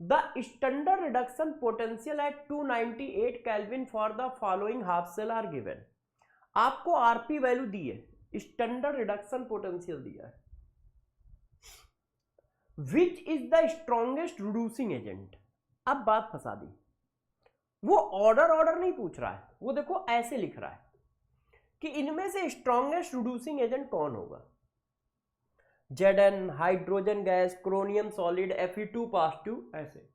The standard reduction potential at 298 kelvin for the following half cell are given. आपको आरपी वैल्यू दी है, स्टैंडर्ड रिडक्शन पोटेंशियल दिया है। Which is the strongest reducing agent. अब बात फंसा दी, वो ऑर्डर नहीं पूछ रहा है, वो देखो ऐसे लिख रहा है कि इनमें से स्ट्रॉन्गेस्ट रिड्यूसिंग एजेंट कौन होगा? Zn, hydrogen gas, क्रोनियम solid, Fe2 positive, ऐसे।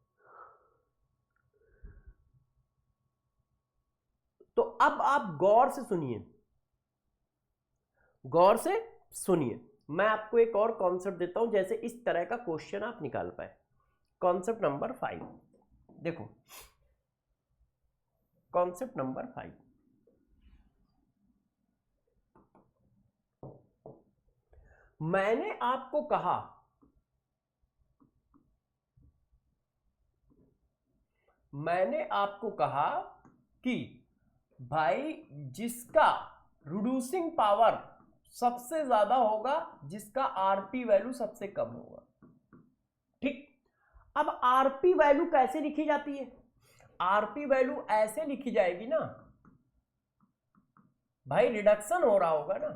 तो अब आप गौर से सुनिए, गौर से सुनिए, मैं आपको एक और कॉन्सेप्ट देता हूं जैसे इस तरह का क्वेश्चन आप निकाल पाए। कॉन्सेप्ट नंबर 5 देखो, कॉन्सेप्ट नंबर 5, मैंने आपको कहा कि भाई जिसका रिड्यूसिंग पावर सबसे ज्यादा होगा, जिसका आरपी वैल्यू सबसे कम होगा। ठीक, अब आरपी वैल्यू कैसे लिखी जाती है? आरपी वैल्यू ऐसे लिखी जाएगी ना भाई, रिडक्शन हो रहा होगा ना,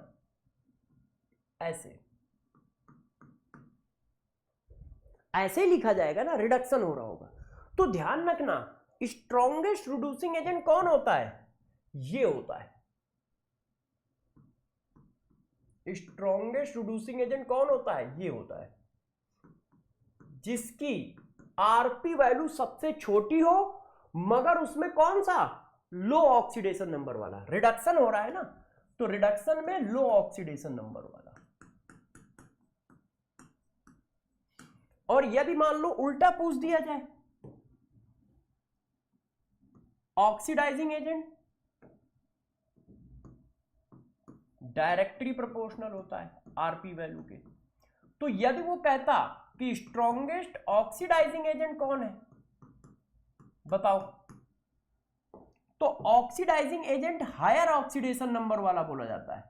ऐसे लिखा जाएगा ना, रिडक्शन हो रहा होगा। तो ध्यान रखना, स्ट्रॉन्गेस्ट रिड्यूसिंग एजेंट कौन होता है? ये होता है। स्ट्रॉन्गेस्ट रिड्यूसिंग एजेंट कौन होता है? ये होता है जिसकी आरपी वैल्यू सबसे छोटी हो, मगर उसमें कौन सा? लो ऑक्सीडेशन नंबर वाला। रिडक्शन हो रहा है ना, तो रिडक्शन में लो ऑक्सीडेशन नंबर वाला। और यदि मान लो उल्टा पूछ दिया जाए, ऑक्सीडाइजिंग एजेंट डायरेक्टली प्रोपोर्शनल होता है आरपी वैल्यू के, तो यदि वो कहता कि स्ट्रॉन्गेस्ट ऑक्सीडाइजिंग एजेंट कौन है बताओ, तो oxidising agent higher oxidation number वाला बोला जाता है,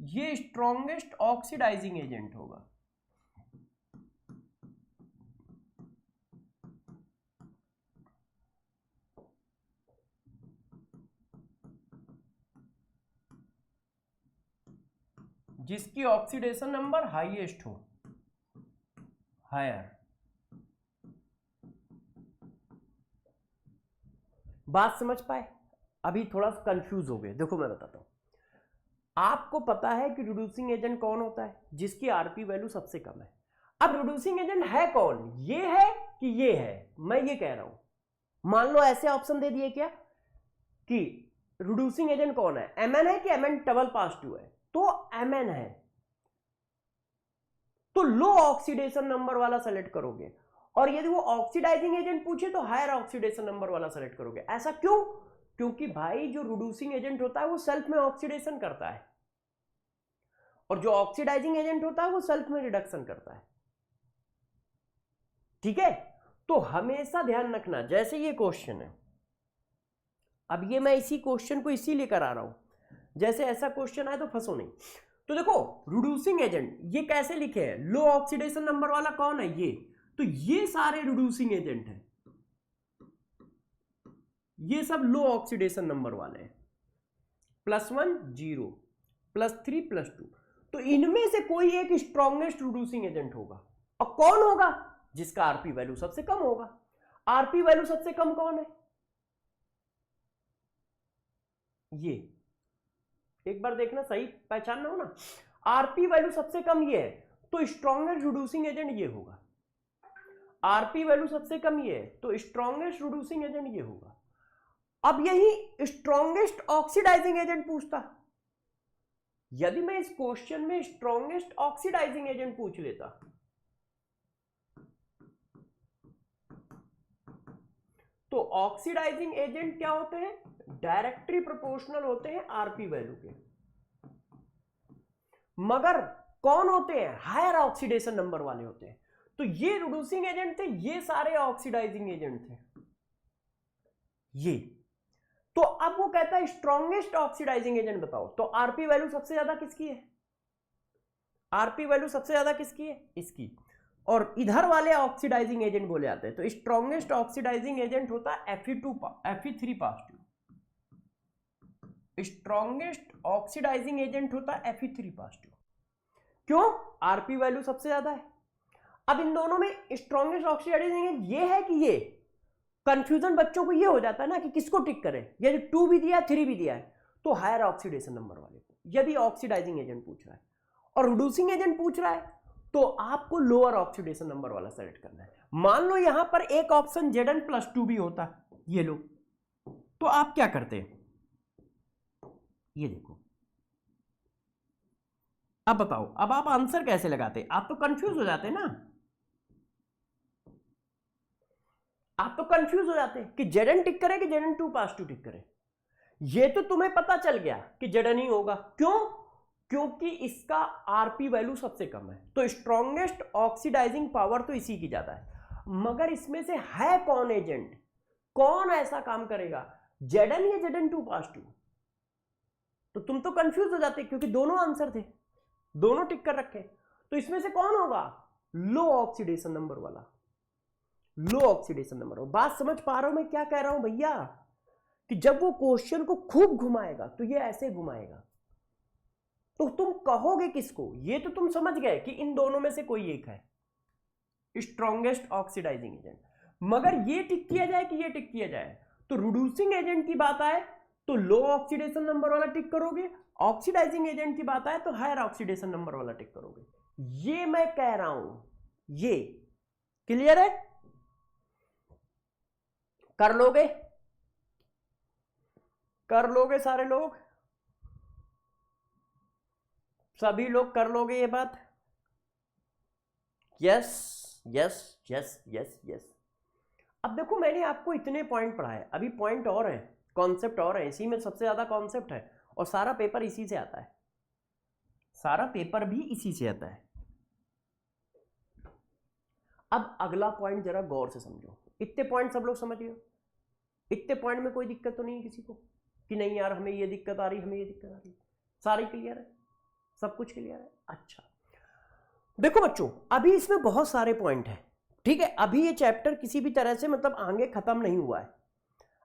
ये स्ट्रॉन्गेस्ट ऑक्सीडाइजिंग एजेंट होगा। जिसकी ऑक्सीडेशन नंबर हाईएस्ट हो, हायर। बात समझ पाए? अभी थोड़ा कंफ्यूज हो गए, देखो मैं बताता हूं। आपको पता है कि रिड्यूसिंग एजेंट कौन होता है? जिसकी आरपी वैल्यू सबसे कम है। अब रिड्यूसिंग एजेंट है कौन? ये है कि ये है? मैं ये कह रहा हूं, मान लो ऐसे ऑप्शन दे दिए क्या कि रिड्यूसिंग एजेंट कौन है? Mn है कि Mn डबल पॉजिटिव है? तो Mn है, तो लो ऑक्सीडेशन नंबर वाला सेलेक्ट करोगे, और यदि वो ऑक्सीडाइजिंग एजेंट पूछे तो हायर ऑक्सीडेशन नंबर वाला सेलेक्ट करोगे। ऐसा क्यों? क्योंकि भाई जो रिड्यूसिंग एजेंट होता है वो सेल्फ में ऑक्सीडेशन करता है, और जो ऑक्सीडाइजिंग एजेंट होता है वो सेल्फ में रिडक्शन करता है। ठीक है, तो हमेशा ध्यान रखना, जैसे ये क्वेश्चन है, अब ये मैं इसी क्वेश्चन को इसीलिए करा रहा हूं, जैसे ऐसा क्वेश्चन आए तो फंसो नहीं। तो देखो रिड्यूसिंग एजेंट ये कैसे लिखे हैं? लो ऑक्सीडेशन नंबर वाला कौन है? ये, तो ये सारे रिड्यूसिंग एजेंट हैं, ये सब लो ऑक्सीडेशन नंबर वाले हैं, +1 0, +3 +2। तो इनमें से कोई एक स्ट्रॉन्गेस्ट रिड्यूसिंग एजेंट होगा। और कौन होगा? जिसका आरपी वैल्यू सबसे कम होगा। आरपी वैल्यू सबसे कम कौन है? ये एक बार देखना, सही पहचानना हो ना। आरपी वैल्यू सबसे कम ये है, तो स्ट्रॉन्गेस्ट रिड्यूसिंग एजेंट ये होगा। आरपी वैल्यू सबसे कम ये है, तो स्ट्रॉन्गेस्ट रिड्यूसिंग एजेंट ये होगा। अब यही स्ट्रॉन्गेस्ट ऑक्सीडाइजिंग एजेंट पूछता, यदि मैं इस क्वेश्चन में स्ट्रॉन्गेस्ट ऑक्सीडाइजिंग एजेंट पूछ लेता, तो ऑक्सीडाइजिंग एजेंट क्या होते हैं? डायरेक्टली प्रोपोर्शनल होते हैं आरपी वैल्यू के। मगर कौन होते हैं? हायर ऑक्सीडेशन नंबर वाले होते हैं। तो ये रिड्यूसिंग एजेंट थे, ये सारे ऑक्सीडाइजिंग एजेंट थे ये। तो अब वो कहता है स्ट्रॉन्गेस्ट ऑक्सीडाइजिंग एजेंट बताओ। तो आरपी वैल्यू सबसे ज्यादा किसकी है? आरपी वैल्यू सबसे ज्यादा किसकी है? इसकी। और इधर वाले ऑक्सीडाइजिंग एजेंट बोले जाते हैं। तो स्ट्रॉन्गेस्ट ऑक्सीडाइजिंग एजेंट होता है Fe3 positive. Strongest oxidising agent होता है Fe3 पॉजिटिव। क्यों? आरपी वैल्यू सबसे ज्यादा है। अब इन दोनों में स्ट्रॉन्गेस्ट ऑक्सीडाइजिंग एजेंट ये है कि ये, कंफ्यूजन बच्चों को ये हो जाता है ना कि किसको टिक करें। यदि 2 भी दिया 3 भी दिया है तो हायर ऑक्सीडेशन नंबर वाले को, यदि ऑक्सीडाइजिंग एजेंट पूछ रहा है। और रिड्यूसिंग एजेंट पूछ रहा है तो आपको लोअर ऑक्सीडेशन नंबर वाला सेलेक्ट करना है। मान लो यहां पर एक ऑप्शन Zn+2 भी होता, ये लो, तो आप क्या करते हैं? ये देखो, अब बताओ, अब आप आंसर कैसे लगाते? आप तो कंफ्यूज हो जाते ना, आप तो कंफ्यूज हो जाते कि Zn टिक करे कि Zn2+ टिक करे। ये तो तुम्हें पता चल गया कि Zn ही होगा। क्यों? क्योंकि इसका आरपी वैल्यू सबसे कम है, तो स्ट्रॉन्गेस्ट ऑक्सीडाइजिंग पावर तो इसी की ज्यादा है। मगर इसमें से है कौन एजेंट, कौन ऐसा काम करेगा, Zn या Zn2+? तो तुम तो कंफ्यूज हो जाते क्योंकि दोनों आंसर थे, दोनों टिक कर रखे। तो इसमें से कौन होगा? लो ऑक्सीडेशन नंबर वाला, लो ऑक्सीडेशन नंबर। बात समझ पा रहा हूं मैं क्या कह रहा हूं भैया? कि जब वो क्वेश्चन को खूब घुमाएगा तो ये ऐसे घुमाएगा, तो तुम कहोगे किसको? ये तो तुम समझ गए कि इन दोनों में से कोई एक है स्ट्रॉन्गेस्ट ऑक्सीडाइजिंग एजेंट। मगर ये टिक किया जाए कि ये टिक किया जाए, तो रिड्यूसिंग एजेंट की बात आए तो लो ऑक्सीडेशन नंबर वाला टिक करोगे, ऑक्सीडाइजिंग एजेंट की बात आए तो हायर ऑक्सीडेशन नंबर वाला टिक करोगे। ये मैं कह रहा हूं, ये क्लियर है? कर लोगे? कर लोगे सारे लोग? सभी लोग कर लोगे ये बात? Yes yes yes yes yes. अब देखो, मैंने आपको इतने पॉइंट पढ़ाए, अभी पॉइंट और है, कॉन्सेप्ट और है। इसी में सबसे ज्यादा कॉन्सेप्ट है और सारा पेपर इसी से आता है, सारा पेपर भी इसी से आता है। अब अगला पॉइंट जरा गौर से समझो। इतने पॉइंट सब लोग समझ गए? इतने पॉइंट में कोई दिक्कत तो नहीं है किसी को कि नहीं यार हमें ये दिक्कत आ रही, हमें ये दिक्कत आ रही? सारी क्लियर है, सब कुछ क्लियर है? अच्छा, देखो बच्चों, अभी इसमें बहुत सारे पॉइंट हैं, ठीक है? अभी ये चैप्टर किसी भी तरह से मतलब आगे खत्म नहीं हुआ है,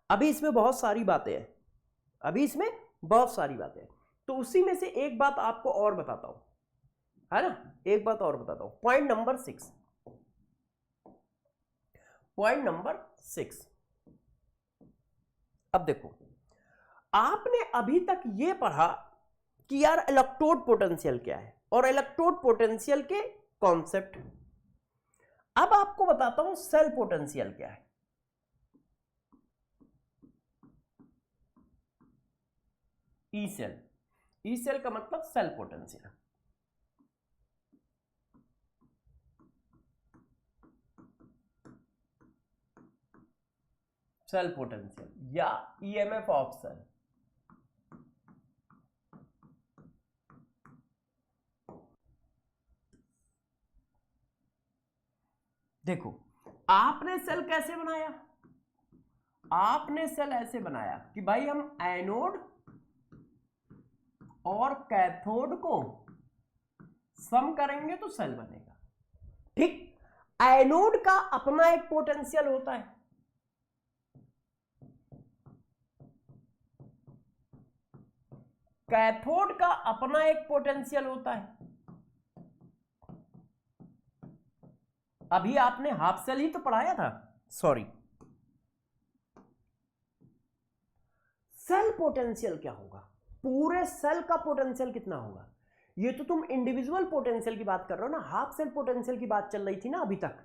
अभी इसमें बहुत सारी बातें हैं, अभी इसमें बहुत सारी बातें हैं। तो उसी में से एक बात आपको और बताता हूं, है ना? एक बात और बताता हूं, पॉइंट नंबर 6। पॉइंट नंबर 6, अब देखो, आपने अभी तक ये पढ़ा कि यार इलेक्ट्रोड पोटेंशियल क्या है और इलेक्ट्रोड पोटेंशियल के कॉन्सेप्ट। अब आपको बताता हूं सेल पोटेंशियल क्या है। ई सेल, ई सेल का मतलब सेल पोटेंशियल। सेल पोटेंशियल या ईएमएफ ऑफ सेल। देखो, आपने सेल कैसे बनाया? आपने सेल ऐसे बनाया कि भाई हम एनोड और कैथोड को सम करेंगे तो सेल बनेगा, ठीक? एनोड का अपना एक पोटेंशियल होता है, कैथोड का अपना एक पोटेंशियल होता है। अभी आपने हाफ सेल ही तो पढ़ाया था, सॉरी। सेल पोटेंशियल क्या होगा, पूरे सेल का पोटेंशियल कितना होगा? ये तो तुम इंडिविजुअल पोटेंशियल की बात कर रहे हो ना, हाफ सेल पोटेंशियल की बात चल रही थी ना अभी तक।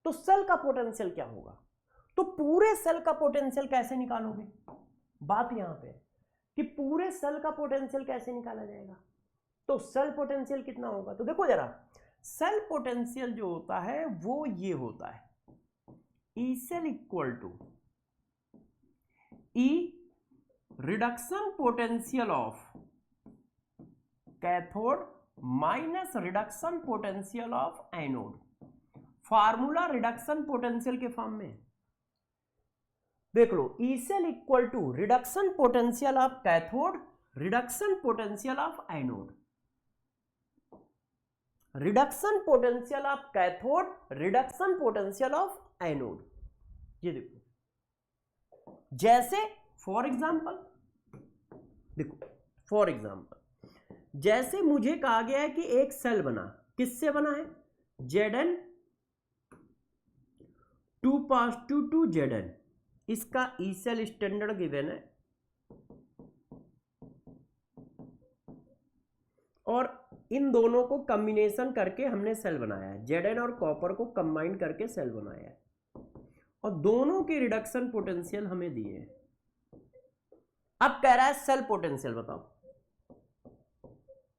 तो सेल का पोटेंशियल क्या होगा? तो पूरे सेल का पोटेंशियल कैसे निकालोगे? बात यहां पे कि पूरे सेल का पोटेंशियल कैसे निकाला जाएगा। तो सेल पोटेंशियल कितना होगा? तो देखो जरा, सेल पोटेंशियल जो होता है वो ये होता है, E cell equal to E reduction potential of cathode minus reduction potential of anode. Formula reduction potential के फॉर्म में देख लो, E cell equal to reduction potential of cathode reduction potential of anode. Reduction potential of cathode reduction potential of anode. ये देखो, जैसे फॉर एग्जांपल देखो, फॉर एग्जांपल जैसे मुझे कहा गया है कि एक सेल बना, किससे बना है? Zn 2+2 Zn, इसका ई सेल स्टैंडर्ड गिवन है और इन दोनों को कॉम्बिनेशन करके हमने सेल बनाया है। Zn और कॉपर को कंबाइन करके सेल बनाया है और दोनों के रिडक्शन पोटेंशियल हमें दिए हैं। अब कह रहा है सेल पोटेंशियल बताओ,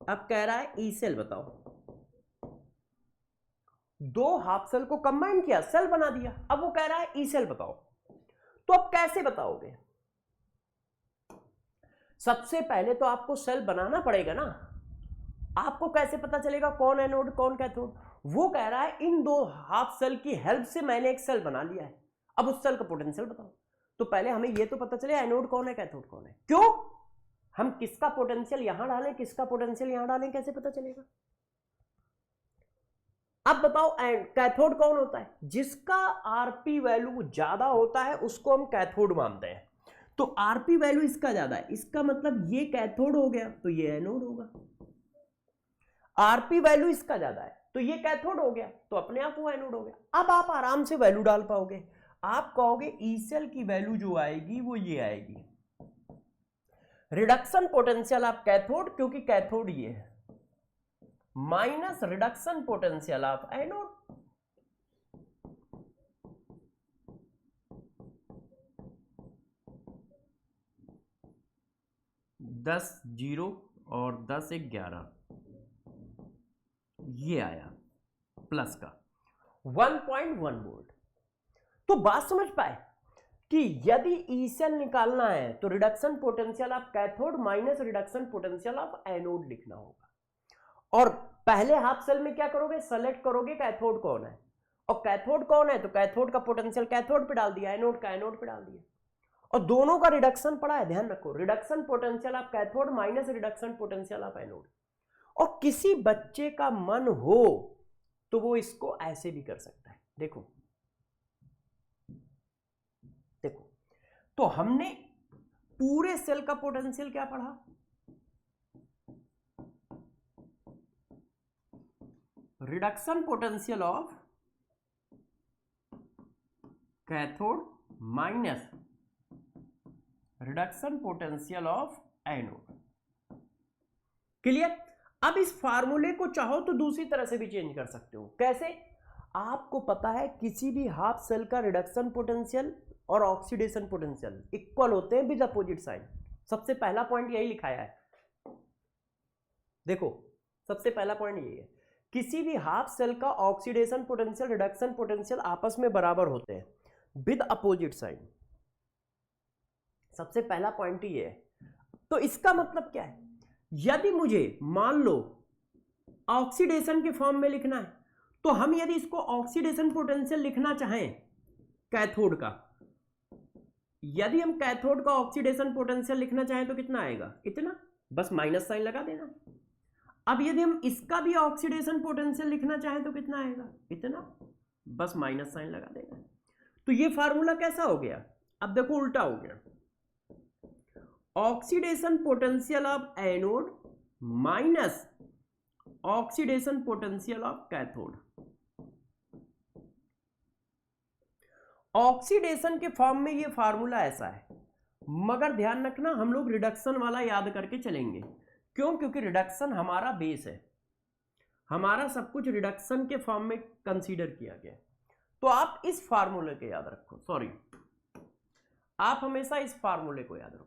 अब कह रहा है ई सेल बताओ। दो हाफ सेल को कंबाइन किया, सेल बना दिया, अब वो कह रहा है ई सेल बताओ। तो अब कैसे बताओगे? सबसे पहले तो आपको सेल बनाना पड़ेगा ना। आपको कैसे पता चलेगा कौन एनोड कौन कैथोड? वो कह रहा है इन दो हाफ सेल की हेल्प से मैंने एक सेल बना लिया है, अब उस सेल का पोटेंशियल बताओ। तो पहले हमें यह तो पता चले एनोड कौन है कैथोड कौन है। क्यों? हम किसका पोटेंशियल यहां डालें, किसका पोटेंशियल यहां डालें, कैसे पता चलेगा? अब बताओ कैथोड कौन होता है? जिसका आरपी वैल्यू ज्यादा होता है उसको हम कैथोड मानते हैं। तो आरपी वैल्यू इसका ज्यादा है, इसका मतलब ये कैथोड हो गया तो ये एनोड होगा। आरपी वैल्यू इसका ज्यादा है तो ये कैथोड हो गया तो अपने आप वो एनोड हो गया। अब आप आराम से वैल्यू डाल पाओगे। आप कहोगे ई सेल की वैल्यू जो आएगी वो ये आएगी, रिडक्शन पोटेंशियल ऑफ कैथोड, क्योंकि कैथोड ये है, minus reduction potential of anode. दस 0 और 10 11, ये आया प्लस का 1.1 वोल्ट। तो बात समझ पाए कि यदि ई सेल निकालना है तो reduction potential of cathode minus reduction potential of anode लिखना होगा। और पहले हाफ सेल में क्या करोगे? सेलेक्ट करोगे कैथोड कौन है, और कैथोड कौन है तो कैथोड का पोटेंशियल कैथोड पे डाल दिया, एनोड का एनोड पे डाल दिया, और दोनों का रिडक्शन पड़ा है। ध्यान रखो, reduction potential of cathode minus reduction potential of anode. और किसी बच्चे का मन हो तो वो इसको ऐसे भी कर सकता है। देखो देखो, तो हमने पूरे सेल का पोटेंशियल क्या पढ़ा? Reduction potential of cathode minus reduction potential of anode. Clear? अब इस फार्मूले को चाहो तो दूसरी तरह से भी चेंज कर सकते हो। कैसे? आपको पता है किसी भी हाफ सेल का रिडक्शन पोटेंशियल और ऑक्सीडेशन पोटेंशियल इक्वल होते हैं विद अपोजिट साइन। सबसे पहला पॉइंट यही लिखाया है। देखो, सबसे पहला पॉइंट यही है, किसी भी हाफ सेल का ऑक्सीडेशन पोटेंशियल रिडक्शन पोटेंशियल आपस में बराबर होते हैं विद अपोजिट साइन। सबसे पहला पॉइंट ये है। तो इसका मतलब क्या है? यदि मुझे मान लो ऑक्सीडेशन के फॉर्म में लिखना है तो हम यदि इसको ऑक्सीडेशन पोटेंशियल लिखना चाहें कैथोड का, यदि हम कैथोड का ऑक्सीडेशन पोटेंशियल लिखना चाहें तो कितना आएगा? इतना, बस माइनस साइन लगा देना। अब यदि हम इसका भी ऑक्सीडेशन पोटेंशियल लिखना चाहें तो कितना आएगा? इतना, बस माइनस साइन लगा देना। तो ये फार्मूला कैसा हो गया? अब देखो उल्टा हो गया। Oxidation potential of anode minus oxidation potential of cathode. Oxidation के फॉर्म में ये फार्मूला ऐसा है, मगर ध्यान रखना हम लोग रिडक्शन वाला याद करके चलेंगे। क्यों? क्योंकि रिडक्शन हमारा बेस है, हमारा सब कुछ रिडक्शन के फॉर्म में कंसीडर किया गया। तो आप इस फार्मूले को याद रखो, सॉरी आप हमेशा इस फार्मूले को याद रखो।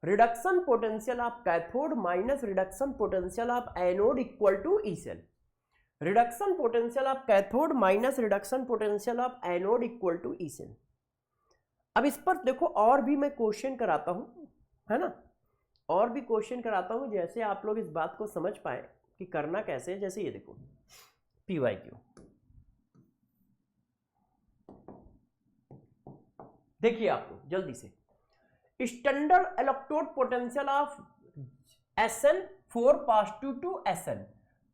Reduction potential of cathode minus reduction potential of anode equal to E cell. Reduction potential of cathode minus reduction potential of anode equal to E cell. अब इस पर देखो और भी मैं क्वेश्चन कराता हूं, है ना, और भी क्वेश्चन कराता हूं जैसे आप लोग इस बात को समझ पाए कि करना कैसे है। जैसे ये देखो PYQ, देखिए आप लोग जल्दी से, standard electrode potential of SN4 positive to SN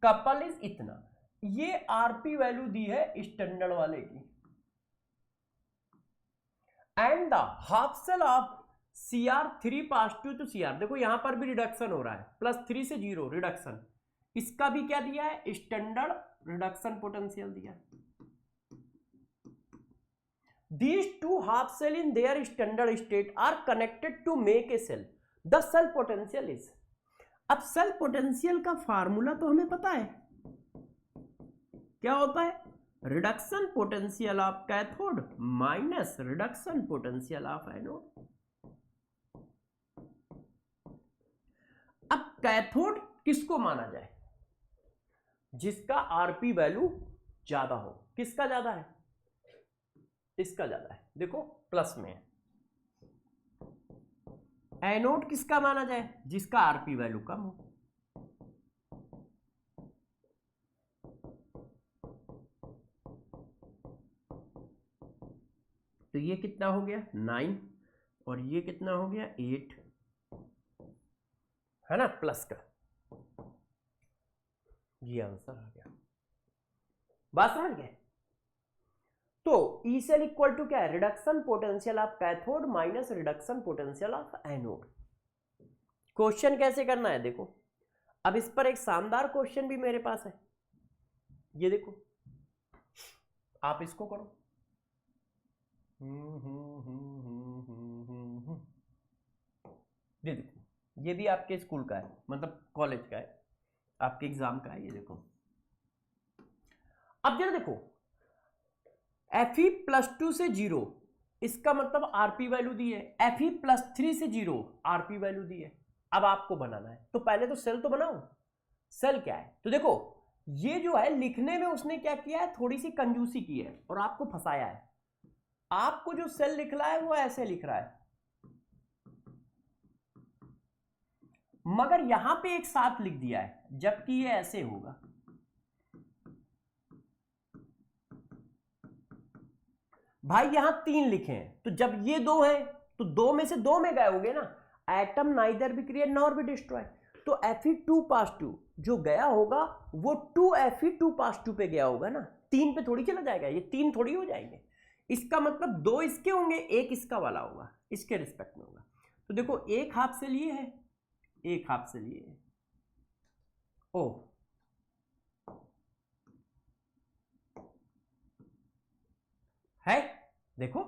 couple is इतना। ये आरपी वैल्यू दी है स्टैंडर्ड वाले की, and the half cell of Cr3 positive to Cr, देखो यहां पर भी रिडक्शन हो रहा है, +3 से 0 रिडक्शन, इसका भी क्या दिया है? स्टैंडर्ड रिडक्शन पोटेंशियल दिया। These two half cell in their standard state are connected to make a cell. The cell potential is, अब सेल पोटेंशियल का फार्मूला तो हमें पता है, क्या होता है? Reduction potential of cathode minus reduction potential of anode. अब कैथोड किसको माना जाए? जिसका आरपी वैल्यू ज्यादा हो। किसका ज्यादा है? इसका ज्यादा है, देखो प्लस में है। एनोड किसका माना जाए? जिसका आरपी वैल्यू कम हो। तो ये कितना हो गया? 9, और ये कितना हो गया? 8, है ना, प्लस का। ये आंसर आ गया। बात समझ गए? तो ई सेल इक्वल टू क्या है? Reduction potential of cathode minus reduction potential of anode. Question कैसे करना है देखो। अब इस पर एक शानदार क्वेश्चन भी मेरे पास है, ये देखो, आप इसको करो। ये देखो, ये भी आपके स्कूल का है, मतलब कॉलेज का है, आपके एग्जाम का है। ये देखो, अब जरा देखो, Fe+2 से 0, इसका मतलब आरपी वैल्यू दी है। Fe+3 से 0 आरपी वैल्यू दी है। अब आपको बनाना है, तो पहले तो सेल तो बनाओ। सेल क्या है? तो देखो, ये जो है लिखने में उसने क्या किया है? थोड़ी सी कंजूसी की है और आपको फंसाया है। आपको जो सेल लिख रहा है वो ऐसे लिख रहा है, मगर यहां पे एक साथ लिख दिया है, जबकि ये ऐसे होगा। भाई यहां 3 लिखे हैं, तो जब ये 2 है तो 2 में से 2 में गए होंगे ना। Atom neither be create nor be destroy. तो Fe2 पॉजिटिव जो गया होगा वो 2Fe2 पॉजिटिव पे गया होगा ना, 3 पे थोड़ी चला जाएगा, ये 3 थोड़ी हो जाएंगे। इसका मतलब 2 इसके होंगे, 1 इसका वाला होगा, इसके रिस्पेक्ट में होगा। तो देखो, एक हाफ सेल ये है, एक हाफ सेल ये है। ओ है, देखो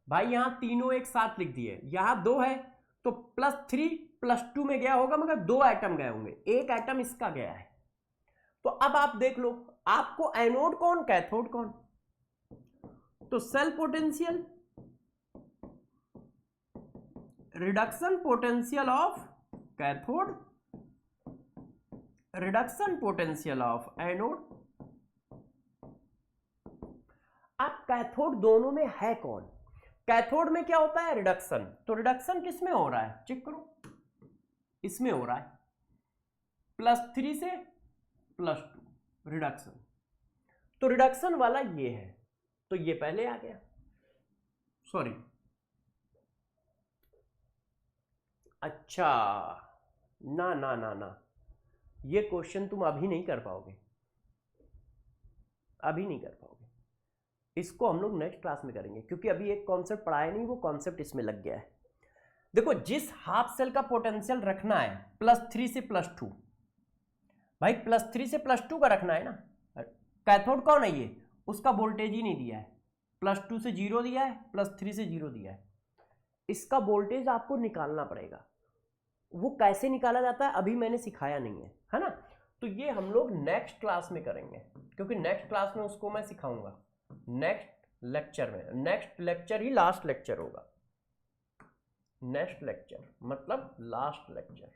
भाई यहां तीनों एक साथ लिख दिए, यहां 2 है तो +3 +2 में गया होगा, मगर 2 एटम गए होंगे, एक एटम इसका गया है। तो अब आप देख लो, आपको एनोड कौन, कैथोड कौन? तो cell potential, reduction potential of cathode, reduction potential of anode. अब कैथोड दोनों में है कौन? कैथोड में क्या होता है? रिडक्शन। तो रिडक्शन किस में हो रहा है? चेक करो, इसमें हो रहा है, +3 से +2 रिडक्शन। तो रिडक्शन वाला ये है, तो ये पहले आ गया, सॉरी। अच्छा, ना ना ना ना, ये क्वेश्चन तुम अभी नहीं कर पाओगे, अभी नहीं कर पाओगे। इसको हम लोग नेक्स्ट क्लास में करेंगे, क्योंकि अभी एक कॉन्सेप्ट पढ़ाया नहीं, वो कॉन्सेप्ट इसमें लग गया है। देखो, जिस हाफ सेल का पोटेंशियल रखना है +3 से +2, भाई +3 से +2 का रखना है ना। कैथोड कौन है ये, उसका वोल्टेज ही नहीं दिया है, +2 से 0 दिया है, +3 से 0 दिया है। इसका वोल्टेज आपको निकालना पड़ेगा। वो कैसे निकाला जाता है अभी मैंने सिखाया नहीं है ना। तो ये हम लोग नेक्स्ट क्लास में करेंगे, क्योंकि नेक्स्ट क्लास में उसको मैं सिखाऊंगा नेक्स्ट लेक्चर में। नेक्स्ट लेक्चर ही लास्ट लेक्चर होगा। नेक्स्ट लेक्चर मतलब लास्ट लेक्चर,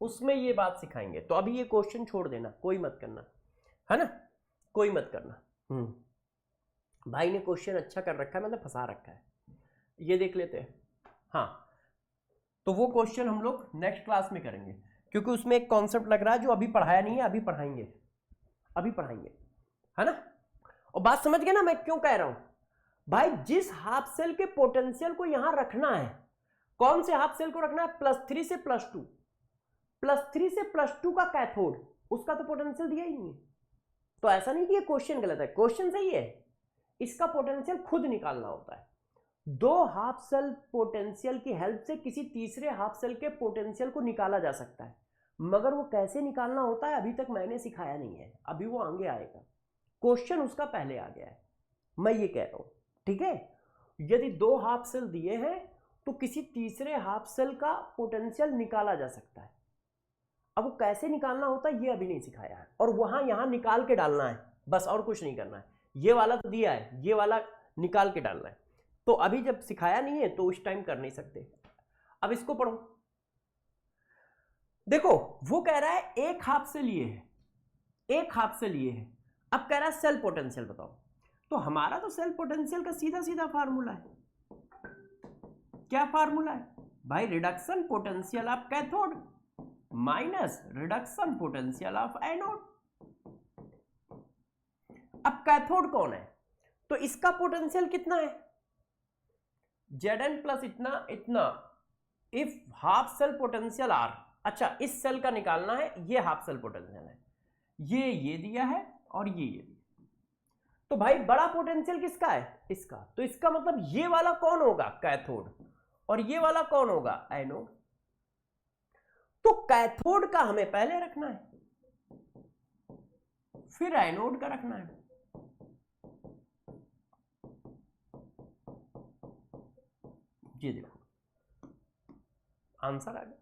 उसमें ये बात सिखाएंगे। तो अभी ये क्वेश्चन छोड़ देना, कोई मत करना, है ना, कोई मत करना। भाई ने क्वेश्चन अच्छा कर रखा है, मतलब फंसा रखा है, ये देख लेते हैं। हाँ, तो वो क्वेश्चन हम लोग नेक्स्ट क्लास में करेंगे, क्योंकि उसमें एक कॉन्सेप्ट लग रहा है जो अभी पढ़ाया नहीं है, अभी पढ़ाएंगे, है ना। और बात समझ गए ना मैं क्यों कह रहा हूं। भाई जिस हाफ सेल के पोटेंशियल को यहां रखना है, कौन से हाफ सेल को रखना है, +3 से +2, +3 से +2 का कैथोड, उसका तो पोटेंशियल दिया ही नहीं है। तो ऐसा नहीं कि ये क्वेश्चन गलत है, क्वेश्चन सही है, इसका पोटेंशियल खुद निकालना होता है। दो हाफ सेल पोटेंशियल की हेल्प से किसी तीसरे हाफ सेल के पोटेंशियल को निकाला जा सकता है, मगर वो कैसे निकालना होता है अभी तक मैंने सिखाया नहीं है, अभी वो आगे आएगा। क्वेश्चन उसका पहले आ गया है, मैं ये कह रहा हूं, ठीक है। यदि दो हाफ सेल दिए हैं तो किसी तीसरे हाफ सेल का पोटेंशियल निकाला जा सकता है। अब वो कैसे निकालना होता है ये अभी नहीं सिखाया है, और वहां यहां निकाल के डालना है, बस और कुछ नहीं करना है। ये वाला तो दिया है, ये वाला निकाल के डालना है। तो अभी जब सिखाया नहीं है तो उस टाइम कर नहीं सकते। अब इसको पढ़ो, देखो वो कह रहा है एक हाफ से लिए है, एक हाफ से लिए है। अब कह रहा है सेल पोटेंशियल बताओ। तो हमारा तो सेल पोटेंशियल का सीधा सीधा फार्मूला है। क्या फार्मूला है भाई, reduction potential of cathode minus reduction potential of anode. अब कैथोड कौन है, तो इसका पोटेंशियल कितना है, Zn प्लस इतना इतना, if half cell potential R। अच्छा, इस सेल का निकालना है, ये हाफ सेल पोटेंशियल है, ये दिया है और ये दिया। तो भाई बड़ा पोटेंशियल किसका है, इसका। तो इसका मतलब ये वाला कौन होगा, कैथोड, और ये वाला कौन होगा, एनोड। तो कैथोड का हमें पहले रखना है, फिर एनोड का रखना है। ये देखो आंसर आ गया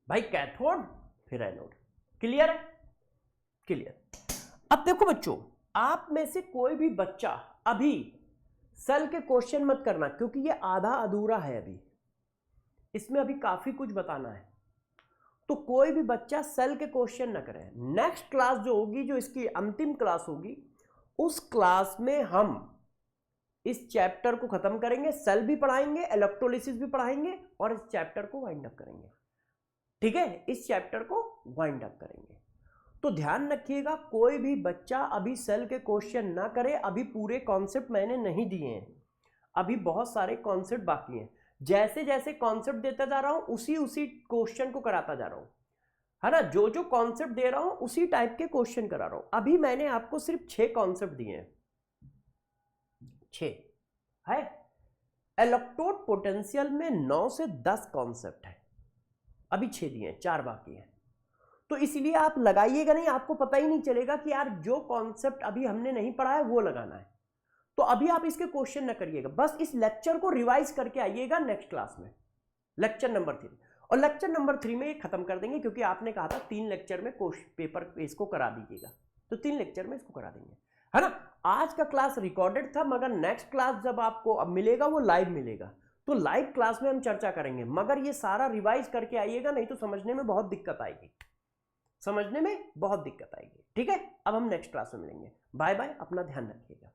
भाई, कैथोड फिर एनोड। क्लियर है, क्लियर। अब देखो बच्चों, आप में से कोई भी बच्चा अभी सेल के क्वेश्चन मत करना, क्योंकि ये आधा अधूरा है, अभी इसमें अभी काफी कुछ बताना है। तो कोई भी बच्चा सेल के क्वेश्चन ना करे। नेक्स्ट क्लास जो होगी, जो इसकी अंतिम क्लास होगी, उस क्लास में हम इस चैप्टर को खत्म करेंगे, सेल भी पढ़ाएंगे, इलेक्ट्रोलिसिस भी पढ़ाएंगे, और इस चैप्टर को वाइंड अप करेंगे। ठीक है, इस चैप्टर को वाइंड अप करेंगे। तो ध्यान रखिएगा, कोई भी बच्चा अभी सेल के क्वेश्चन ना करे। अभी पूरे कॉन्सेप्ट मैंने नहीं दिए हैं, अभी बहुत सारे कॉन्सेप्ट बाकी हैं। जैसे जैसे कॉन्सेप्ट देता जा रहा हूं, उसी उसी क्वेश्चन को कराता जा रहा हूं, है ना। जो जो कॉन्सेप्ट दे रहा हूं उसी टाइप के क्वेश्चन करा रहा हूं। अभी मैंने आपको सिर्फ 6 कॉन्सेप्ट दिए हैं, 6 है। इलेक्ट्रोड पोटेंशियल में 9 से 10 कॉन्सेप्ट है, अभी 6 दिए हैं, 4 बाकी हैं। तो इसलिए आप लगाइएगा नहीं, आपको पता ही नहीं चलेगा कि यार जो कॉन्सेप्ट अभी हमने नहीं पढ़ा है वो लगाना है। तो अभी आप इसके क्वेश्चन न करिएगा, बस इस लेक्चर को रिवाइज करके आइएगा नेक्स्ट क्लास में, लेक्चर नंबर 3। और लेक्चर नंबर 3 में ये खत्म कर देंगे, क्योंकि आपने कहा था 3 लेक्चर में पेपर इसको करा दीजिएगा, तो 3 लेक्चर में इसको करा देंगे, है ना। आज का क्लास रिकॉर्डेड था, मगर नेक्स्ट क्लास जब आपको अब मिलेगा वो लाइव मिलेगा। तो लाइव क्लास में हम चर्चा करेंगे, मगर ये सारा रिवाइज करके आइएगा, नहीं तो समझने में बहुत दिक्कत आएगी, समझने में बहुत दिक्कत आएगी। ठीक है, अब हम नेक्स्ट क्लास में मिलेंगे। बाय बाय, अपना ध्यान रखिएगा।